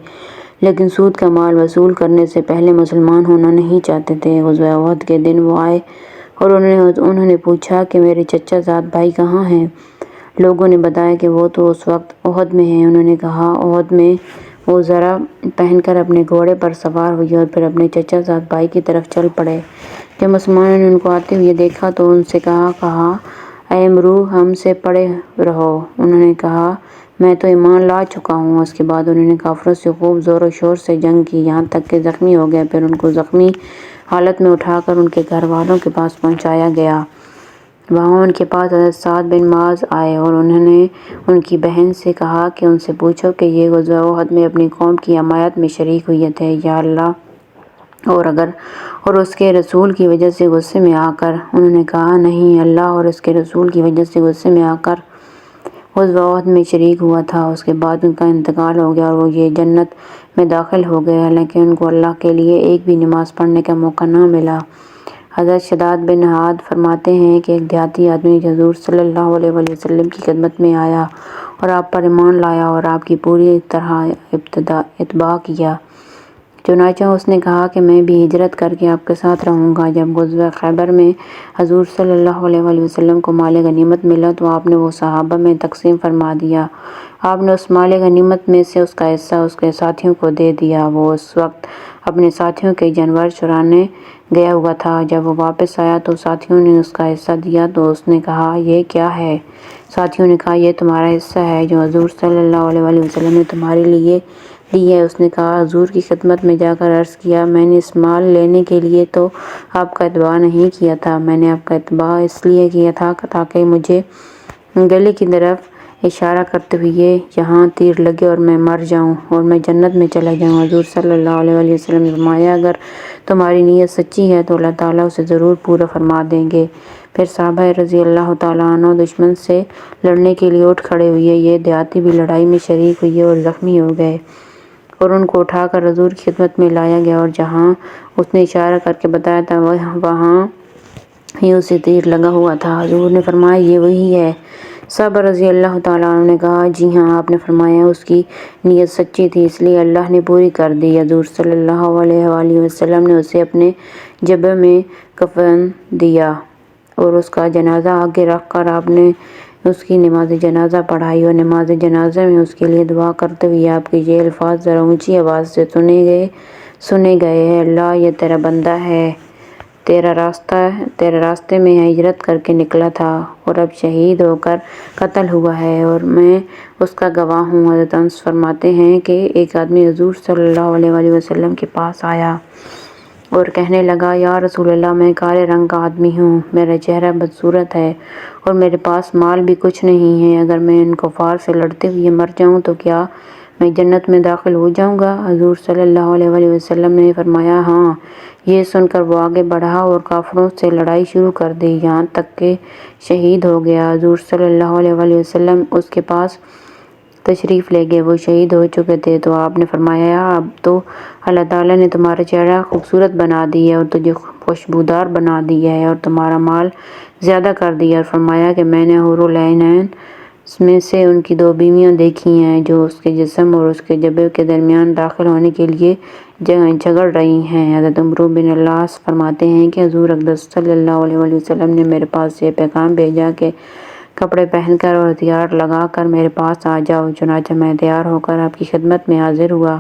لیکن سود کا مال وصول کرنے سے پہلے مسلمان ہونا نہیں چاہتے تھے۔ غزوہ احد کے دن وہ آئے اور انہوں نے پوچھا کہ میرے چچا زاد بھائی کہاں ہیں؟ لوگوں نے بتایا کہ وہ تو اس وقت احد میں ہیں۔ انہوں نے کہا، احد میں؟ وہ زرہ پہن کر اپنے گھوڑے پر سوار ہوئے اور پھر اپنے چچا زاد بھائی کی طرف چل پڑے۔ جب مسلمانوں نے ان کو آتے ہوئے دیکھا تو ان سے کہا، اے عمرو ہم سے پڑے رہو۔ انہوں نے کہا، میں تو ایمان لا چکا ہوں۔ اس کے بعد انہوں نے کافروں سے خوب زور و شور سے جنگ کی، یہاں تک کہ زخمی ہو گئے، پھر ان کو زخمی حالت میں اٹھا کر ان کے گھر والوں کے پاس پہنچایا گیا۔ وہاں ان کے پاس حضرت سعد بن معاذ آئے اور انہوں نے ان کی بہن سے کہا کہ ان سے پوچھو کہ یہ غزوہ احد میں اپنی قوم کی حمایت میں شریک ہوئے تھے یا اللہ اور اس کے رسول کی وجہ سے غصے میں آ کر؟ انہوں نے کہا، نہیں، اللہ اور اس کے رسول کی وجہ سے غصے میں آ کر غزوہ احد میں شریک ہوا تھا۔ اس کے بعد ان کا انتقال ہو گیا اور وہ یہ جنت میں داخل ہو گئے، حالانکہ ان کو اللہ کے لیے ایک بھی نماز پڑھنے کا موقع نہ ملا۔ حضرت شداد بن حاد فرماتے ہیں کہ ایک دیہاتی آدمی حضور صلی اللہ علیہ وسلم کی خدمت میں آیا اور آپ پر ایمان لایا اور آپ کی پوری طرح اتباع کیا۔ چنانچہ اس نے کہا کہ میں بھی ہجرت کر کے آپ کے ساتھ رہوں گا۔ جب غزوہ خیبر میں حضور صلی اللہ علیہ وسلم کو مال غنیمت ملا تو آپ نے وہ صحابہ میں تقسیم فرما دیا۔ آپ نے اس مال غنیمت میں سے اس کا حصہ اس کے ساتھیوں کو دے دیا۔ وہ اس وقت اپنے ساتھیوں کے جانور چرانے گیا ہوا تھا۔ جب وہ واپس آیا تو ساتھیوں نے اس کا حصہ دیا تو اس نے کہا، یہ کیا ہے؟ ساتھیوں نے کہا، یہ تمہارا حصہ ہے جو حضور صلی اللہ علیہ وسلم نے تمہارے لیے لی ہے۔ اس نے کہا، حضور کی خدمت میں جا کر عرض کیا، میں نے اس مال لینے کے لیے تو آپ کا اتباع نہیں کیا تھا، میں نے آپ کا اتباع اس لیے کیا تھا تاکہ مجھے گلے کی طرف اشارہ کرتے ہوئے یہاں تیر لگے اور میں مر جاؤں اور میں جنت میں چلا جاؤں۔ حضور صلی اللہ علیہ وسلم نے فرمایا، اگر تمہاری نیت سچی ہے تو اللہ تعالیٰ اسے ضرور پورا فرما دیں گے۔ پھر صحابہ رضی اللہ تعالیٰ عنہ دشمن سے لڑنے کے لیے اٹھ کھڑے ہوئے۔ یہ دیہاتی بھی لڑائی میں شریک ہوئے اور زخمی ہو گئے اور ان کو اٹھا کر حضور کی خدمت میں لایا گیا اور جہاں اس نے اشارہ کر کے بتایا تھا وہاں ہی اسے تیر لگا ہوا تھا۔ حضور نے فرمایا، یہ وہی ہے؟ صحابہ رضی اللہ تعالیٰ عنہ نے کہا، جی ہاں۔ آپ نے فرمایا، اس کی نیت سچی تھی اس لیے اللہ نے پوری کر دی۔ حضور صلی اللہ علیہ وسلم نے اسے اپنے جبہ میں کفن دیا اور اس کا جنازہ آگے رکھ کر آپ نے اس کی نماز جنازہ پڑھائی اور نماز جنازہ میں اس کے لیے دعا کرتے ہوئے آپ کے یہ الفاظ ذرا اونچی آواز سے سنے گئے، اے اللہ، یہ تیرا بندہ ہے، تیرے راستے میں ہجرت کر کے نکلا تھا اور اب شہید ہو کر قتل ہوا ہے اور میں اس کا گواہ ہوں۔ حضرت انس فرماتے ہیں کہ ایک آدمی حضور صلی اللہ علیہ وسلم کے پاس آیا اور کہنے لگا یا رسول اللہ میں کالے رنگ کا آدمی ہوں، میرا چہرہ بدصورت ہے اور میرے پاس مال بھی کچھ نہیں ہے، اگر میں ان کفار سے لڑتے ہوئے مر جاؤں تو کیا میں جنت میں داخل ہو جاؤں گا؟ حضور صلی اللہ علیہ وآلہ وسلم نے فرمایا ہاں۔ یہ سن کر وہ آگے بڑھا اور کافروں سے لڑائی شروع کر دی یہاں تک کہ شہید ہو گیا۔ حضور صلی اللہ علیہ وآلہ وسلم اس کے پاس تشریف لے گئے، وہ شہید ہو چکے تھے، تو آپ نے فرمایا اب تو اللہ تعالیٰ نے تمہارا چہرہ خوبصورت بنا دیا ہے اور تجھے خوشبودار بنا دیا ہے اور تمہارا مال زیادہ کر دیا، اور فرمایا کہ میں نے حور العین میں سے ان کی 2 بیویاں دیکھی ہیں جو اس کے جسم اور اس کے جبہ کے درمیان داخل ہونے کے لیے جھگڑ رہی ہیں۔ حضرت عمرو بن العاص فرماتے ہیں کہ حضور اقدس صلی اللہ علیہ وآلہ وسلم نے میرے پاس یہ پیغام بھیجا کہ کپڑے پہن کر اور ہتھیار لگا کر میرے پاس آ جاؤ، چنانچہ میں تیار ہو کر آپ کی خدمت میں حاضر ہوا۔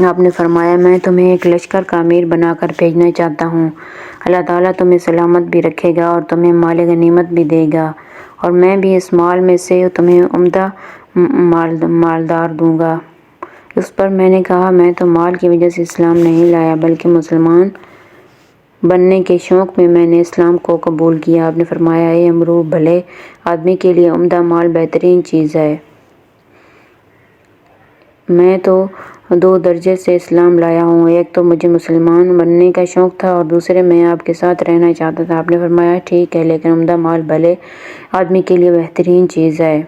آپ نے فرمایا میں تمہیں ایک لشکر کا امیر بنا کر بھیجنا چاہتا ہوں، اللہ تعالیٰ تمہیں سلامت بھی رکھے گا اور تمہیں مال غنیمت بھی دے گا، اور میں بھی اس مال میں سے تمہیں عمدہ مالدار دوں گا۔ اس پر میں نے کہا میں تو مال کی وجہ سے اسلام نہیں لایا بلکہ مسلمان بننے کے شوق میں نے اسلام کو قبول کیا۔ آپ نے فرمایا اے عمرو، بھلے آدمی کے لیے عمدہ مال بہترین چیز ہے، میں تو 2 درجے سے اسلام لایا ہوں، ایک تو مجھے مسلمان بننے کا شوق تھا اور دوسرے میں آپ کے ساتھ رہنا چاہتا تھا۔ آپ نے فرمایا ٹھیک ہے، لیکن عمدہ مال بھلے آدمی کے لیے بہترین چیز ہے۔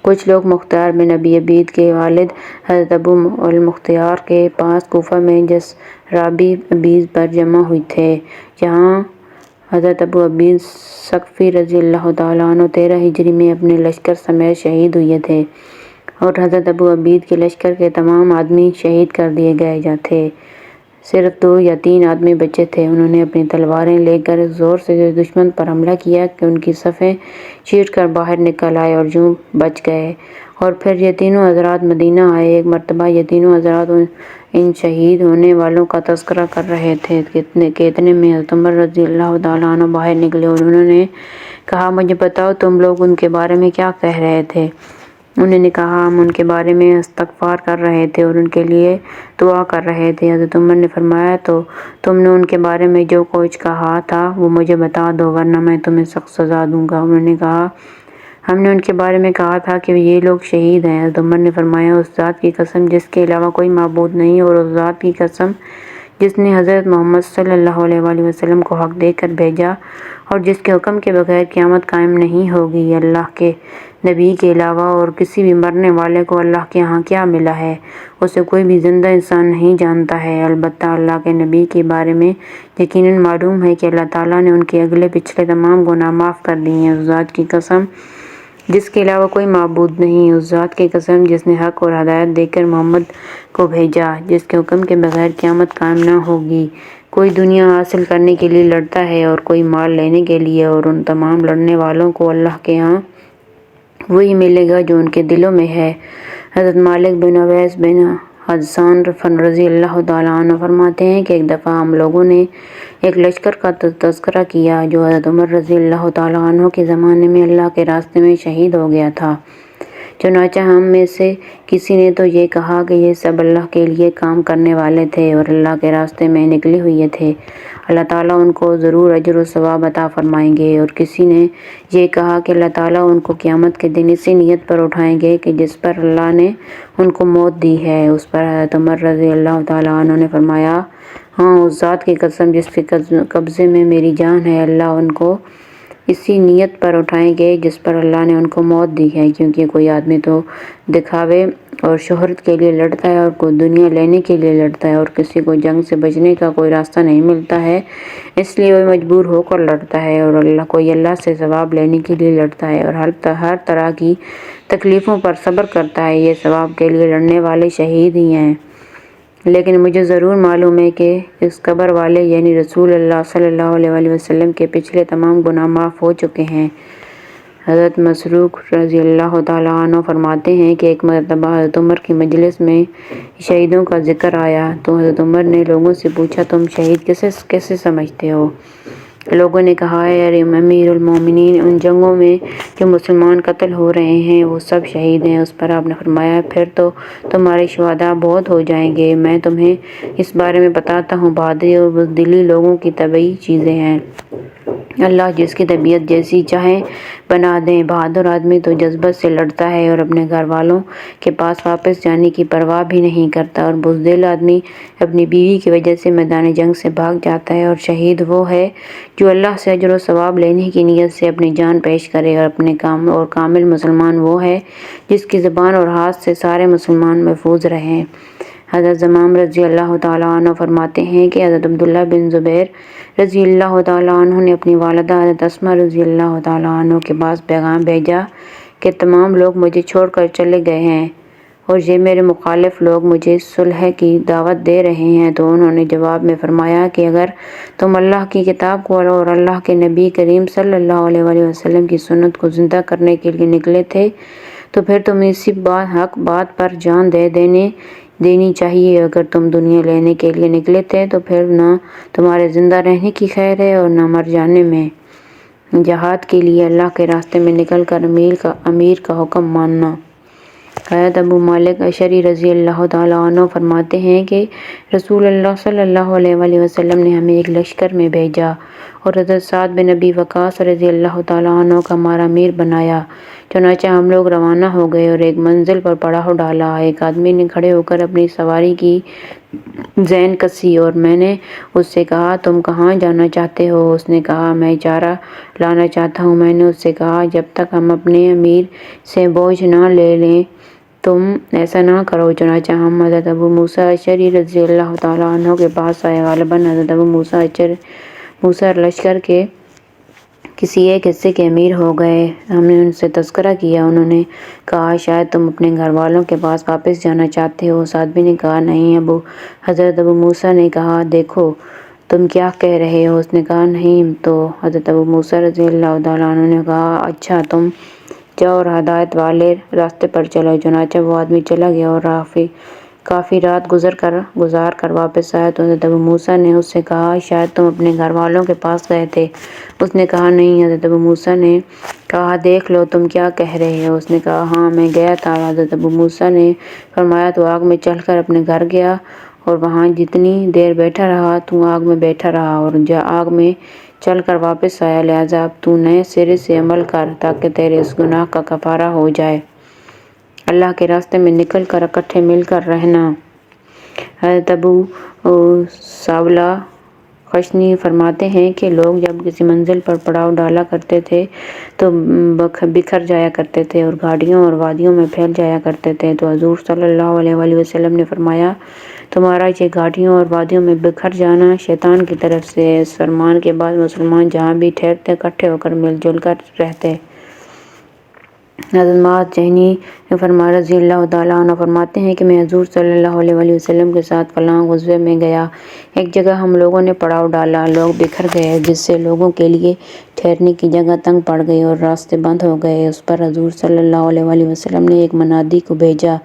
کچھ لوگ مختار بن ابی عبید کے والد حضرت ابو المختار کے پاس کوفہ میں جسرابی عبید پر جمع ہوئے تھے، جہاں حضرت ابو عبید ثقفی رضی اللہ تعالیٰ عنہ 13 ہجری میں اپنے لشکر سمیت شہید ہوئے تھے، اور حضرت ابو عبید کے لشکر کے تمام آدمی شہید کر دیے گئے تھے، صرف 2 یا 3 آدمی بچے تھے۔ انہوں نے اپنی تلواریں لے کر زور سے دشمن پر حملہ کیا کہ ان کی صفیں چیٹ کر باہر نکل آئے اور یوں بچ گئے، اور پھر یہ تینوں حضرات مدینہ آئے۔ ایک مرتبہ یہ تینوں حضرات ان شہید ہونے والوں کا تذکرہ کر رہے تھے کہ اتنے میں حضرت عمر رضی اللہ تعالیٰ عنہ باہر نکلے اور انہوں نے کہا مجھے بتاؤ تم لوگ ان کے بارے میں کیا کہہ رہے تھے؟ انہوں نے کہا ہم ان کے بارے میں استغفار کر رہے تھے اور ان کے لیے دعا کر رہے تھے۔ حضرت عمر نے فرمایا تو تم نے ان کے بارے میں جو کچھ کہا تھا وہ مجھے بتا دو ورنہ میں تمہیں سخت سزا دوں گا۔ انہوں نے کہا ہم نے ان کے بارے میں کہا تھا کہ یہ لوگ شہید ہیں۔ حضرت عمر نے فرمایا اس ذات کی قسم جس کے علاوہ کوئی معبود نہیں، اور اس ذات کی قسم جس نے حضرت محمد صلی اللہ علیہ وآلہ وسلم کو حق دے کر بھیجا اور جس کے حکم کے بغیر قیامت قائم نہیں ہوگی، اللہ کے نبی کے علاوہ اور کسی بھی مرنے والے کو اللہ کے ہاں کیا ملا ہے اسے کوئی بھی زندہ انسان نہیں جانتا ہے، البتہ اللہ کے نبی کے بارے میں یقیناً معلوم ہے کہ اللہ تعالیٰ نے ان کے اگلے پچھلے تمام گناہ معاف کر دیے ہیں۔ اس ذات کی قسم جس کے علاوہ کوئی معبود نہیں، اس ذات کی قسم جس نے حق اور ہدایت دے کر محمد کو بھیجا، جس کے حکم کے بغیر قیامت قائم نہ ہوگی۔ کوئی دنیا حاصل کرنے کے لیے لڑتا ہے اور کوئی مال لینے کے لیے، اور ان تمام لڑنے والوں کو اللہ کے ہاں وہی ملے گا جو ان کے دلوں میں ہے۔ حضرت مالک بن اویس بن حدثان رضی اللہ تعالیٰ عنہ فرماتے ہیں کہ ایک دفعہ ہم لوگوں نے ایک لشکر کا تذکرہ کیا جو حضرت عمر رضی اللہ تعالیٰ عنہ کے زمانے میں اللہ کے راستے میں شہید ہو گیا تھا، چنانچہ ہم میں سے کسی نے تو یہ کہا کہ یہ سب اللہ کے لیے کام کرنے والے تھے اور اللہ کے راستے میں نکلے ہوئے تھے، اللہ تعالیٰ ان کو ضرور اجر و ثواب عطا فرمائیں گے، اور کسی نے یہ کہا کہ اللہ تعالیٰ ان کو قیامت کے دن اسی نیت پر اٹھائیں گے کہ جس پر اللہ نے ان کو موت دی ہے۔ اس پر حضرت عمر رضی اللہ تعالیٰ عنہ نے فرمایا ہاں اس ذات کی قسم جس کے قبضے میں میری جان ہے، اللہ ان کو اسی نیت پر اٹھائیں گے جس پر اللہ نے ان کو موت دی ہے، کیونکہ کوئی آدمی تو دکھاوے اور شہرت کے لیے لڑتا ہے اور کوئی دنیا لینے کے لیے لڑتا ہے، اور کسی کو جنگ سے بچنے کا کوئی راستہ نہیں ملتا ہے اس لیے وہ مجبور ہو کر لڑتا ہے، اور کوئی اللہ سے ثواب لینے کے لیے لڑتا ہے اور ہر طرح کی تکلیفوں پر صبر کرتا ہے، یہ ثواب کے لیے لڑنے والے شہید ہی ہیں۔ لیکن مجھے ضرور معلوم ہے کہ اس قبر والے یعنی رسول اللہ صلی اللہ علیہ وآلہ وسلم کے پچھلے تمام گناہ معاف ہو چکے ہیں۔ حضرت مسروق رضی اللہ تعالیٰ عنہ فرماتے ہیں کہ ایک مرتبہ حضرت عمر کی مجلس میں شہیدوں کا ذکر آیا تو حضرت عمر نے لوگوں سے پوچھا تم شہید کیسے سمجھتے ہو؟ لوگوں نے کہا ہے ارے امیر المومنین، ان جنگوں میں جو مسلمان قتل ہو رہے ہیں وہ سب شہید ہیں۔ اس پر آپ نے فرمایا پھر تو تمہارے شہداء بہت ہو جائیں گے۔ میں تمہیں اس بارے میں بتاتا ہوں، بہادری اور بزدلی لوگوں کی طبعی چیزیں ہیں، اللہ جس کی طبیعت جیسی چاہے بنا دیں۔ بہادر آدمی تو جذبت سے لڑتا ہے اور اپنے گھر والوں کے پاس واپس جانے کی پرواہ بھی نہیں کرتا، اور بزدل آدمی اپنی بیوی کی وجہ سے میدان جنگ سے بھاگ جاتا ہے۔ اور شہید وہ ہے جو اللہ سے اجر و ثواب لینے کی نیت سے اپنی جان پیش کرے، اور کامل مسلمان وہ ہے جس کی زبان اور ہاتھ سے سارے مسلمان محفوظ رہیں۔ حضرت زمام رضی اللہ تعالیٰ عنہ فرماتے ہیں کہ حضرت عبداللہ بن زبیر رضی اللہ تعالیٰ عنہ نے اپنی والدہ حضرت اسماء رضی اللہ تعالیٰ عنہ کے پاس پیغام بھیجا کہ تمام لوگ مجھے چھوڑ کر چلے گئے ہیں اور یہ میرے مخالف لوگ مجھے صلح کی دعوت دے رہے ہیں۔ تو انہوں نے جواب میں فرمایا کہ اگر تم اللہ کی کتاب کو اور اللہ کے نبی کریم صلی اللہ علیہ وآلہ وسلم کی سنت کو زندہ کرنے کے لیے نکلے تھے تو پھر تم اسی حق بات پر جان دینی چاہیے۔ اگر تم دنیا لینے کے لیے نکلے تھے تو پھر نہ تمہارے زندہ رہنے کی خیر ہے اور نہ مر جانے میں۔ جہاد کے لیے اللہ کے راستے میں نکل کر امیر کا حکم ماننا۔ حضرت ابو مالک اشعری رضی اللہ تعالیٰ عنہ فرماتے ہیں کہ رسول اللہ صلی اللہ علیہ وآلہ وسلم نے ہمیں ایک لشکر میں بھیجا اور حضرت سعد بن ابی وقاص رضی اللہ تعالیٰ عنہ کا ہمارا امیر بنایا۔ چنانچہ ہم لوگ روانہ ہو گئے اور ایک منزل پر پڑاؤ ڈالا۔ ایک آدمی نے کھڑے ہو کر اپنی سواری کی زین کسی اور میں نے اس سے کہا تم کہاں جانا چاہتے ہو؟ اس نے کہا میں چارہ لانا چاہتا ہوں۔ میں نے اس سے کہا جب تک ہم اپنے امیر سے بوجھ نہ لے لیں تم ایسا نہ کرو۔ چنانچہ ہم حضرت ابو موسیٰ اشعری رضی اللہ تعالیٰ عنہ کے پاس آئے۔ غالباً حضرت ابو موسیٰ لشکر کے کسی ایک حصے کے امیر ہو گئے۔ ہم نے ان سے تذکرہ کیا، انہوں نے کہا شاید تم اپنے گھر والوں کے پاس واپس جانا چاہتے ہو۔ سعد نے کہا نہیں۔ حضرت ابو موسیٰ نے کہا دیکھو تم کیا کہہ رہے ہو؟ اس نے کہا نہیں۔ تو حضرت ابو موسیٰ رضی اللہ تعالیٰ عنہ نے کہا اچھا تم جاؤ اور ہدایت والے راستے پر چلو۔ چنانچہ وہ آدمی چلا گیا اور کافی رات گزار کر واپس آیا تو حضرت ابو موسیٰ نے اس سے کہا شاید تم اپنے گھر والوں کے پاس گئے تھے۔ اس نے کہا نہیں۔ حضرت ابو موسیٰ نے کہا دیکھ لو تم کیا کہہ رہے ہو؟ اس نے کہا ہاں میں گیا تھا۔ حضرت ابو موسیٰ نے فرمایا تو آگ میں چڑھ کر اپنے گھر گیا اور وہاں جتنی دیر بیٹھا رہا تو آگ میں بیٹھا رہا اور آگ میں چل کر واپس آیا، لہٰذا اب تو نئے سرے سے عمل کر تاکہ تیرے اس گناہ کا کفارہ ہو جائے۔ اللہ کے راستے میں نکل کر اکٹھے مل کر رہنا۔ حضرت ابو ساولہ خشنی فرماتے ہیں کہ لوگ جب کسی منزل پر پڑاؤ ڈالا کرتے تھے تو بکھر جایا کرتے تھے اور گاڑیوں اور وادیوں میں پھیل جایا کرتے تھے۔ تو حضور صلی اللہ علیہ وآلہ وسلم نے فرمایا تمہارا یہ گاڑیوں اور وادیوں میں بکھر جانا شیطان کی طرف سے ہے۔ اس فرمان کے بعد مسلمان جہاں بھی ٹھہرتے اکٹھے ہو کر مل جل کر رہتے۔ حضرت معاذ جہنی رضی اللہ تعالیٰ عنہ فرماتے ہیں کہ میں حضور صلی اللہ علیہ وآلہ وسلم کے ساتھ فلاں غزوے میں گیا۔ ایک جگہ ہم لوگوں نے پڑاؤ ڈالا، لوگ بکھر گئے جس سے لوگوں کے لیے ٹھہرنے کی جگہ تنگ پڑ گئی اور راستے بند ہو گئے۔ اس پر حضور صلی اللہ علیہ وآلہ وسلم نے ایک منادی کو بھیجا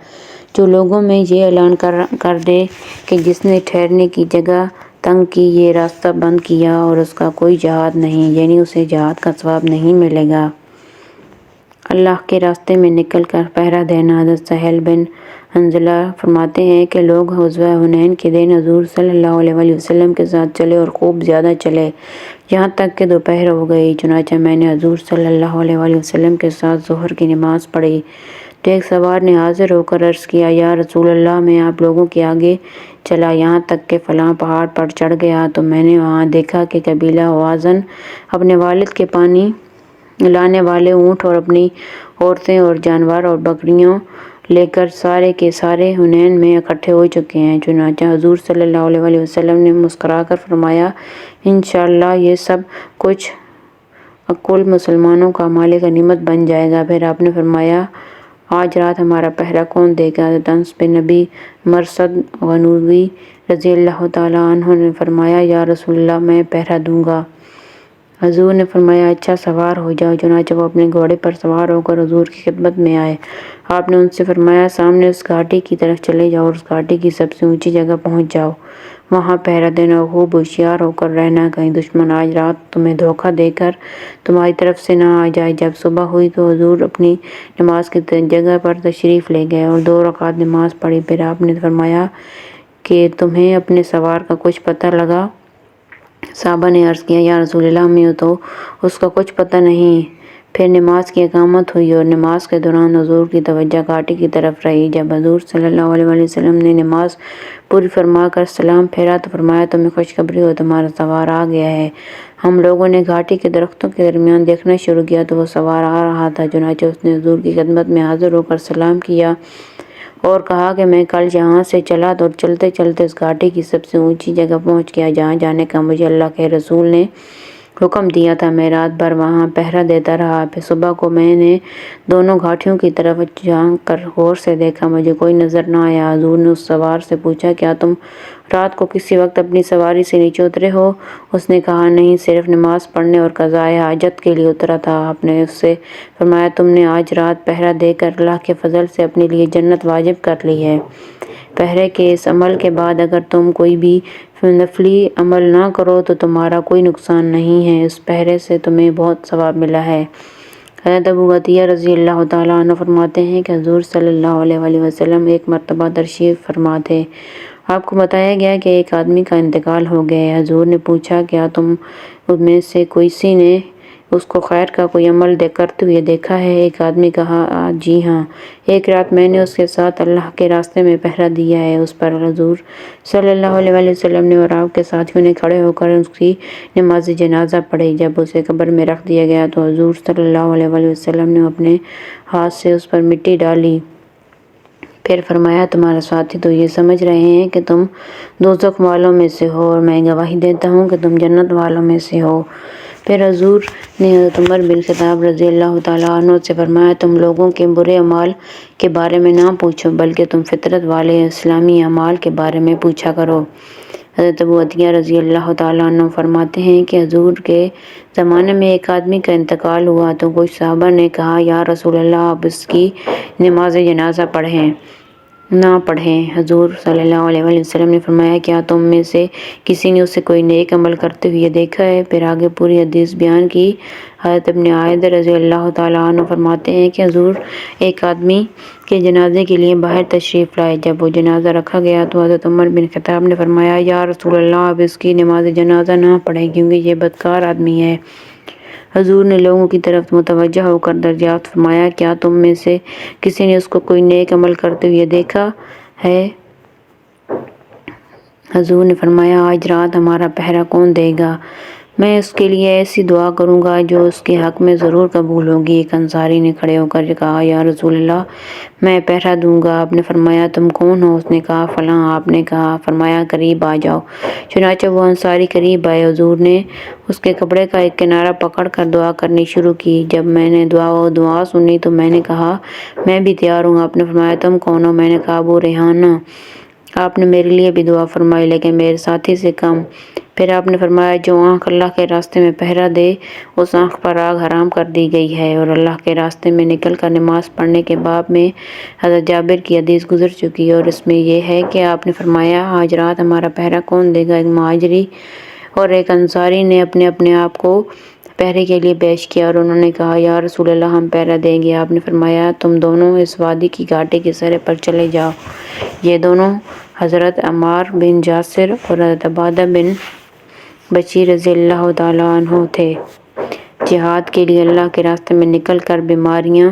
جو لوگوں میں یہ اعلان کر دے کہ جس نے ٹھہرنے کی جگہ تنگ کی، یہ راستہ بند کیا اور اس کا کوئی جہاد نہیں، یعنی اسے جہاد کا ثواب نہیں ملے گا۔ اللہ کے راستے میں نکل کر پہرا دینا۔ حضرت سہیل بن حنظلہ فرماتے ہیں کہ لوگ غزوہ حنین کے دن حضور صلی اللہ علیہ وآلہ وسلم کے ساتھ چلے اور خوب زیادہ چلے یہاں تک کہ دوپہر ہو گئی۔ چنانچہ میں نے حضور صلی اللہ علیہ وآلہ وسلم کے ساتھ ظہر کی نماز پڑھی تو ایک سوار نے حاضر ہو کر عرض کیا یا رسول اللہ میں آپ لوگوں کے آگے چلا یہاں تک کہ فلاں پہاڑ پر چڑھ گیا تو میں نے وہاں دیکھا کہ قبیلہ ہوازن اپنے والد کے پانی لانے والے اونٹ اور اپنی عورتیں اور جانور اور بکریوں لے کر سارے کے سارے حنین میں اکٹھے ہو چکے ہیں۔ چنانچہ حضور صلی اللہ علیہ وآلہ وسلم نے مسکرا کر فرمایا انشاءاللہ یہ سب کچھ کل مسلمانوں کا مال غنیمت بن جائے گا۔ پھر آپ نے فرمایا آج رات ہمارا پہرا کون دے گا؟ حضرت انس بن نبی مرثد غنوی رضی اللہ تعالیٰ عنہ نے فرمایا یا رسول اللہ میں پہرا دوں گا۔ حضور نے فرمایا اچھا سوار ہو جاؤ۔ چنانچہ وہ اپنے گھوڑے پر سوار ہو کر حضور کی خدمت میں آئے۔ آپ نے ان سے فرمایا سامنے اس گھاٹی کی طرف چلے جاؤ اور اس گھاٹی کی سب سے اونچی جگہ پہنچ جاؤ۔ وہاں پہرا دینا اور خوب ہوشیار ہو کر رہنا، کہیں دشمن آج رات تمہیں دھوکہ دے کر تمہاری طرف سے نہ آ جائے۔ جب صبح ہوئی تو حضور اپنی نماز کی جگہ پر تشریف لے گئے اور 2 رکعت نماز پڑھی۔ پھر آپ نے فرمایا کہ تمہیں اپنے سوار کا کچھ پتہ لگا؟ صحابہ نے عرض کیا، یا رسول اللہ، ہمیں تو اس کا کچھ پتہ نہیں۔ پھر نماز کی اقامت ہوئی اور نماز کے دوران حضور کی توجہ گھاٹی کی طرف رہی۔ جب حضور صلی اللہ علیہ وسلم نے نماز پوری فرما کر سلام پھیرا تو فرمایا، تمہیں خوشخبری ہو، تمہارا سوار آ گیا ہے۔ ہم لوگوں نے گھاٹی کے درختوں کے درمیان دیکھنا شروع کیا تو وہ سوار آ رہا تھا، چنانچہ اس نے حضور کی خدمت میں حاضر ہو کر سلام کیا اور کہا کہ میں کل یہاں سے چلا اور چلتے چلتے اس گھاٹی کی سب سے اونچی جگہ پہنچ گیا جہاں جانے کا مجھے اللہ کے رسول نے حکم دیا تھا۔ میں رات بھر وہاں پہرا دیتا رہا۔ پھر صبح کو میں نے دونوں گھاٹیوں کی طرف جھانک کر غور سے دیکھا، مجھے کوئی نظر نہ آیا۔ حضور نے اس سوار سے پوچھا، کیا تم رات کو کسی وقت اپنی سواری سے نیچے اترے ہو؟ اس نے کہا، نہیں، صرف نماز پڑھنے اور قضائے حاجت کے لیے اترا تھا۔ آپ نے اس سے فرمایا، تم نے آج رات پہرا دے کر اللہ کے فضل سے اپنے لیے جنت واجب کر لی ہے۔ پہرے کے اس عمل کے بعد اگر تم کوئی بھی نفلی عمل نہ کرو تو تمہارا کوئی نقصان نہیں ہے، اس پہرے سے تمہیں بہت ثواب ملا ہے۔ حضرت ابو عطیہ رضی اللہ تعالیٰ عنہ فرماتے ہیں کہ حضور صلی اللہ علیہ وسلم ایک مرتبہ تشریف فرما تھے۔ آپ کو بتایا گیا کہ ایک آدمی کا انتقال ہو گیا ہے۔ حضور نے پوچھا، کیا تم میں سے کسی نے اس کو خیر کا کوئی عمل کرتے ہوئے دیکھا ہے؟ ایک آدمی کہا، جی ہاں، ایک رات میں نے اس کے ساتھ اللہ کے راستے میں پہرا دیا ہے۔ اس پر حضور صلی اللہ علیہ وسلم نے اور آپ کے ساتھیوں نے کھڑے ہو کر اس کی نماز جنازہ پڑھی۔ جب اسے قبر میں رکھ دیا گیا تو حضور صلی اللہ علیہ وسلم نے اپنے ہاتھ سے اس پر مٹی ڈالی، پھر فرمایا، تمہارے ساتھی تو یہ سمجھ رہے ہیں کہ تم دوزخ والوں میں سے ہو اور میں گواہی دیتا ہوں کہ تم جنت والوں میں سے ہو۔ پھر حضور نے حضرت عمر بن خطاب رضی اللہ تعالیٰ عنہ سے فرمایا، تم لوگوں کے برے اعمال کے بارے میں نہ پوچھو بلکہ تم فطرت والے اسلامی اعمال کے بارے میں پوچھا کرو۔ حضرت ابو عطیہ رضی اللہ تعالیٰ عنہ فرماتے ہیں کہ حضور کے زمانے میں ایک آدمی کا انتقال ہوا تو کچھ صحابہ نے کہا، یا رسول اللہ، آپ اس کی نماز جنازہ نہ پڑھیں۔ حضور صلی اللہ علیہ وسلم نے فرمایا، کیا تم میں سے کسی نے اسے کوئی نیک عمل کرتے ہوئے دیکھا ہے؟ پھر آگے پوری حدیث بیان کی۔ حضرت ابن عائد رضی اللہ تعالیٰ عنہ فرماتے ہیں کہ حضور ایک آدمی کے جنازے کے لیے باہر تشریف لائے۔ جب وہ جنازہ رکھا گیا تو حضرت عمر بن خطاب نے فرمایا، یا رسول اللہ، آپ اس کی نماز جنازہ نہ پڑھیں کیونکہ یہ بدکار آدمی ہے۔ حضور نے لوگوں کی طرف متوجہ ہو کر دریافت فرمایا، کیا تم میں سے کسی نے اس کو کوئی نیک عمل کرتے ہوئے دیکھا ہے؟ حضور نے فرمایا، آج رات ہمارا پہرا کون دے گا؟ میں اس کے لیے ایسی دعا کروں گا جو اس کے حق میں ضرور قبول ہوگی۔ ایک انصاری نے کھڑے ہو کر کہا، یا رسول اللہ، میں پہرا دوں گا۔ آپ نے فرمایا، تم کون ہو؟ اس نے کہا، فلاں۔ آپ نے فرمایا، قریب آ جاؤ۔ چنانچہ وہ انصاری قریب آئے۔ حضور نے اس کے کپڑے کا ایک کنارہ پکڑ کر دعا کرنی شروع کی۔ جب میں نے دعا سنی تو میں نے کہا، میں بھی تیار ہوں۔ آپ نے فرمایا، تم کون ہو؟ میں نے کہا، ابو ریحانہ۔ آپ نے میرے لیے بھی دعا فرمائی لیکن میرے ساتھی سے کم۔ پھر آپ نے فرمایا، جو آنکھ اللہ کے راستے میں پہرا دے اس آنکھ پر آگ حرام کر دی گئی ہے۔ اور اللہ کے راستے میں نکل کر نماز پڑھنے کے باب میں حضرت جابر کی حدیث گزر چکی ہے اور اس میں یہ ہے کہ آپ نے فرمایا، آج رات ہمارا پہرا کون دے گا؟ ایک مہاجری اور ایک انصاری نے اپنے آپ کو پہرے کے لیے پیش کیا اور انہوں نے کہا، یا رسول اللہ، ہم پہرا دیں گے۔ آپ نے فرمایا، تم دونوں اس وادی کی گھاٹی کے سرے پر چلے جاؤ۔ یہ دونوں حضرت عمار بن یاسر اور حضرت عبادہ بن بشیر رضی اللہ تعالیٰ عنہ تھے۔ جہاد کے لیے اللہ کے راستے میں نکل کر بیماریاں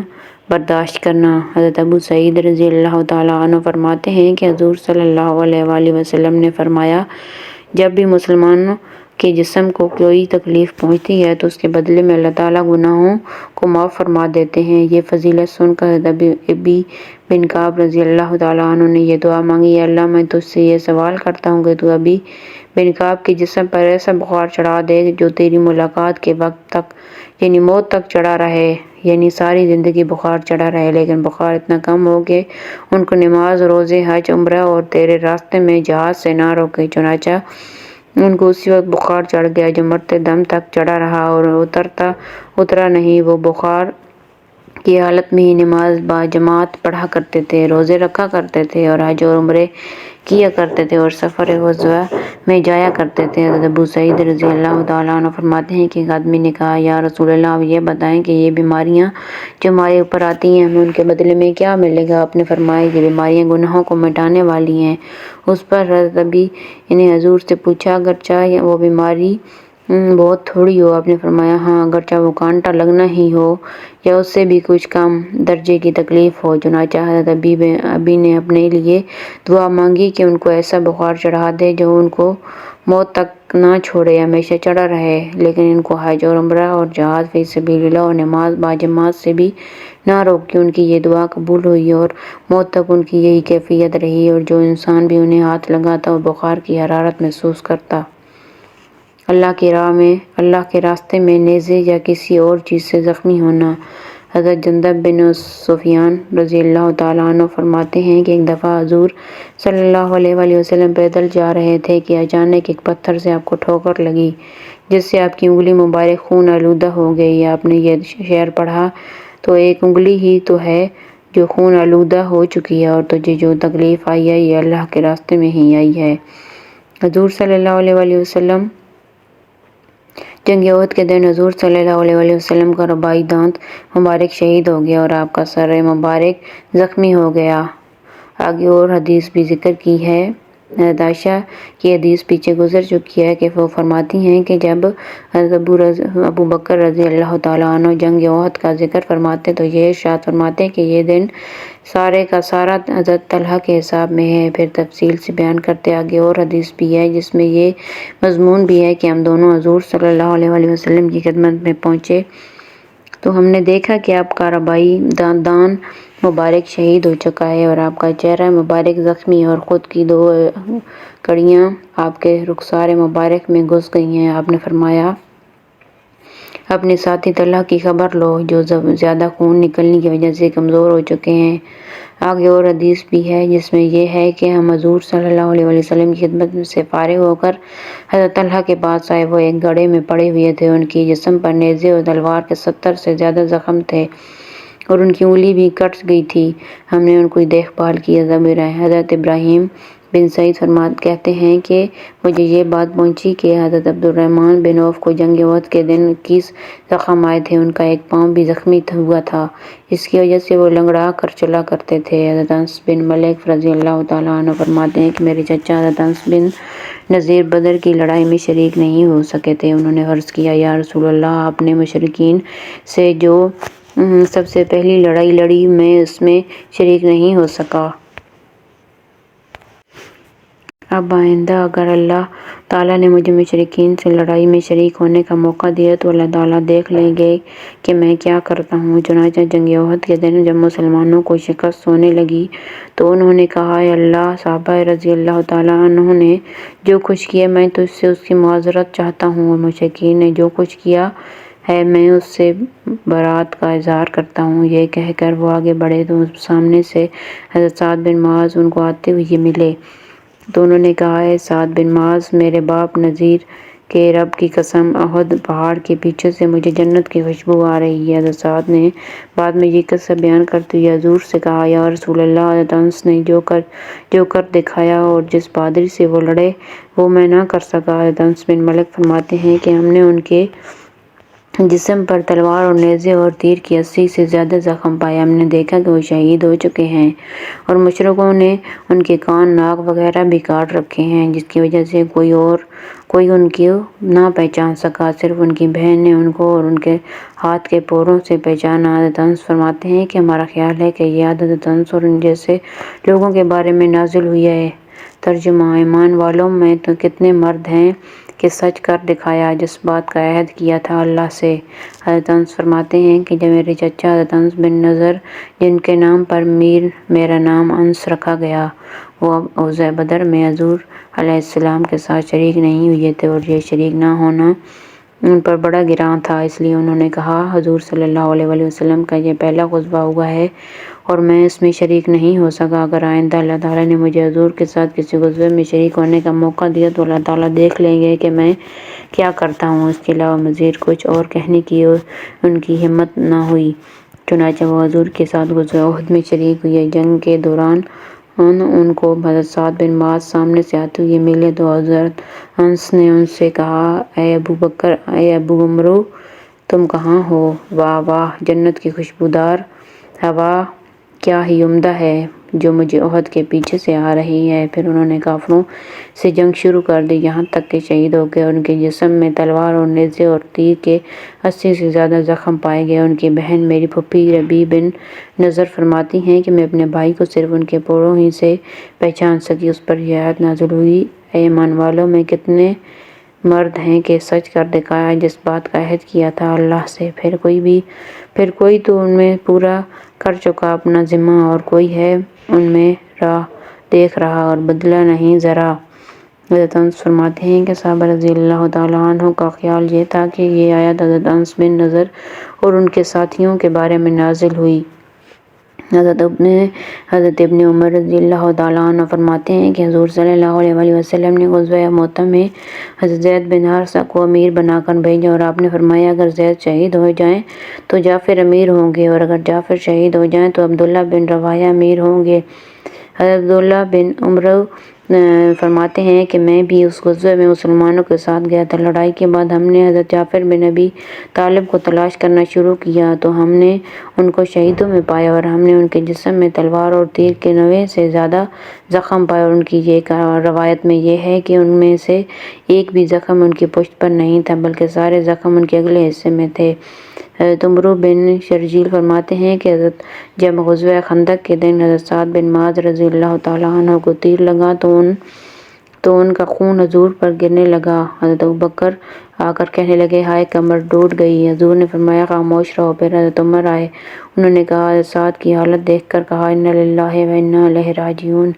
برداشت کرنا۔ حضرت ابو سعید رضی اللہ تعالیٰ عنہ فرماتے ہیں کہ حضور صلی اللہ علیہ وسلم نے فرمایا، جب بھی مسلمانوں کے جسم کو کوئی تکلیف پہنچتی ہے تو اس کے بدلے میں اللہ تعالیٰ گناہوں کو معاف فرما دیتے ہیں۔ یہ فضیلت سن کر حضرت ابی بن کعب رضی اللہ تعالیٰ عنہ نے یہ دعا مانگی، اے اللہ، میں تجھ سے یہ سوال کرتا ہوں کہ تو ابی بن کعب کے جسم پر ایسا بخار چڑھا دے جو تیری ملاقات کے وقت تک یعنی موت تک چڑھا رہے، یعنی ساری زندگی بخار چڑھا رہے، لیکن بخار اتنا کم ہو کہ ان کو نماز، روزے، حج، عمرہ اور تیرے راستے میں جہاد سے نہ روکے۔ چنانچہ ان کو اسی وقت بخار چڑھ گیا جو مرتے دم تک چڑھا رہا اور اترا نہیں۔ وہ بخار کی حالت میں ہی نماز با جماعت پڑھا کرتے تھے، روزے رکھا کرتے تھے اور حج اور عمرے کیا کرتے تھے اور سفر غزوہ میں جایا کرتے تھے۔ حضرت ابو سعید رضی اللہ تعالیٰ عنہ فرماتے ہیں کہ ایک آدمی نے کہا، یا رسول اللہ، آپ یہ بتائیں کہ یہ بیماریاں جو ہمارے اوپر آتی ہیں ہمیں ان کے بدلے میں کیا ملے گا؟ آپ نے فرمایا کہ بیماریاں گناہوں کو مٹانے والی ہیں۔ اس پر حضرت ابی نے حضور سے پوچھا، اگرچہ وہ بیماری بہت تھوڑی ہو؟ آپ نے فرمایا، ہاں، اگرچہ وہ کانٹا لگنا ہی ہو یا اس سے بھی کچھ کم درجے کی تکلیف ہو۔ چنانچہ حضرت ابی نے اپنے لیے دعا مانگی کہ ان کو ایسا بخار چڑھا دے جو ان کو موت تک نہ چھوڑے، ہمیشہ چڑھا رہے، لیکن ان کو حج اور عمرہ اور جہاد فی سبیل اللہ اور نماز باجماعت سے بھی نہ روکے۔ ان کی یہ دعا قبول ہوئی اور موت تک ان کی یہی کیفیت رہی، اور جو انسان بھی انہیں ہاتھ لگاتا وہ بخار کی حرارت محسوس کرتا۔ اللہ کی راہ میں، اللہ کے راستے میں نیزے یا کسی اور چیز سے زخمی ہونا۔ حضرت جندب بن سفیان رضی اللہ تعالیٰ عنہ فرماتے ہیں کہ ایک دفعہ حضور صلی اللہ علیہ وآلہ وسلم پیدل جا رہے تھے کہ اچانک ایک پتھر سے آپ کو ٹھوکر لگی، جس سے آپ کی انگلی مبارک خون آلودہ ہو گئی۔ آپ نے یہ شعر پڑھا، تو ایک انگلی ہی تو ہے جو خون آلودہ ہو چکی ہے، اور تجھے جو تکلیف آئی ہے یہ اللہ کے راستے میں ہی آئی ہے۔ حضور صلی اللہ علیہ وآلہ وسلم جنگ احد کے دن حضور صلی اللہ علیہ وآلہ وسلم کا رباعی دانت مبارک شہید ہو گیا اور آپ کا سر مبارک زخمی ہو گیا۔ آگے اور حدیث بھی ذکر کی ہے۔ حضرت عائشہ کی حدیث پیچھے گزر چکی ہے کہ وہ فرماتی ہیں کہ جب حضرت ابو بکر رضی اللہ تعالیٰ عنہ جنگ احد کا ذکر فرماتے تو یہ ارشاد فرماتے کہ یہ دن سارے کا سارا حضرت طلحہ کے حساب میں ہے۔ پھر تفصیل سے بیان کرتے آگے اور حدیث بھی ہے جس میں یہ مضمون بھی ہے کہ ہم دونوں حضور صلی اللہ علیہ وآلہ وسلم کی خدمت میں پہنچے تو ہم نے دیکھا کہ آپ کا رباعی دان مبارک شہید ہو چکا ہے اور آپ کا چہرہ مبارک زخمی ہے اور خود کی 2 کڑیاں آپ کے رخسار مبارک میں گھس گئی ہیں۔ آپ نے فرمایا، اپنے ساتھی طلحہ کی خبر لو جو زیادہ خون نکلنے کی وجہ سے کمزور ہو چکے ہیں۔ آگے اور حدیث بھی ہے جس میں یہ ہے کہ ہم حضور صلی اللہ علیہ وآلہ وسلم کی خدمت سے فارغ ہو کر حضرت طلحہ کے پاس آئے۔ وہ ایک گڑھے میں پڑے ہوئے تھے، ان کی جسم پر نیزے اور تلوار کے 70 سے زیادہ زخم تھے اور ان کی انگلی بھی کٹ گئی تھی۔ ہم نے ان کی دیکھ بھال کی۔ حضرت ابراہیم بن سعید کہتے ہیں کہ مجھے یہ بات پہنچی کہ حضرت عبد الرحمن بن عوف کو جنگ احد کے دن 21 زخم آئے تھے، ان کا ایک پاؤں بھی زخمی ہوا تھا، اس کی وجہ سے وہ لنگڑا کر چلا کرتے تھے۔ حضرت انس بن مالک رضی اللہ تعالیٰ عنہ فرماتے ہیں کہ میرے چچا حضرت انس بن نذیر بدر کی لڑائی میں شریک نہیں ہو سکے تھے۔ انہوں نے عرض کیا، یا رسول اللہ، آپ نے مشرکین سے جو سب سے پہلی لڑائی لڑی میں اس میں شریک نہیں ہو سکا۔ اب آئندہ اگر اللہ تعالیٰ نے مجھے مشرکین سے لڑائی میں شریک ہونے کا موقع دیا تو اللہ تعالیٰ دیکھ لیں گے کہ میں کیا کرتا ہوں۔ چنانچہ جنگ احد کے دن جب مسلمانوں کو شکست ہونے لگی تو انہوں نے کہا، اے اللہ، صحابہ رضی اللہ تعالیٰ عنہ نے جو کچھ کیا میں تو اس سے اس کی معذرت چاہتا ہوں، اور مشرکین نے جو کچھ کیا ہے میں اس سے برات کا اظہار کرتا ہوں۔ یہ کہہ کر وہ آگے بڑھے تو سامنے سے حضرت سعد بن معاذ ان کو آتے ہوئے ملے تو انہوں نے کہا، اے سعد بن معاذ، میرے باپ نذیر کے رب کی قسم، احد پہاڑ کے پیچھے سے مجھے جنت کی خوشبو آ رہی ہے۔ حضرت سعد نے بعد میں یہ قصہ بیان کرتے ہوئے حضور سے کہا، یا رسول اللہ، حضرت انس نے جو کر دکھایا اور جس بہادری سے وہ لڑے وہ میں نہ کر سکا۔ حضرت انس بن مالک فرماتے ہیں کہ ہم نے ان کے جسم پر تلوار اور نیزے اور تیر کی 80 سے زیادہ زخم پائے۔ ہم نے دیکھا کہ وہ شہید ہو چکے ہیں اور مشرکوں نے ان کے کان، ناک وغیرہ بھی کاٹ رکھے ہیں، جس کی وجہ سے کوئی ان کو نہ پہچان سکا، صرف ان کی بہن نے ان کو اور ان کے ہاتھ کے پوروں سے پہچانا۔ حضرت انس فرماتے ہیں کہ ہمارا خیال ہے کہ یہ حضرت انس اور ان جیسے لوگوں کے بارے میں نازل ہوئی ہے۔ ترجمہ، ایمان والوں میں تو کتنے مرد ہیں کہ سچ کر دکھایا جس بات کا عہد کیا تھا اللہ سے۔ حضرت انس فرماتے ہیں کہ جب میرے چچا حضرت انس بن نضر، جن کے نام پر میرا نام انس رکھا گیا، وہ غزوہ بدر میں حضور علیہ السلام کے ساتھ شریک نہیں ہوئے تھے اور یہ شریک نہ ہونا ان پر بڑا گراں تھا، اس لیے انہوں نے کہا، حضور صلی اللہ علیہ وآلہ وسلم کا یہ پہلا غزوہ ہوا ہے اور میں اس میں شریک نہیں ہو سکا۔ اگر آئندہ اللہ تعالیٰ نے مجھے حضور کے ساتھ کسی غزوے میں شریک ہونے کا موقع دیا تو اللہ تعالیٰ دیکھ لیں گے کہ میں کیا کرتا ہوں۔ اس کے علاوہ مزید کچھ اور کہنے کی ان کی ہمت نہ ہوئی، چنانچہ وہ حضور کے ساتھ غزوہ احد میں شریک ہوئے۔ جنگ کے دوران ان کو حضرت سعد بن معاذ سامنے سے آتے ہوئے ملے تو حضرت انس نے ان سے کہا، اے ابو بکر، اے ابو عمرو، تم کہاں ہو؟ واہ واہ، جنت کی خوشبودار ہوا کیا ہی عمدہ ہے جو مجھے احد کے پیچھے سے آ رہی ہے۔ پھر انہوں نے کافروں سے جنگ شروع کر دی، یہاں تک کہ شہید ہو گئے۔ ان کے جسم میں تلوار اور نیزے اور تیر کے 80 سے زیادہ زخم پائے گئے۔ ان کی بہن میری پھوپھی ربیع بن نذر فرماتی ہیں کہ میں اپنے بھائی کو صرف ان کے پوروں ہی سے پہچان سکی۔ اس پر یہ آیت نازل ہوئی، اے ایمان والو، میں کتنے مرد ہیں کہ سچ کر دکھایا جس بات کا عہد کیا تھا اللہ سے۔ پھر کوئی تو ان میں پورا کر چکا اپنا ذمہ اور کوئی ہے ان میں راہ دیکھ رہا اور بدلہ نہیں ذرا۔ حضرت انس فرماتے ہیں کہ صحابہ رضی اللہ تعالیٰ عنہ کا خیال یہ تھا کہ یہ آیت حضرت انس بن نذر اور ان کے ساتھیوں کے بارے میں نازل ہوئی۔ حضرت ابن عمر رضی اللہ تعالیٰ عنہ فرماتے ہیں کہ حضور صلی اللہ علیہ وسلم نے غزوہ مؤتہ میں حضرت زید بن حارثہ کو امیر بنا کر بھیجا اور آپ نے فرمایا، اگر زید شہید ہو جائیں تو جعفر امیر ہوں گے، اور اگر جعفر شہید ہو جائیں تو عبداللہ بن رواحہ امیر ہوں گے۔ حضرت عبداللہ بن عمرو فرماتے ہیں کہ میں بھی اس غزوے میں مسلمانوں کے ساتھ گیا تھا۔ لڑائی کے بعد ہم نے حضرت جعفر بن ابی طالب کو تلاش کرنا شروع کیا تو ہم نے ان کو شہیدوں میں پایا اور ہم نے ان کے جسم میں تلوار اور تیر کے 90 سے زیادہ زخم پائے، اور ان کی ایک روایت میں یہ ہے کہ ان میں سے ایک بھی زخم ان کی پشت پر نہیں تھا بلکہ سارے زخم ان کے اگلے حصے میں تھے۔ حضرت عمرو بن شرجیل فرماتے ہیں کہ جب غزوہ خندق کے دن حضرت سعد بن معاذ رضی اللہ تعالیٰ عنہ کو تیر لگا تو ان کا خون حضور پر گرنے لگا۔ حضرت ابوبکر آ کر کہنے لگے، ہائے کمر ٹوٹ گئی۔ حضور نے فرمایا، خاموش رہو۔ پھر حضرت عمر آئے، انہوں نے حضرت سعد کی حالت دیکھ کر کہا، انا للہ و انا الیہ راجعون۔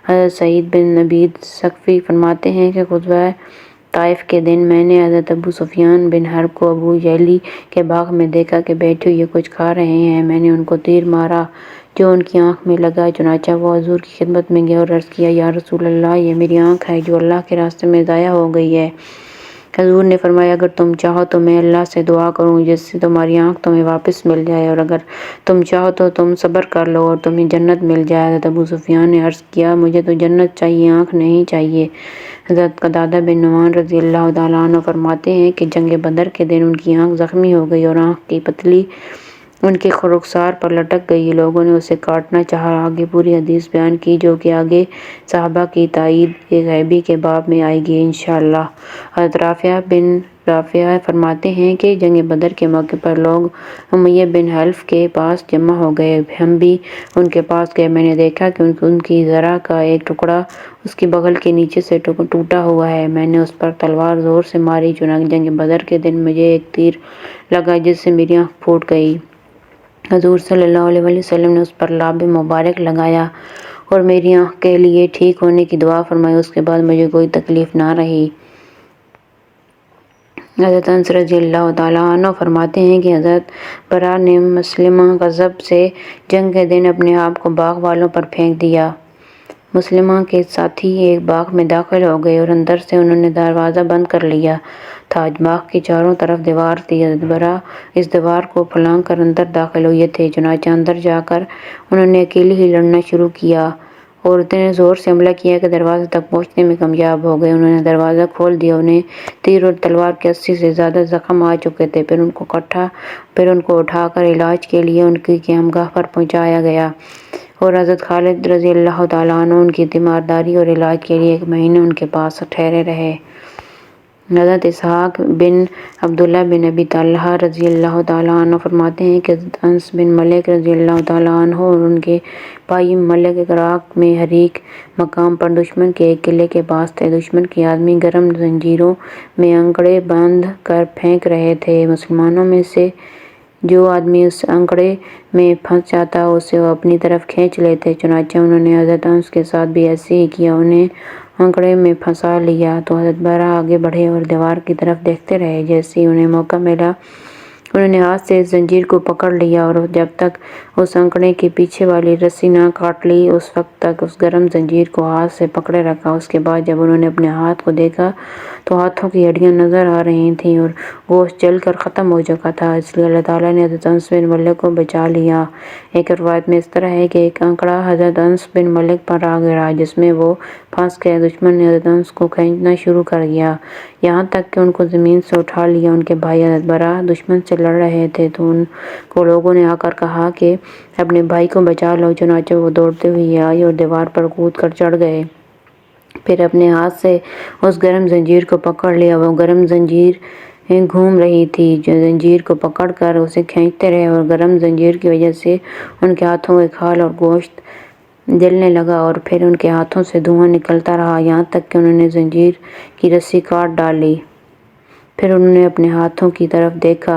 حضرت سعید بن عبید ثقفی فرماتے ہیں کہ غزوہ طائف کے دن میں نے حضرت ابو سفیان بن حرب کو ابو جہلی کے باغ میں دیکھا کہ بیٹھے ہوئے کچھ کھا رہے ہیں۔ میں نے ان کو تیر مارا جو ان کی آنکھ میں لگا، چنانچہ وہ حضور کی خدمت میں گئے اور عرض کیا، یا رسول اللہ، یہ میری آنکھ ہے جو اللہ کے راستے میں ضائع ہو گئی ہے۔ حضور نے فرمایا، اگر تم چاہو تو میں اللہ سے دعا کروں جس سے تمہاری آنکھ تمہیں واپس مل جائے، اور اگر تم چاہو تو تم صبر کر لو اور تمہیں جنت مل جائے۔ حضرت ابو سفیان نے عرض کیا، مجھے تو جنت چاہیے، آنکھ نہیں چاہیے۔ حضرت قتادہ بن نعمان رضی اللہ تعالیٰ عنہ فرماتے ہیں کہ جنگ بدر کے دن ان کی آنکھ زخمی ہو گئی اور آنکھ کی پتلی ان کے رخسار پر لٹک گئی، لوگوں نے اسے کاٹنا چاہا۔ آگے پوری حدیث بیان کی جو کہ آگے صحابہ کی تائید غیبی کے باب میں آئے گی انشاءاللہ۔ حضرت رافع بن رافع فرماتے ہیں کہ جنگ بدر کے موقع پر لوگ امیہ بن حلف کے پاس جمع ہو گئے، ہم بھی ان کے پاس گئے۔ میں نے دیکھا کہ ان کی ذرا کا ایک ٹکڑا اس کی بغل کے نیچے سے ٹوٹا ہوا ہے۔ میں نے اس پر تلوار زور سے ماری، چنانچہ جنگ بدر کے دن مجھے ایک تیر لگا جس سے میری آنکھ پھوٹ گئی۔ حضور صلی اللہ علیہ وسلم نے اس پر لعاب مبارک لگایا اور میری آنکھ کے لیے ٹھیک ہونے کی دعا فرمائی۔ اس کے بعد مجھے کوئی تکلیف نہ رہی۔ حضرت انس رضی اللہ تعالیٰ عنہ فرماتے ہیں کہ حضرت برا نے مسلمہ غضب سے جنگ کے دن اپنے آپ کو باغ والوں پر پھینک دیا۔ مسلمہ کے ساتھی ایک باغ میں داخل ہو گئے اور اندر سے انہوں نے دروازہ بند کر لیا تھا۔ باغ کی چاروں طرف دیوار تھی۔ حضرت برا اس دیوار کو پھلانگ کر اندر داخل ہوئے تھے، چنانچہ اندر جا کر انہوں نے اکیلے ہی لڑنا شروع کیا اور اتنے زور سے حملہ کیا کہ دروازے تک پہنچنے میں کامیاب ہو گئے۔ انہوں نے دروازہ کھول دیا، انہیں تیر اور تلوار کے 80 سے زیادہ زخم آ چکے تھے۔ پھر ان کو اٹھا کر علاج کے لیے ان کی قیامگاہ پر پہنچایا گیا اور حضرت خالد رضی اللہ تعالیٰ عنہ ان کی تیمارداری اور علاج کے لیے 1 مہینے ان کے پاس ٹھہرے رہے۔ حضرت اسحاق بن عبداللہ بن ابی طلحہ رضی اللہ تعالیٰ عنہ فرماتے ہیں کہ حضرت انس بن مالک رضی اللہ تعالیٰ عنہ اور ان کے بھائی ملک عراق میں حریق مقام پر دشمن کے ایک قلعے کے پاس تھے۔ دشمن کے آدمی گرم زنجیروں میں انکڑے باندھ کر پھینک رہے تھے۔ مسلمانوں میں سے جو آدمی اس انکڑے میں پھنس جاتا اسے وہ اپنی طرف کھینچ لیتے، چنانچہ انہوں نے حضرت انس کے ساتھ بھی ایسے ہی کیا، انہیں انکڑے میں پھنسا لیا۔ تو حضرت برا آگے بڑھے اور دیوار کی طرف دیکھتے رہے۔ جیسے ہی انہیں موقع ملا انہوں نے ہاتھ سے اس زنجیر کو پکڑ لیا اور جب تک اس انکڑے کے پیچھے والی رسی نہ کاٹ لی اس وقت تک اس گرم زنجیر کو ہاتھ سے پکڑے رکھا۔ اس کے بعد جب انہوں نے اپنے ہاتھ کو دیکھا تو ہاتھوں کی ہڈیاں نظر آ رہی تھیں اور گوشت جل کر ختم ہو چکا تھا، اس لیے اللہ تعالیٰ نے حضرت انس بن مالک کو بچا لیا۔ ایک روایت میں اس طرح ہے کہ ایک انکڑا حضرت انس بن مالک پر آ گرا جس میں وہ پھنس گئے۔ دشمن نے حضرت انس کو کھینچنا شروع کر دیا یہاں تک کہ ان کو زمین سے اٹھا لیا۔ ان کے بھائی حضرت برا دشمن سے لڑ رہے تھے تو ان کو لوگوں نے آ کر کہا کہ اپنے بھائی کو بچا لو، چنانچہ وہ دوڑتے ہوئے آئے اور دیوار پر کود کر چڑھ گئے، پھر اپنے ہاتھ سے اس گرم زنجیر کو پکڑ لیا۔ وہ گرم زنجیر گھوم رہی تھی، جو زنجیر کو پکڑ کر اسے کھینچتے رہے اور گرم زنجیر کی وجہ سے ان کے ہاتھوں کے کھال اور گوشت جلنے لگا اور پھر ان کے ہاتھوں سے دھواں نکلتا رہا یہاں تک کہ انہوں نے زنجیر کی رسی کاٹ ڈالی۔ پھر انہوں نے اپنے ہاتھوں کی طرف دیکھا